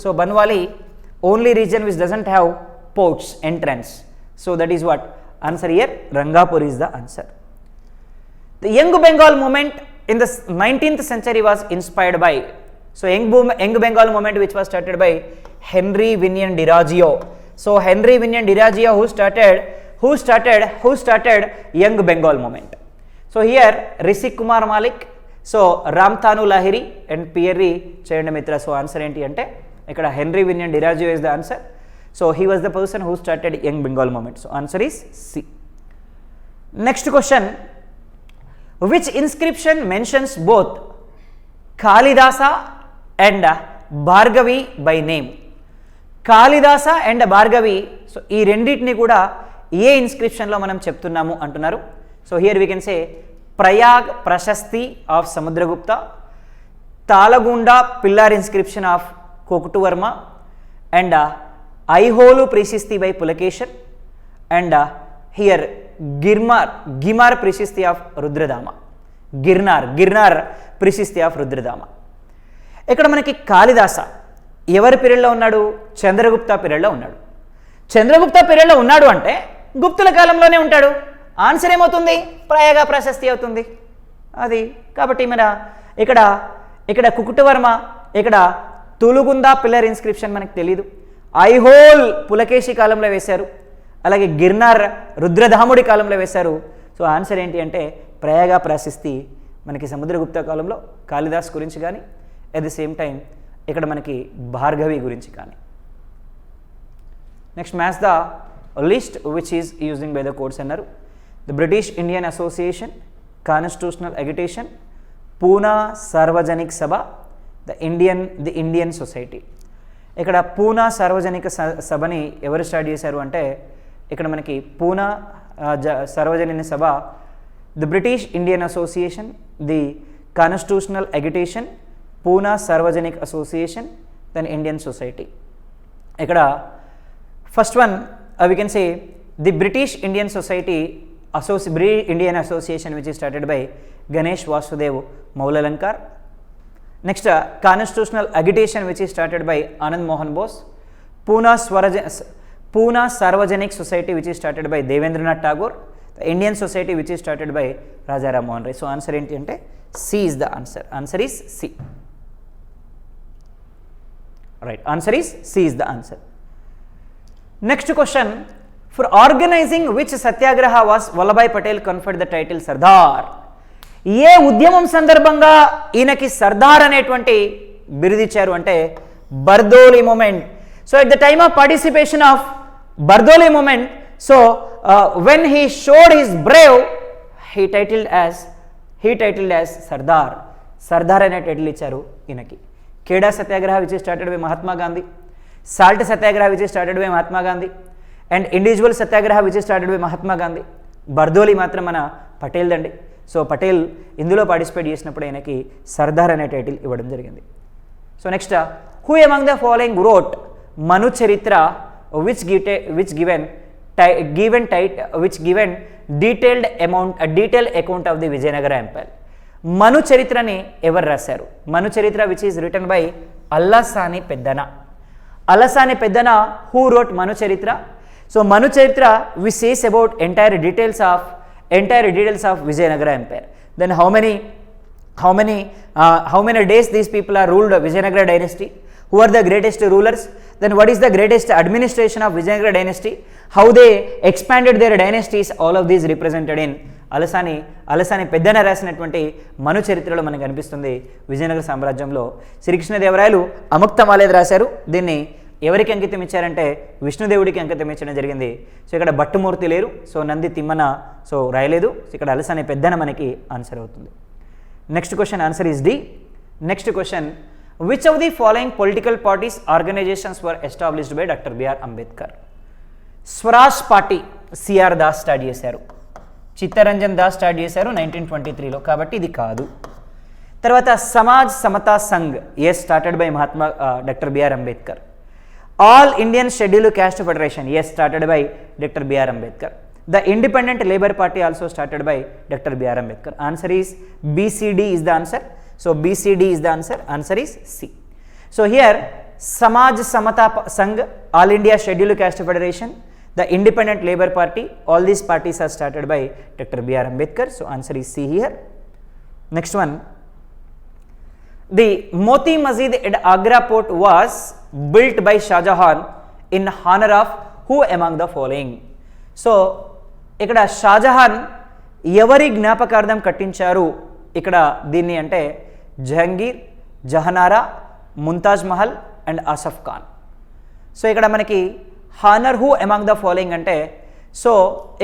so Banawali only region which doesn't have ports entrance, so that is what answer here. Rangpur is the answer. The Young Bengal movement in the 19th century was inspired by, so Young Bengal movement which was started by Henry Vinyan Diragio. So Henry Vinyan Diragio who started Young Bengal movement. So here Rishi Kumar Malik, so Ramthanu Lahiri and Pierre Chandamitra. So answer enti ante ikkada Henry Vinyan Diragio is the answer. So he was the person who started Young Bengal movement. So answer is C. Next question. Which inscription mentions both Kalidasa and Bhargavi by name? Kalidasa and Bhargavi, so ఈ రెండింటిని కూడా ఏ ఇన్స్క్రిప్షన్లో మనం చెప్తున్నాము అంటున్నారు. So here we can say Prayag Prashasti of Samudragupta, Talagunda pillar inscription of Kakusthavarma, and Aihole Prashasti by Pulakeshin, and here Girnar Prashasti of Rudradaman, Girnar Prashasti of Rudradaman. ఇక్కడ మనకి కాళిదాస ఎవరి పీరియడ్లో ఉన్నాడు? చంద్రగుప్త పీరియడ్లో ఉన్నాడు. చంద్రగుప్త పీరియడ్లో ఉన్నాడు అంటే గుప్తుల కాలంలోనే ఉంటాడు. ఆన్సర్ ఏమవుతుంది? ప్రయాగ ప్రశస్తి అవుతుంది అది. కాబట్టి మన ఇక్కడ కుకుటవర్మ, ఇక్కడ తులుగుంద పిల్లర్ ఇన్స్క్రిప్షన్ మనకు తెలీదు. ఐహోల్ పులకేశి కాలంలో వేశారు, అలాగే గిర్నార్ రుద్రధాముడి కాలంలో వేశారు. సో ఆన్సర్ ఏంటి అంటే ప్రయాగ ప్రశస్తి మనకి సముద్రగుప్త కాలంలో కాళిదాస్ గురించి కానీ, అట్ ది సేమ్ టైం ఇక్కడ మనకి భార్గవి గురించి కానీ. Next match the list which is using by the courts అన్నారు. The British Indian association, constitutional agitation, Poona Sarvajanik Sabha, the Indian society. ఇక్కడ పూనా సార్వజనిక సభని ఎవరు స్టార్ట్ చేశారు అంటే ఇక్కడ మనకి Poona Sarvajanik Sabha, the British Indian association, the constitutional agitation, Poona Sarvajanik association, then Indian society. ఇక్కడ first one we can say the British Indian society Indian association which is started by Ganesh Vasudev Mavalankar. Next constitutional agitation which is started by Anand Mohan Bose. Poona Sarvajanik society which is started by Debendranath Tagore. The Indian society which is started by Raja Rammohan Roy. So answer ఏంటి అంటే C is the answer. Answer is C. Right, answer is C is the answer. Next question. For organising which satyagraha was Vallabhbhai Patel conferred the title Sardar? ఏ ఉద్యమం సందర్భంగా ఈయనకి సర్దార్ అనేటువంటి బిరుదిచ్చారు అంటే Bardoli movement. So at the time of participation of Bardoli movement, so when he showed his brave, he titled as Sardar. Sardar అనే title ఇచ్చారు ఈయనకి. Kheda satyagraha which started by Mahatma Gandhi, salt satyagraha which started by Mahatma Gandhi, and individual Satyagraha which started by Mahatma Gandhi. Bardoli మాత్రం మన పటేల్ దండి. So Patel ఇందులో participate చేసినప్పుడు ఆయనకి సర్దార్ అనే title ఇవ్వడం జరిగింది. So next, who among the following wrote Manu Charitra which given detailed account of the Vijayanagara Empire? మను చరిత్రని ఎవరు రాశారు? Manu Charitra which is written by Allasani Peddana. Allasani Peddana who wrote Manu Charitra? So Manu Charitra which says about entire details of Vijayanagara Empire. Then how many days these people are ruled Vijayanagara dynasty? Who are the greatest rulers? Then what is the greatest administration of Vijayanagara dynasty? How they expanded their dynasties? All of these represented in Alasani Peddana రాసినటువంటి మను చరిత్రలో మనకు కనిపిస్తుంది. విజయనగర సామ్రాజ్యంలో శ్రీకృష్ణదేవరాయలు అముక్తమాలేది రాశారు. దీన్ని ఎవరికి అంకితం ఇచ్చారంటే విష్ణుదేవుడికి అంకితం ఇచ్చడం జరిగింది. సో ఇక్కడ భట్టుమూర్తి లేరు, సో నంది తిమ్మన సో రాయలేదు. సో ఇక్కడ అలసాని పెద్దన మనకి ఆన్సర్ అవుతుంది. Next question, answer is D. Next question, which of the following political parties organizations were established by Dr. B.R. Ambedkar? Swaraj party CR Das start చేశారు, చిత్తరంజన్ దాస్ స్టార్ట్ చేశారు 1923లో, కాబట్టి ఇది కాదు. తర్వాత Samaj Samata Sangh is started by doctor B R Ambedkar. All Indian scheduled caste federation is started by doctor B R Ambedkar. The Independent Labour Party also started by Dr. B.R. Ambedkar. Answer is BCD is the answer. So BCD is the answer. Answer is C. So here Samaj Samata Sangh, All India Scheduled Caste Federation, the Independent Labour Party, all these parties are started by Dr. B.R. Ambedkar. So answer is C here. Next one. The Moti Masjid at Agra Port was built by Shah Jahan in honor of who among the following? So ఇక్కడ షాజహాన్ ఎవరి జ్ఞాపకార్థం కట్టించారు ఇక్కడ దీన్ని అంటే Jahangir, Jahanara, Mumtaz Mahal and Asaf Khan. So ఇక్కడ మనకి honour who among the following అంటే సో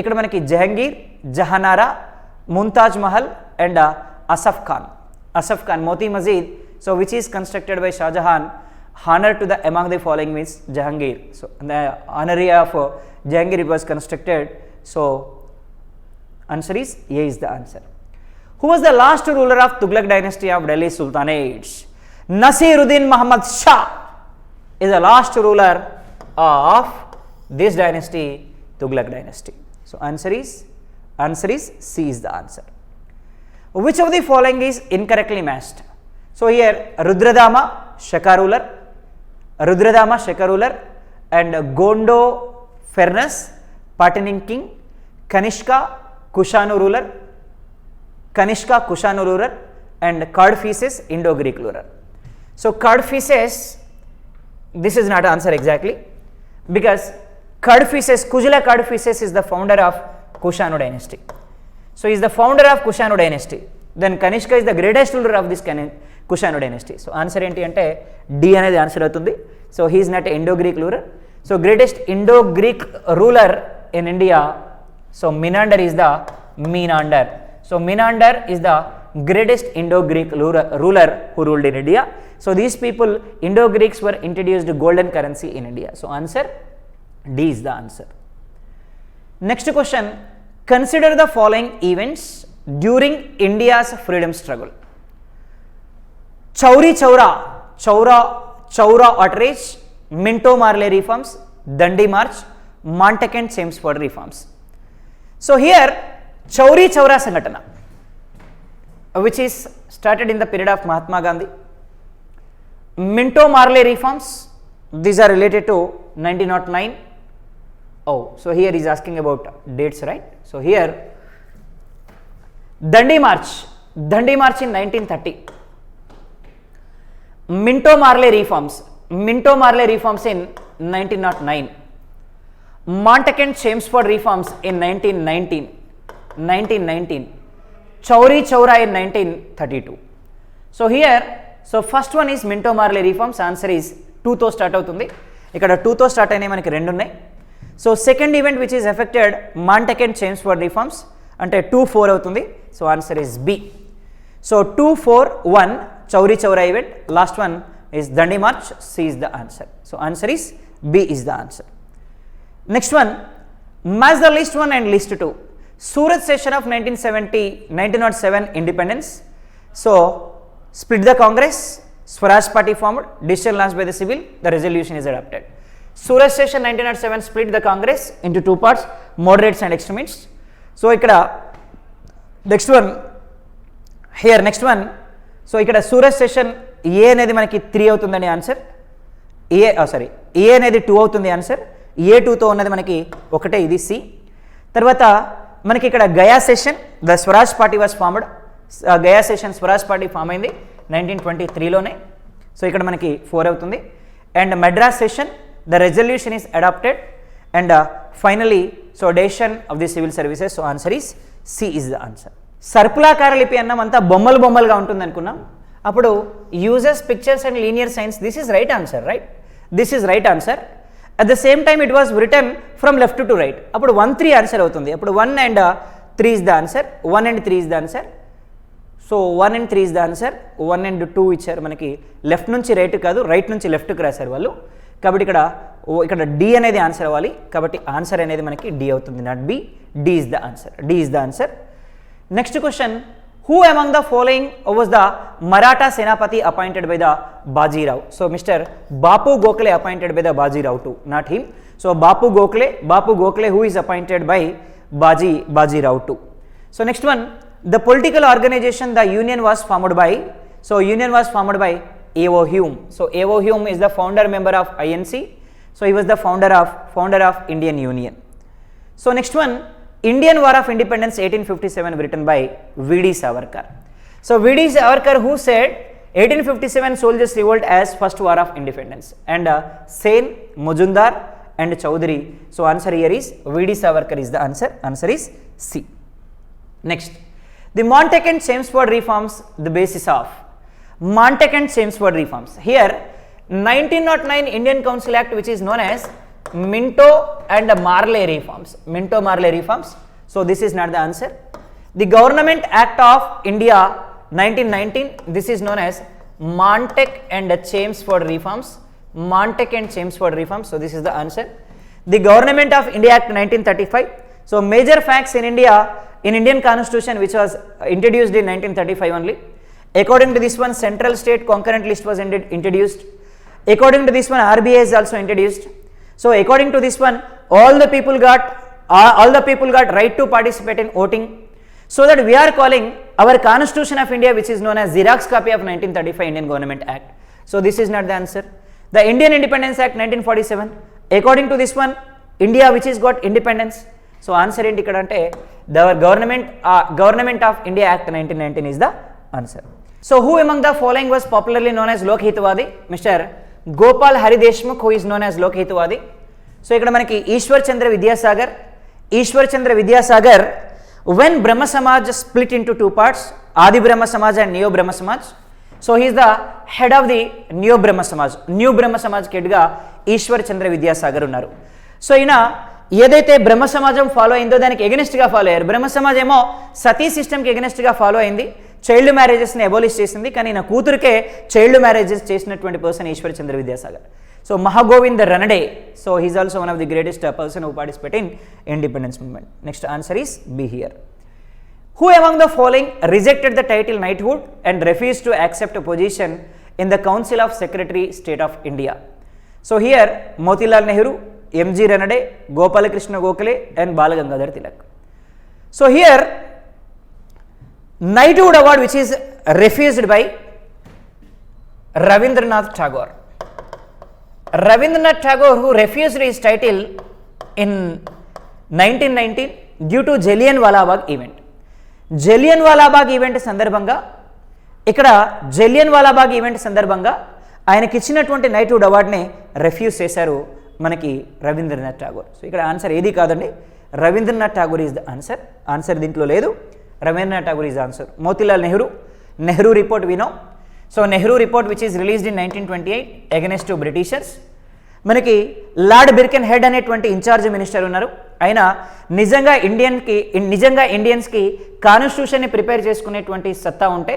ఇక్కడ మనకి Jahangir, Jahanara, Mumtaz Mahal and Asaf Khan Moti Masjid so which is constructed by Shah Jahan honour to the among the following means Jahangir. So the honouree of Jahangir it was constructed. So answer is A is the answer. Who was the last ruler of Tughlaq dynasty of Delhi Sultanates? Nasiruddin Muhammad Shah is the last ruler of this dynasty, Tughlaq dynasty. So answer is C is the answer. Which of the following is incorrectly matched? So here Rudradama Shaka ruler and Gondo Furness Patinin king, Kanishka Kushanu ruler and Cadphises Indo-Greek ruler. So Cadphises, this is not answer exactly because Kujula Cadphises is the founder of Kushanu dynasty. So he is the founder of Kushanu dynasty. Then Kanishka is the greatest ruler of this Kushanu dynasty. So answer enti ante D anedi answer avutundi. So he is not an Indo-Greek ruler. So greatest Indo-Greek ruler in India, so Menander is the So Menander is the greatest Indo-Greek ruler who ruled in India. So these people, Indo-Greeks were introduced golden currency in India. So answer D is the answer. Next question, consider the following events during India's freedom struggle. Chauri Chaura outrage, Minto Marley reforms, Dandi March, Montauk and Chelmsford reforms. So here Chauri Chaura Sangatana which is started in the period of Mahatma Gandhi. Minto Marley reforms, these are related to 1909. So here he is asking about dates, right? So here Dandi March in 1930. Minto Marley reforms in 1909. Montauk and Chelmsford reforms in 1919. Chauri Chaura in 1932. So here, so first one is Minto Marley reforms. Answer is 2 తో start అవుతుంది. ఇక్కడ 2 తో start అయినాయి మనకి 2 ఉన్నాయి. So second event which is affected Montagu and Chelmsford reforms అంటే 2-4 అవుతుంది. So answer is B. So 2-4-1 Chauri Chaura event. Last one is Dandi March. C is the answer. So answer is B is the answer. Next one, match the list 1 and list 2. Surat session of 1907 independence. So split the Congress, Swaraj party formed, decision launched by the civil, the resolution is adopted. Surat session 1907 split the Congress into 2 parts, moderates and extremists. So ikkada next one here, next one. So ikkada Surat session ఏ అనేది మనకి 3 అవుతుందని answer. ఏ అనేది 2 అవుతుంది answer. A2తో ఉన్నది మనకి ఒకటే, ఇది C. తర్వాత మనకి ఇక్కడ Gaya session the Swaraj party was formed. Gaya session Swaraj party form అయింది 1923లోనే. సో ఇక్కడ మనకి 4 అవుతుంది. And Madras session the resolution is adopted. And finally so decision of the civil services. So answer is C is the answer. సర్పులాకార లిపి అన్నాం, అంతా బొమ్మలుగా ఉంటుంది అనుకున్నాం. అప్పుడు uses pictures and linear signs, this is right answer, right? This is right answer. At the same time it was return from left to right. అప్పుడు 1-3 answer అవుతుంది. అప్పుడు 1 and 3 is the answer. 1 and 3 is the answer. So 1 and 3 is the answer. 1 and 2 ఇచ్చారు మనకి, left నుంచి right కాదు, right నుంచి లెఫ్ట్కి రాశారు వాళ్ళు. కాబట్టి ఇక్కడ డి అనేది ఆన్సర్ అవ్వాలి. కాబట్టి ఆన్సర్ అనేది మనకి డి అవుతుంది, not B. D is the answer. D is the answer. Next question, Who among the following was the Maratha Senapati appointed by the Baji Rao? So Mr. Bapu Gokhale appointed by the Baji Rao too, not him. So Bapu Gokhale who is appointed by Baji Rao too. So next one, the political organization the union was formed by. So union was formed by A.O. Hume. So A.O. Hume is the founder member of INC. So he was the founder of Indian Union. So next one, Indian War of Independence 1857 written by V.D. Savarkar. So V.D. Savarkar who said 1857 soldiers revolt as first war of independence, and Sen, Mujumdar and Chowdhury. So answer here is V.D. Savarkar is the answer. Answer is C. Next, the Montague and Chelmsford reforms, the basis of Montague and Chelmsford reforms. Here 1909 Indian Council Act, which is known as Minto and Marley reforms. Minto-Marley reforms. So this is not the answer. The Government Act of India 1919, this is known as Montague and Chelmsford reforms. Montague and Chelmsford reforms. So this is the answer. The Government of India Act 1935. So major facts in India, in Indian Constitution, which was introduced in 1935 only. According to this one, central state concurrent list was introduced. According to this one, RBI is also introduced. So according to this one, all the people got right to participate in voting. So that we are calling our Constitution of India, which is known as Xerox copy of 1935 Indian Government Act. So this is not the answer. The Indian Independence Act 1947. According to this one, India which is got independence. So answer ఏంటి ఇక్కడ అంటే the Government of India Act 1919 is the answer. So who among the following was popularly known as Lokhitwadi? Mr. Gopal Hari Deshmukh, who is known as Lokhitwadi. So ఇక్కడ మనకి Eshwar Chandra Vidyasagar when Brahma Samaj split into two parts, Adi Brahma Samaj and Neo Brahma Samaj. So he is the head of the Neo Brahma Samaj. New Brahma Samaj head ga Eshwar Chandra Vidyasagar ఉన్నారు. So ఈయన ఏదైతే బ్రహ్మ సమాజం follow అయిందో దానికి ఎగనెస్ట్గా follow అయ్యారు. బ్రహ్మ సమాజం ఏమో సతీ సిస్టమ్కి ఎగనెస్ట్గా ఫాలో అయింది, చైల్డ్ మ్యారేజెస్ని అబోలిష్ చేసింది. కానీ నా కూతురికే చైల్డ్ మ్యారేజెస్ చేసినటువంటి person Ishwar Chandra Vidyasagar. So Mahagovind Ranade, so he is also one of the greatest person who participate in independence movement. Next answer is B here. Who among the following rejected the title knighthood and refused to accept a position in the Council of Secretary State of India? So here Motilal Nehru, M.G. Ranade, Gopalakrishna Gokhale and Balagangadhar Tilak. So here knighthood award which is refused by Ravindranath Tagore. Ravindranath Tagore who refused his title in 1919 due to Jallianwala Bagh event. Jallianwala Bagh event సందర్భంగా ఇక్కడ Jallianwala Bagh event సందర్భంగా ఆయనకి ఇచ్చినటువంటి knighthood అవార్డుని refuse చేశారు మనకి Rabindranath Tagore. So ఇక్కడ answer ఏది కాదండి, Rabindranath Tagore is the answer. Answer దీంట్లో లేదు, Rabindranath Tagore is answer. Motilal Nehru report వినో. So Nehru report which is released in 1928 against to Britishers. మనకి లార్డ్ బిర్కెన్ హెడ్ అనేటువంటి ఇన్ఛార్జ్ మినిస్టర్ ఉన్నారు. ఆయన నిజంగా ఇండియన్స్కి కాన్స్టిట్యూషన్ని ప్రిపేర్ చేసుకునేటువంటి సత్తా ఉంటే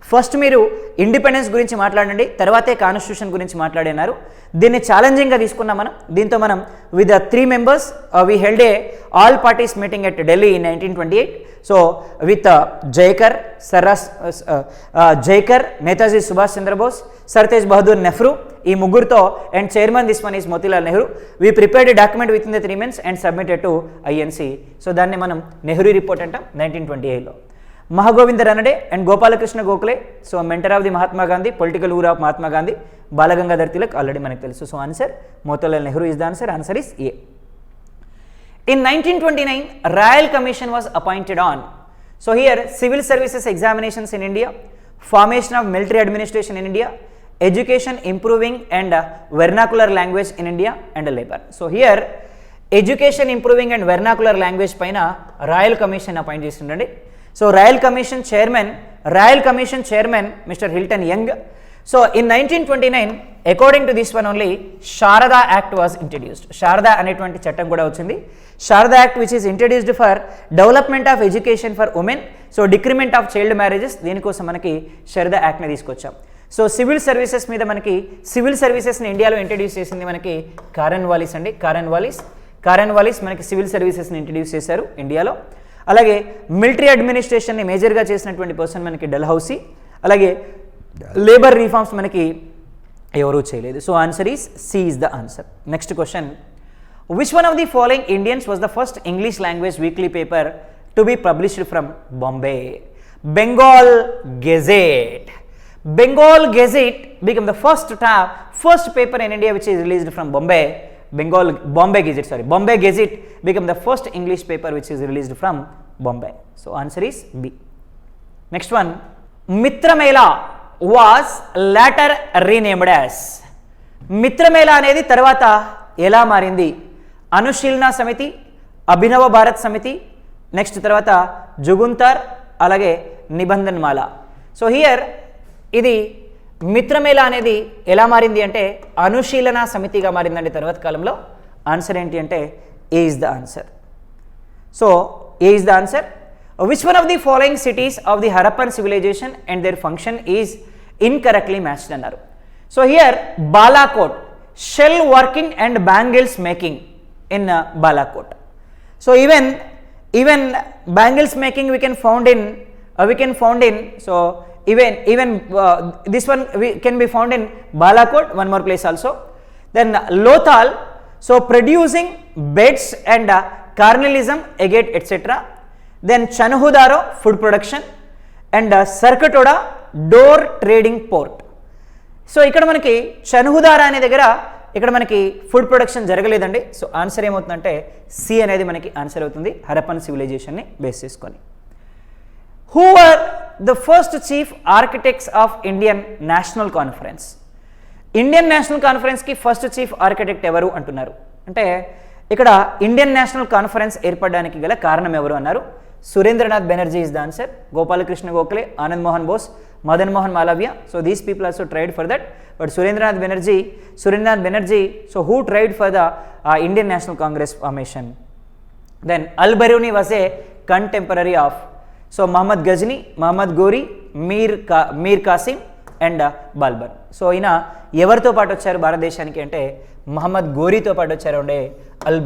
ఫస్ట్ మీరు ఇండిపెండెన్స్ గురించి మాట్లాడండి, తర్వాతే కాన్స్టిట్యూషన్ గురించి మాట్లాడినారు. దీన్ని ఛాలెంజింగ్గా తీసుకున్నాం మనం. దీంతో మనం with 3 members we held a all parties meeting at Delhi in 1928. So with Jayakar, Netaji Subhash Chandrabose, sir Tej Bahadur Nehru, ఈ ముగ్గురుతో and chairman this one is Motilal Nehru. We prepared a document with in the 3 months and submitted to INC. సో దాన్ని మనం నెహ్రూ రిపోర్ట్ అంటాం 1928లో. Mahagovinda Ranade and Gopalakrishna Gokhale, so mentor of the Mahatma Gandhi, political ఊర్ of Mahatma Gandhi, Balgangadhar Tilak already మనకు తెలుసు. So answer Motilal Nehru is the answer. Answer is A. In 1929, Royal Commission was appointed on. So here, civil services examinations in India, formation of military administration in India, education improving and vernacular language in India, and labor. So here, education improving and vernacular language paina Royal Commission appoint chesundandi. So Royal Commission chairman Mr. Hilton Young. So in 1929, according to this one only, Sharada Act was introduced. Sharada అనేటువంటి చట్టం కూడా వచ్చింది. Sharada Act which is introduced for development of education for women, so decrement of child marriages, దీనికోసం మనకి Sharada Act ని తీసుకొచ్చాం. So civil services మీద మనకి సివిల్ సర్వీసెస్ని ఇండియాలో ఇంట్రడ్యూస్ చేసింది మనకి కారన్ వాలిస్ అండి. కారన్ వాలిస్ మనకి సివిల్ సర్వీసెస్ని ఇంట్రడ్యూస్ చేశారు ఇండియాలో. అలాగే మిలిటరీ అడ్మినిస్ట్రేషన్ని మేజర్గా చేసినటువంటి పర్సన్ మనకి డల్హౌసీ, అలాగే లేబర్ రిఫార్మ్స్ మనకి ఎవరూ చేయలేదు. So answer is C is the answer. Next question, which one of the following Indians was the first English language weekly paper to be published from Bombay? Bengal Gazette. Bengal Gazette became the first paper in India which is released from Bombay. Bombay Gazette became the first English paper which is released from Bombay. So answer is B. Next one, Mitramela was later renamed as. Mitramela అనేది తర్వాత ఎలా మారింది? అనుశీలన సమితి, అభినవ భారత్ సమితి, next తర్వాత జుగుంతర్, అలాగే నిబంధన్ మాల. So here ఇది మిత్రమేళ అనేది ఎలా మారింది అంటే అనుశీలన సమితిగా మారిందండి తర్వాత కాలంలో. ఆన్సర్ ఏంటి అంటే A is the answer. So A is the answer. Which one of the following cities of the Harappan civilisation and their function is incorrectly matched అన్నారు. So here Balakot, shell working and bangles making in Balakot. So even bangles making we can found in so even this one can be found in Balakot, one more place also. Then Lothal, so producing beds and carnalism, agate, etc. Then Chanhudaro, food production, and Sarkatoda, door trading port. So ఇక్కడ మనకి చనుహుదార అనే దగ్గర ఇక్కడ మనకి food production జరగలేదండి. So answer ఏమవుతుందంటే C అనేది మనకి ఆన్సర్ అవుతుంది, హరప్పన్ సివిలైజేషన్ని బేస్ చేసుకొని. Who were the first chief architects of Indian National Conference? Indian national కాన్ఫరెన్స్కి ఫస్ట్ చీఫ్ ఆర్కిటెక్ట్ ఎవరు అంటున్నారు. అంటే ఇక్కడ ఇండియన్ నేషనల్ కాన్ఫరెన్స్ ఏర్పడడానికి గల కారణం ఎవరు అన్నారు. Surendranath Banerjee is the answer. Gopalakrishna Gokhale, Anand Mohan Bose, Madan Mohan Malaviya. So these people also tried for that, but Surendranath Banerjee so who tried for the Indian national Congress formation. Then Al Biruni was a contemporary of so Mahmud Ghazni, Muhammad Ghori, Mir Qasim and Balban. సో ఈయన ఎవరితో పాటు వచ్చారు భారతదేశానికి అంటే మహమ్మద్ గోరీతో పాటు వచ్చారు ఉండే అల్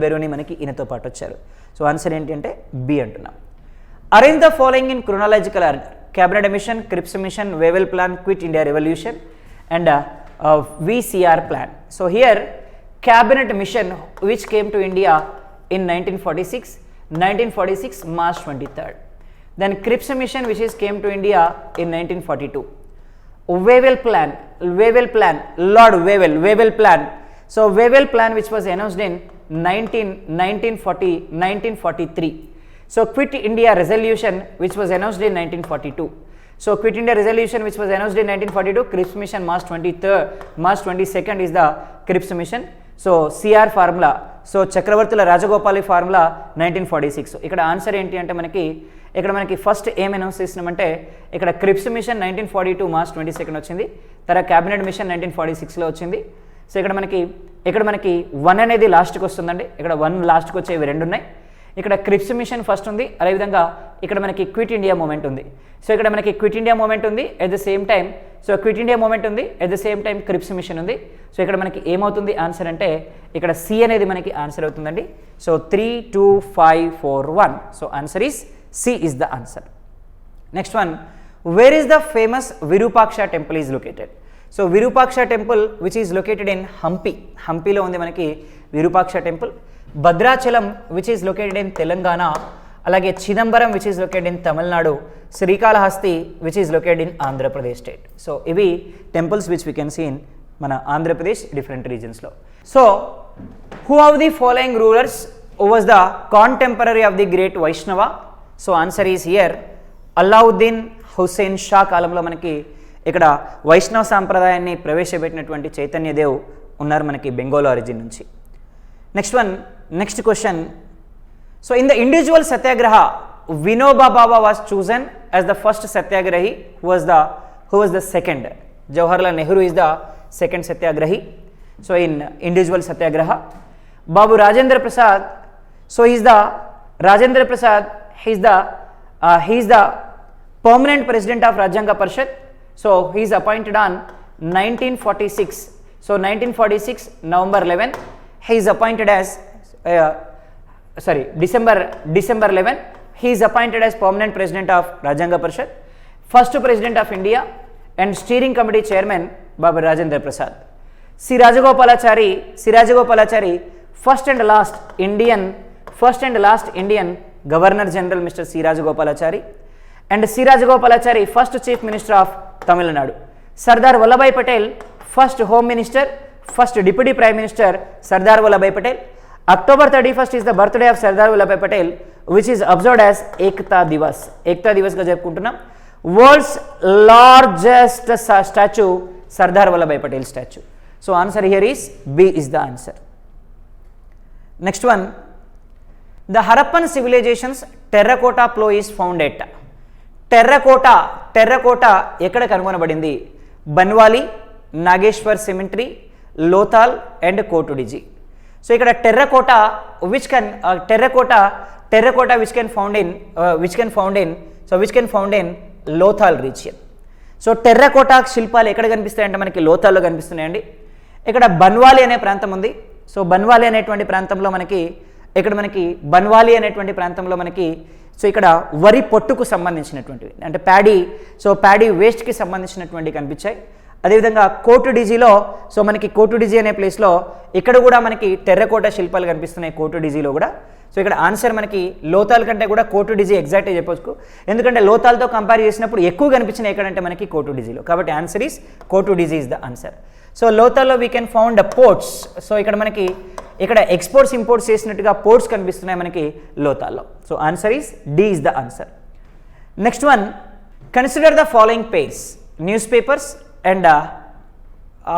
బెరూని మనకి ఈయనతో పాటు వచ్చారు. సో ఆన్సర్ ఏంటి అంటే బి అంటున్నాం. Arrange the following in chronological order. Cabinet machine, క్రిప్స్ machine, Wavell plan, quit India revolution and VCR plan. So here cabinet machine which came to India in 1946 March 23rd. Then Cripps mission which is came to India in 1942. Wavell plan, Lord Wavell plan. So Wavell plan which was announced in 1943. So Quit India resolution which was announced in 1942. So Quit India resolution which was announced in 1942, Cripps mission March 22nd is the Cripps mission. So C R formula, so Chakravarthula Rajagopali formula 1946. ఇక్కడ answer ఏంటి అంటే మనకి first ఏం announce చేసినామంటే ఇక్కడ క్రిప్స్ machine 1942 March 22nd వచ్చింది, తర్వాత cabinet machine 1946లో వచ్చింది. సో ఇక్కడ మనకి 1 అనేది లాస్ట్కి వస్తుందండి. ఇక్కడ 1 లాస్ట్కి వచ్చేవి 2 ఉన్నాయి. ఇక్కడ క్రిప్స్ మిషన్ ఫస్ట్ ఉంది, అదేవిధంగా ఇక్కడ మనకి క్విట్ ఇండియా మూమెంట్ ఉంది. సో ఇక్కడ మనకి క్విట్ ఇండియా మూమెంట్ ఉంది at the same time, so quit India movement ఉంది at the same time Cripps mission ఉంది. సో ఇక్కడ మనకి ఏమవుతుంది ఆన్సర్ అంటే ఇక్కడ సి అనేది మనకి ఆన్సర్ అవుతుందండి. So 3, 2, 5, 4, 1. So answer is C is the answer. Next one, where is the famous Virupaksha temple is located? So Virupaksha temple which is located in హంపీలో ఉంది మనకి Virupaksha temple. Bhadrachalam which is located in Telangana, అలాగే Chidambaram which is located in Tamil Nadu, Srikalahasti which is located in Andhra Pradesh state. So ఇవి temples which we can see in మన Andhra Pradesh different రీజన్స్లో. So who of the following rulers was the contemporary of the great Vaishnava? So answer is here Alauddin Hussain Shah కాలంలో మనకి ఇక్కడ వైష్ణవ సాంప్రదాయాన్ని ప్రవేశపెట్టినటువంటి చైతన్యదేవ్ ఉన్నారు మనకి బెంగాల్ ఆరిజిన్ నుంచి. Next question. So in the individual satyagraha Vinoba Bhave was chosen as the first satyagrahi. Who was the second? Jawaharlal Nehru is the second satyagrahi. So in individual satyagraha. Babu Rajendra Prasad, so is the permanent president of Rajyanga Parishad. So he is appointed on 1946. So 1946 November 11 he is appointed as December 11, he is appointed as permanent president of Rajanga Parishad, first president of India and steering committee chairman Baba Rajendra Prasad. C. Rajagopalachari, first and last Indian Governor General Mr. C. Rajagopalachari, and C. Rajagopalachari, first Chief Minister of Tamil Nadu. Sardar Vallabhbhai Patel, first Home Minister, first Deputy Prime Minister Sardar Vallabhbhai Patel. October 31st is the birthday of Sardar Vallabhbhai Patel, which is observed as Ekta Divas. Ekta Divas ga చెప్పుకుంటున్నాం. World's largest statue, Sardar Vallabhbhai Patel statue. So answer here is B is the answer. Next one, the Harappan civilization's terracotta plough is found at. Terracotta ఎక్కడ కనుగొనబడింది? Banawali, Nageshwar cemetery, Lothal and Kot Diji. So ఇక్కడ terracotta which can found in Lothal region. So terracotta శిల్పాలు ఎక్కడ కనిపిస్తాయంటే మనకి లోథాల్లో కనిపిస్తున్నాయండి. ఇక్కడ బన్వాలి అనే ప్రాంతం ఉంది. సో బన్వాలి అనేటువంటి ప్రాంతంలో మనకి సో ఇక్కడ వరి పొట్టుకు సంబంధించినటువంటివి అంటే ప్యాడీ వేస్ట్కి సంబంధించినటువంటి కనిపించాయి. అదేవిధంగా కోటుడిజీలో సో మనకి కోటుడిజీ అనే ప్లేస్లో ఇక్కడ కూడా మనకి టెర్రకోటా శిల్పాలు కనిపిస్తున్నాయి కోటుడిజీలో కూడా. సో ఇక్కడ ఆన్సర్ మనకి లోతాల్ కంటే కూడా కోటుడిజీ ఎగ్జాక్ట్గా చెప్పొచ్చు, ఎందుకంటే లోతాల్తో కంపేర్ చేసినప్పుడు ఎక్కువ కనిపించినాయి ఎక్కడంటే మనకి కోటుడిజీలో. కాబట్టి answer is Kot Diji is the answer. So లోతాల్లో we can found ports. So ఇక్కడ ఎక్స్పోర్ట్స్ ఇంపోర్ట్స్ చేసినట్టుగా పోర్ట్స్ కనిపిస్తున్నాయి మనకి లోతాల్లో. So answer is D is the answer. Next one, consider the following pairs, news papers and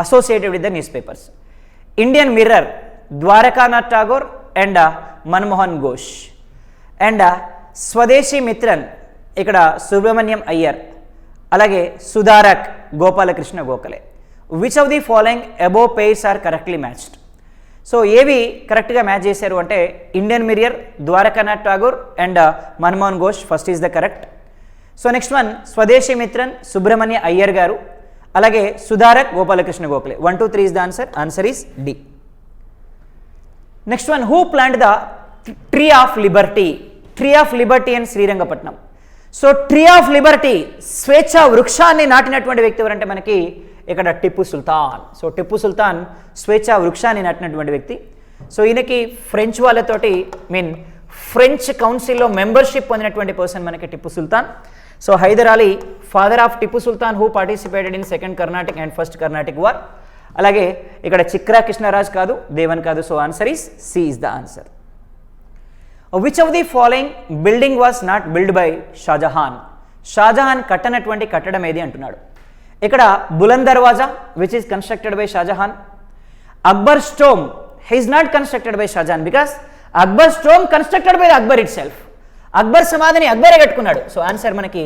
associated with the news papers. Indian Mirror, Dwarkanath Tagore and Manmohan Ghosh. And Swadeshi Mitran ఇక్కడ సుబ్రహ్మణ్యం అయ్యర్, అలాగే Sudharak Gopal Krishna Gokhale. Which of the following above pairs are correctly matched? So ఏవి కరెక్ట్గా match చేశారు అంటే Indian Mirror, Dwarkanath Tagore and Manmohan Ghosh first is the correct. So next one, Swadeshi Mitran Subrahmanya Iyer గారు, అలాగే Sudharak Gopal Krishna Gokhale. 1, 2, 3 is the answer. Answer is D. Next one, who planted the Tree of Liberty? Tree of Liberty in Srirangapatnam. So Tree of Liberty, స్వేచ్ఛ వృక్షాన్ని నాటినటువంటి వ్యక్తి ఎవరంటే మనకి ఇక్కడ Tipu Sultan. So Tipu Sultan స్వేచ్ఛ వృక్షాన్ని నాటినటువంటి వ్యక్తి. సో ఈయనకి ఫ్రెంచ్ వాళ్ళతోటి ఫ్రెంచ్ కౌన్సిల్లో మెంబర్షిప్ పొందినటువంటి పర్సన్ మనకి Tipu Sultan. So Hyder Ali, father of Tipu Sultan, who participated in second Carnatic and first Carnatic war. అలాగే ఇక్కడ చిక్రా కృష్ణరాజ్ కాదు, దేవన్ కాదు. So answer is C is the answer. Which of the following building was not build by Shahjahan? Shahjahan కట్టనటువంటి కట్టడం ఏది అంటున్నాడు. ఇక్కడ బులంద్ దర్వాజా which is constructed by Shahjahan. Akbar storm is not constructed by Shahjahan because Akbar storm constructed by Akbar it self. Akbar సమాధిని అక్బరే కట్టుకున్నాడు. So answer మనకి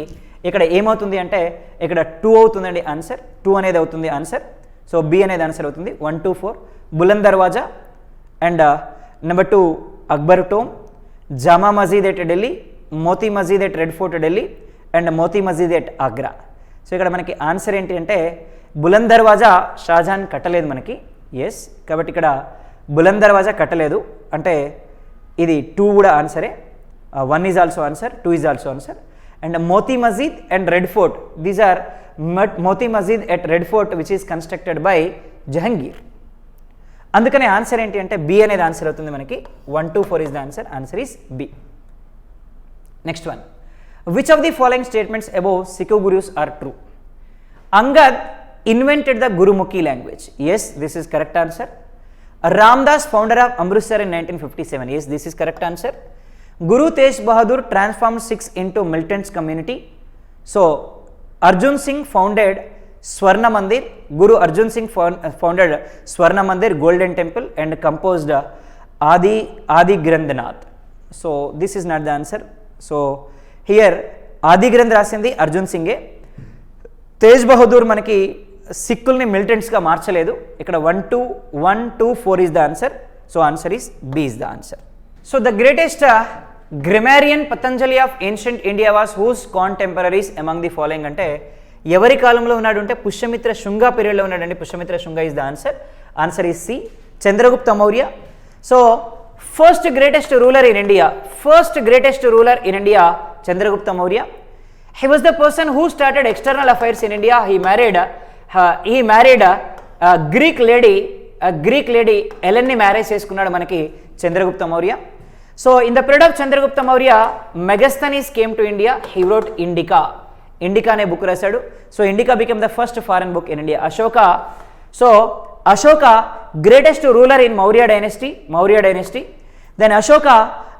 ఇక్కడ ఏమవుతుంది అంటే ఇక్కడ 2 అవుతుందండి ఆన్సర్. 2 అనేది అవుతుంది ఆన్సర్. సో బి అనేది ఆన్సర్ అవుతుంది. 1, 2, 4 Buland Darwaza and number 2 Akbar tomb, Jama Masjid at Delhi, Moti Masjid at Red Fort Delhi and Moti Masjid at Agra. So ఇక్కడ మనకి ఆన్సర్ ఏంటి అంటే బులంద్ దర్వాజా షాజహాన్ కట్టలేదు మనకి. ఎస్, కాబట్టి ఇక్కడ బులంద్ దర్వాజా కట్టలేదు అంటే ఇది 2 కూడా ఆన్సరే. 1 is also answer, 2 is also answer. And Moti Masjid and Red Fort, these are Moti Masjid at Red Fort which is constructed by Jahangir. అందుకనే ఆన్సర్ ఏంటి అంటే బి అనేది ఆన్సర్ అవుతుంది మనకి. 1, 2, 4 is the answer. Answer is B. Next one, which of the following statements above Sikh gurus are true? Angad invented the Gurumukhi language. Yes, this is correct answer. Ramdas, founder of Amritsar in 1957. Yes, this is correct answer. Guru Tej Bahadur transformed Sikhs into militants community. So Arjun Singh founded Swarna Mandir. Guru Arjun Singh founded Swarna Mandir Golden Temple and composed Adi Granthnath. So this is not the answer. So here Adi Granth rasindi Arjun Singhe. Tej Bahadur manaki సిక్కుల్ని మిలిటెంట్స్గా మార్చలేదు. ఇక్కడ 1, 2, 4 is the answer. So answer is B is the answer. So the greatest grammarian Patanjali of ancient India was whose contemporaries among the following అంటే ఎవరి కాలంలో ఉన్నాడు అంటే పుష్యమిత్ర శుంగా పీరియడ్లో ఉన్నాడండి. Pushyamitra Shunga is the answer. Answer is C. Chandragupta Maurya. So first greatest ruler in India Chandragupta Maurya. He was the person who started external affairs in India. He married Greek lady Helena marriage చేసుకున్నాడు మనకి Chandragupta Maurya. So in the period of Chandragupta Maurya Megasthenes came to India. He wrote Indica అనే book రాశాడు. So Indica become the first foreign book in India. Ashoka greatest ruler in Maurya dynasty. Then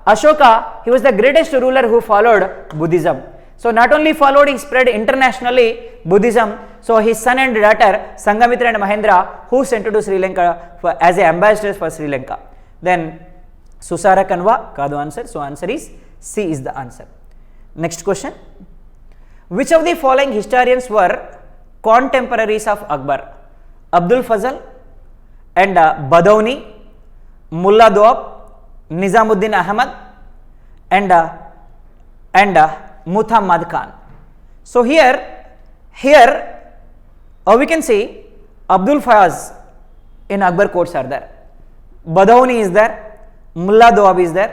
Ashoka, he was the greatest ruler who followed Buddhism. So not only followed, he spread internationally Buddhism. So his son and daughter Sangamitra and Mahendra, who sent to Sri Lanka as a ambassadors for Sri Lanka. Then Susara Kanva, Kadu answer. So answer is C is the answer. Next question. Which of the following historians were contemporaries of Akbar? Abdul Fazal and Badauni, Mullah Doab, Nizamuddin Ahmad and Muhammad Khan. So here we can see Abdul Fayaz in Akbar courts are there, Badauni is there, Mullah Doab is there,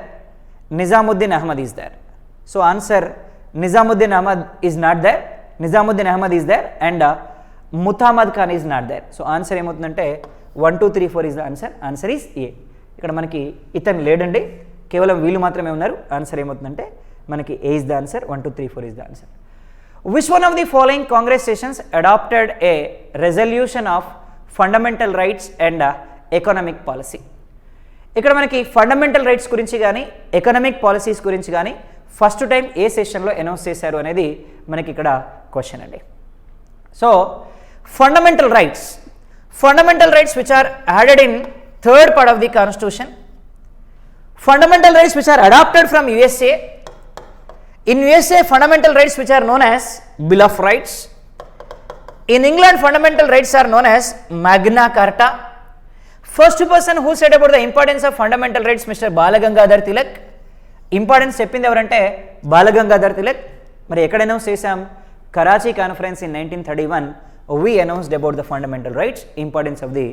Nizamuddin Ahmad is there. So answer Nizamuddin Ahmad is not there, Nizamuddin Ahmad is there and Muhammad Khan is not there. So answer ఏమవుతుందంటే 1 2 3 4 is the answer. Answer is A. ఇక్కడ మనకి ఇతను లేడండి, కేవలం వీళ్ళు మాత్రమే ఉన్నారు. Answer ఏమవుతుందంటే మనకి A is the answer. 1 2 3 4 is the answer. Which one of the following Congress sessions adopted a resolution of fundamental rights and economic policy? ఇక్కడ మనకి ఫండమెంటల్ రైట్స్ గురించి కానీ ఎకనామిక్ పాలసీస్ గురించి కానీ ఫస్ట్ టైం ఏ సెషన్లో అనౌన్స్ చేశారు అనేది మనకి ఇక్కడ క్వశ్చన్ అండి. So fundamental rights which are added in third part of the constitution, fundamental rights which are adopted from USA. In USA, fundamental rights which are known as Bill of Rights. In England, fundamental rights are known as Magna Carta. First person who said about the importance of fundamental rights, Mr. Balagangadhar Tilak. Importance చెప్పింది ఎవరంటే బాలగంగాధర్ తిలక్. మరి ఎక్కడ announce చేశాం? Karachi conference in 1931 we announced about the fundamental rights, importance of the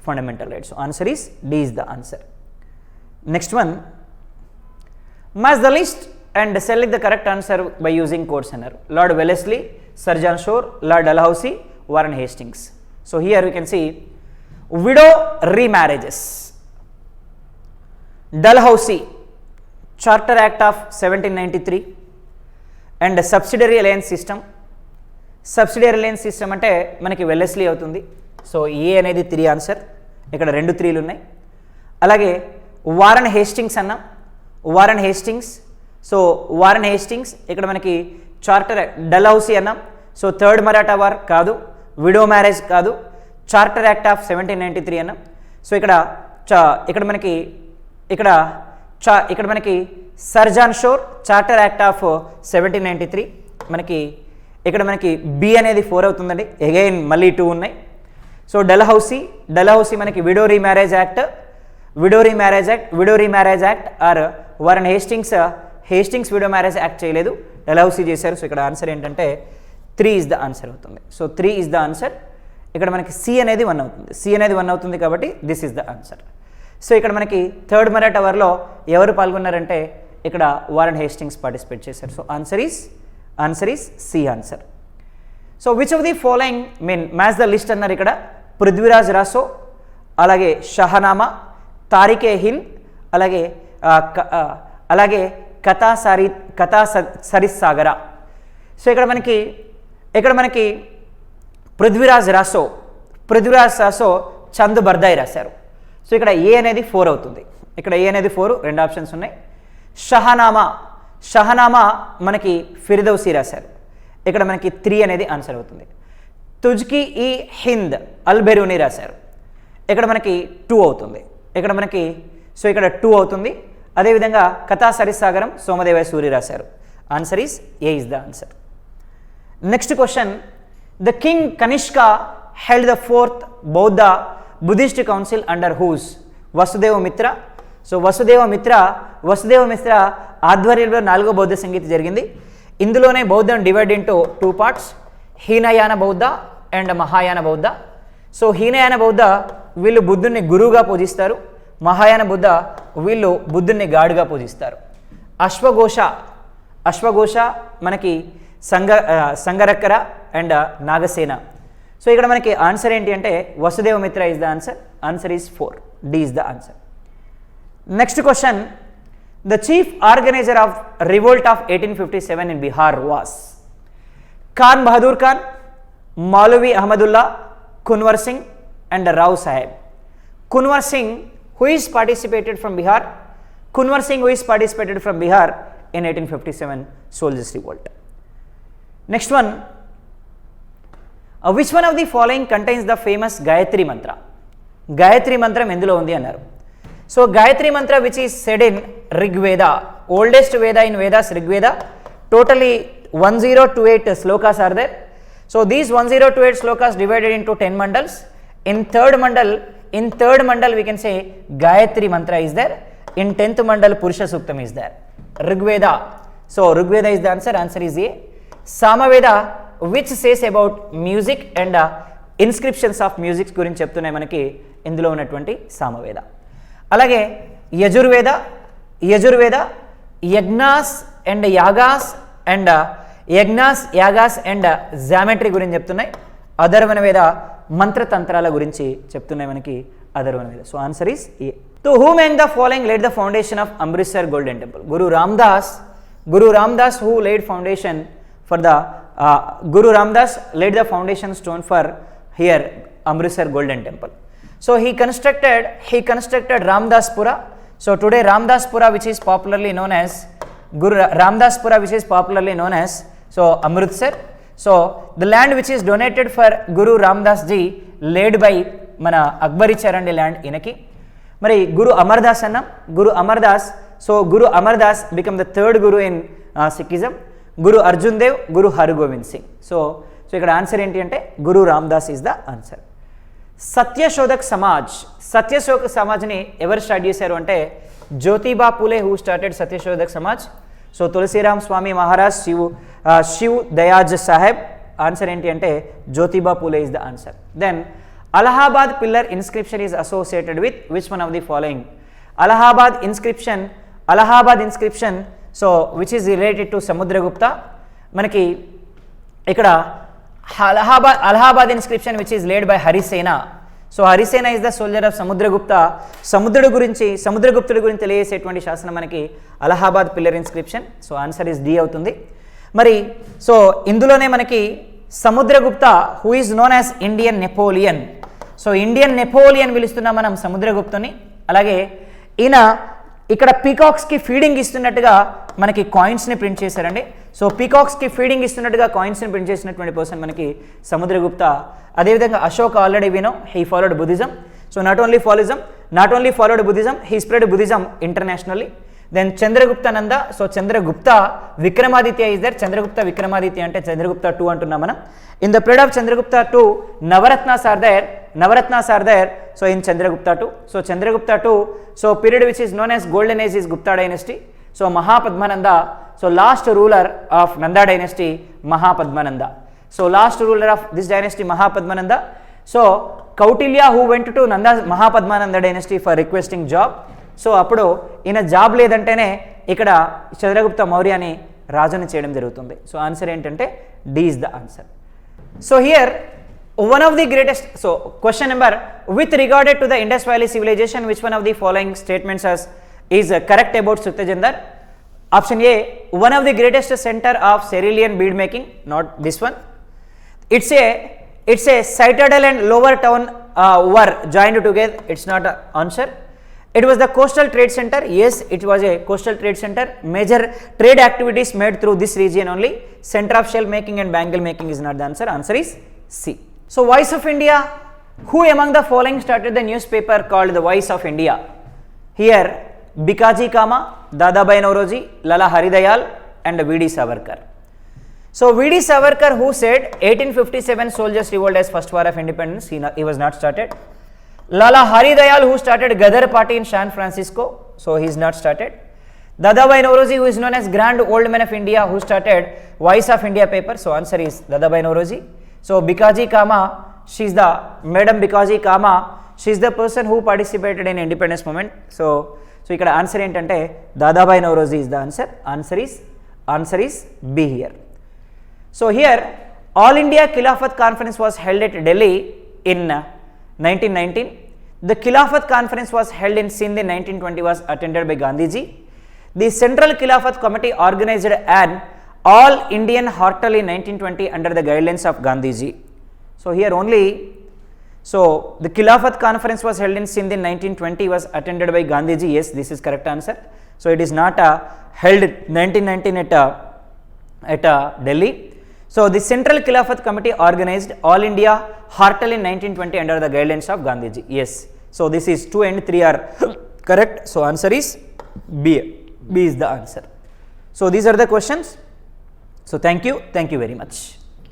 fundamental rights. So answer is D is the answer. Next one, match the list and select the correct answer by using codes and Lord Wellesley, Sir John Shore, Lord Dalhousie, Warren Hastings. So here we can see widow remarriages. Dalhousie, Charter Act of 1793 and subsidiary alliance system. Subsidiary alliance system అంటే మనకి Wellesley అవుతుంది. So ఏ అనేది 3 answer, ఇక్కడ 2 3లు ఉన్నాయి. అలాగే Warren Hastings అన్నాం, so Warren Hastings ఇక్కడ మనకి చార్టర్ డల్హౌసీ అన్నాం. సో థర్డ్ మరాఠా వార్ కాదు, విడో మ్యారేజ్ కాదు, చార్టర్ యాక్ట్ ఆఫ్ 1793 అన్నాం. సో ఇక్కడ మనకి sir John Shore, charter act of 1793. ఇక్కడ మనకి బి అనేది 4 అవుతుందండి, అగైన్ మళ్ళీ 2 ఉన్నాయి. సో డల్హౌసీ మనకి widow remarriage act or Warren Hastings widow marriage act చేయలేదు, డల్హౌసీ చేశారు. సో ఇక్కడ ఆన్సర్ ఏంటంటే 3 ఇస్ ద ఆన్సర్ అవుతుంది. So 3 is the answer. ఇక్కడ మనకి సి అనేది 1 అవుతుంది కాబట్టి this is the answer. So ఇక్కడ మనకి థర్డ్ మరాఠా వార్లో ఎవరు పాల్గొన్నారంటే ఇక్కడ వారన్ హేస్టింగ్స్ పార్టిసిపేట్ చేశారు. So answer is C answer. So which of the following match the list అన్నారు ఇక్కడ? పృథ్వీరాజ్ రాసో, అలాగే షహనామా, తారికే హింద్, అలాగే కథా సరిస్సాగరా. సో ఇక్కడ మనకి పృథ్వీరాజ్ రాసో చంద్ బర్దాయ్ రాశారు. సో ఇక్కడ ఏ అనేది 4 అవుతుంది. ఇక్కడ ఏ అనేది 4, 2 ఆప్షన్స్ ఉన్నాయి. షహనామా మనకి ఫిర్దౌసీ రాశారు. ఇక్కడ మనకి 3 అనేది ఆన్సర్ అవుతుంది. తుజ్కి ఈ హింద్ అల్బెరూని రాశారు. ఇక్కడ మనకి 2 అవుతుంది. ఇక్కడ 2 అవుతుంది. అదేవిధంగా కథా సరిస్సాగరం సోమదేవ సూరి రాశారు. Answer is A is the answer. Next question, the king Kanishka held the 4th Buddhist council under whose? Vasudeva Mitra. So Vasudeva మిత్ర ఆధ్వర్యంలో 4వ బౌద్ధ సంగీత జరిగింది. ఇందులోనే బౌద్ధం డివైడ్ ఇంటూ 2 పార్ట్స్, హీనయాన బౌద్ధ అండ్ మహాయాన బౌద్ధ. సో హీనయాన బౌద్ధ వీళ్ళు బుద్ధుడిని గురువుగా పూజిస్తారు. మహాయాన బుద్ధ వీళ్ళు బుద్ధుడిని గాడుగా పూజిస్తారు. అశ్వఘోష మనకి సంగరక్కర అండ్ నాగసేన. సో ఇక్కడ మనకి ఆన్సర్ ఏంటి అంటే Vasudeva Mitra is the answer. Answer is 4. D is the answer. Next question, the chief organiser of revolt of 1857 in Bihar was Khan Bahadur Khan, Maulvi Ahmadullah, Kunwar Singh and Rao Sahib. Kunwar Singh who is participated from Bihar, Kunwar Singh who is participated from Bihar in 1857 soldiers revolt. Next one, which one of the following contains the famous Gayatri mantra? Gayatri mantra ఎందులో ఉంది అన్నారు. So Gayatri mantra which is said in Rig Veda, oldest Veda in Vedas, Rig Veda, totally 1028 slokas are there. So these 1028 slokas divided into 10 mandals. In third mandal we can say Gayatri mantra is there. In 10th mandal Purusha Suktam is there. Rigveda, so Rigveda is the answer. Answer is A. Samaveda which says about music and inscriptions of music గురించి చెప్తున్నాయి మనకి ఇందులో ఉన్నటువంటి సామవేద. అలాగే Yajurveda యజ్ఞాస్ and యాగాస్ and geometry గురించి చెప్తున్నాయి. అధర్వణ వేద మంత్రతంత్రాల గురించి చెప్తున్నాయి మనకి Atharvana Veda. So answer is A. To whom and the following laid the foundation of Amritsar Golden Temple? Guru Ramdas who laid foundation for the Guru Ramdas laid the foundation stone for here Amritsar Golden Temple. So he constructed Ramdaspura. So today Ramdaspura which is popularly known as so Amritsar. So the land which is donated for Guru Ramdas ji laid by mana Akbar icharanడి land inaki. Mari Guru Amardas annam. Guru Amardas become the third Guru in Sikhism. Guru Arjun Dev, Guru Hargobind Singh. So ikkada answer enti ante Guru Ramdas is the answer. Satyashodak Samaj ni ever start chesaru ante Jyotiba Phule who started Satyashodak Samaj. So Tulsiram Swami Maharaj, Shiv Dayaj Sahib. Answer enti ante Jyotiba Phule is the answer. Then Allahabad pillar inscription is associated with which one of the following? Allahabad inscription so which is related to Samudragupta. Manaki ikkada Allahabad inscription which is laid by Harisena. So Harisena is the soldier of Samudragupta. Samudraguptudu gurinchi తెలియసేటువంటి శాసనం మనకి Allahabad pillar inscription. So answer is D అవుతుంది. మరి so ఇందులోనే మనకి Samudragupta who is known as Indian Napoleon. So Indian Napoleon పిలుస్తున్నాం మనం సముద్రగుప్తుని. అలాగే ఈయన ఇక్కడ పీకాక్స్కి ఫీడింగ్ ఇస్తున్నట్టుగా మనకి కాయిన్స్ని ప్రింట్ చేశారండి. సో పీకాక్స్కి ఫీడింగ్ ఇస్తున్నట్టుగా కాయిన్స్ని ప్రింట్ చేసినటువంటి పర్సన్ మనకి సముద్రగుప్త. అదేవిధంగా Ashok already we know he followed Buddhism. So not only followed Buddhism, he spread Buddhism internationally. Then Chandragupta Nanda. So Chandragupta Vikramaditya is there. Chandragupta Vikramaditya అంటే చంద్రగుప్త 2 అంటున్నాం మనం. In the period of Chandragupta 2 Navaratnas are there. So in Chandragupta 2. So Chandragupta 2, so period which is known as golden age is Gupta dynasty. So Mahapadmananda, so last ruler of Nanda dynasty, Mahapadmananda. So last ruler of this dynasty, Mahapadmananda. So Kautilya who went to Mahapadmananda dynasty for requesting job. So అప్పుడు ఈయన job లేదంటేనే ఇక్కడ చంద్రగుప్త మౌర్యని రాజుని చేయడం జరుగుతుంది. So answer ఏంటంటే D is the answer. So here one of the greatest, so question number, with regarded to the Indus Valley civilization which one of the following statements is correct about Sutyajandar? Option A, one of the greatest center of cerulean bead making. Not this one. It's a citadel and lower town were joined together. It's not an answer. It was the coastal trade center. Yes, it was a coastal trade center. Major trade activities made through this region only. Center of shell making and bangle making is not the answer. Answer is C. So Voice of India, who among the following started the newspaper called the Voice of India? Here Bikaji Kama, Dadabhai Naoroji, Lala Haridayal and V.D. Savarkar. So V.D. Savarkar who said 1857 soldiers revolt as first war of independence, he was not started. Lala Haridayal who started Gadar party in San Francisco, so he is not started. Dadabhai Naoroji who is known as Grand Old Man of India who started Voice of India paper, so answer is Dadabhai Naoroji. So Bikaji Kama, she is the Madam Bikaji Kama, She is the person who participated in independence movement. So ఇక్కడ answer ఏంటంటే Dadabhai Naoroji is the answer. Answer is B here. So here All India Khilafat Conference was held at Delhi in 1919. The Khilafat Conference was held in Sindh in 1920, was attended by Gandhiji. The Central Khilafat Committee organized an All Indian Hartal in 1920 under the guidelines of Gandhiji. So here only, so the Khilafat Conference was held in Sindh in 1920, was attended by Gandhiji. Yes, this is correct answer. So it is not held 1919 at Delhi. So the Central Khilafat Committee organized All India Hartal in 1920 under the guidelines of Gandhiji. Yes. So this is 2 and 3 are correct. So answer is B. B is the answer. So these are the questions. So thank you very much.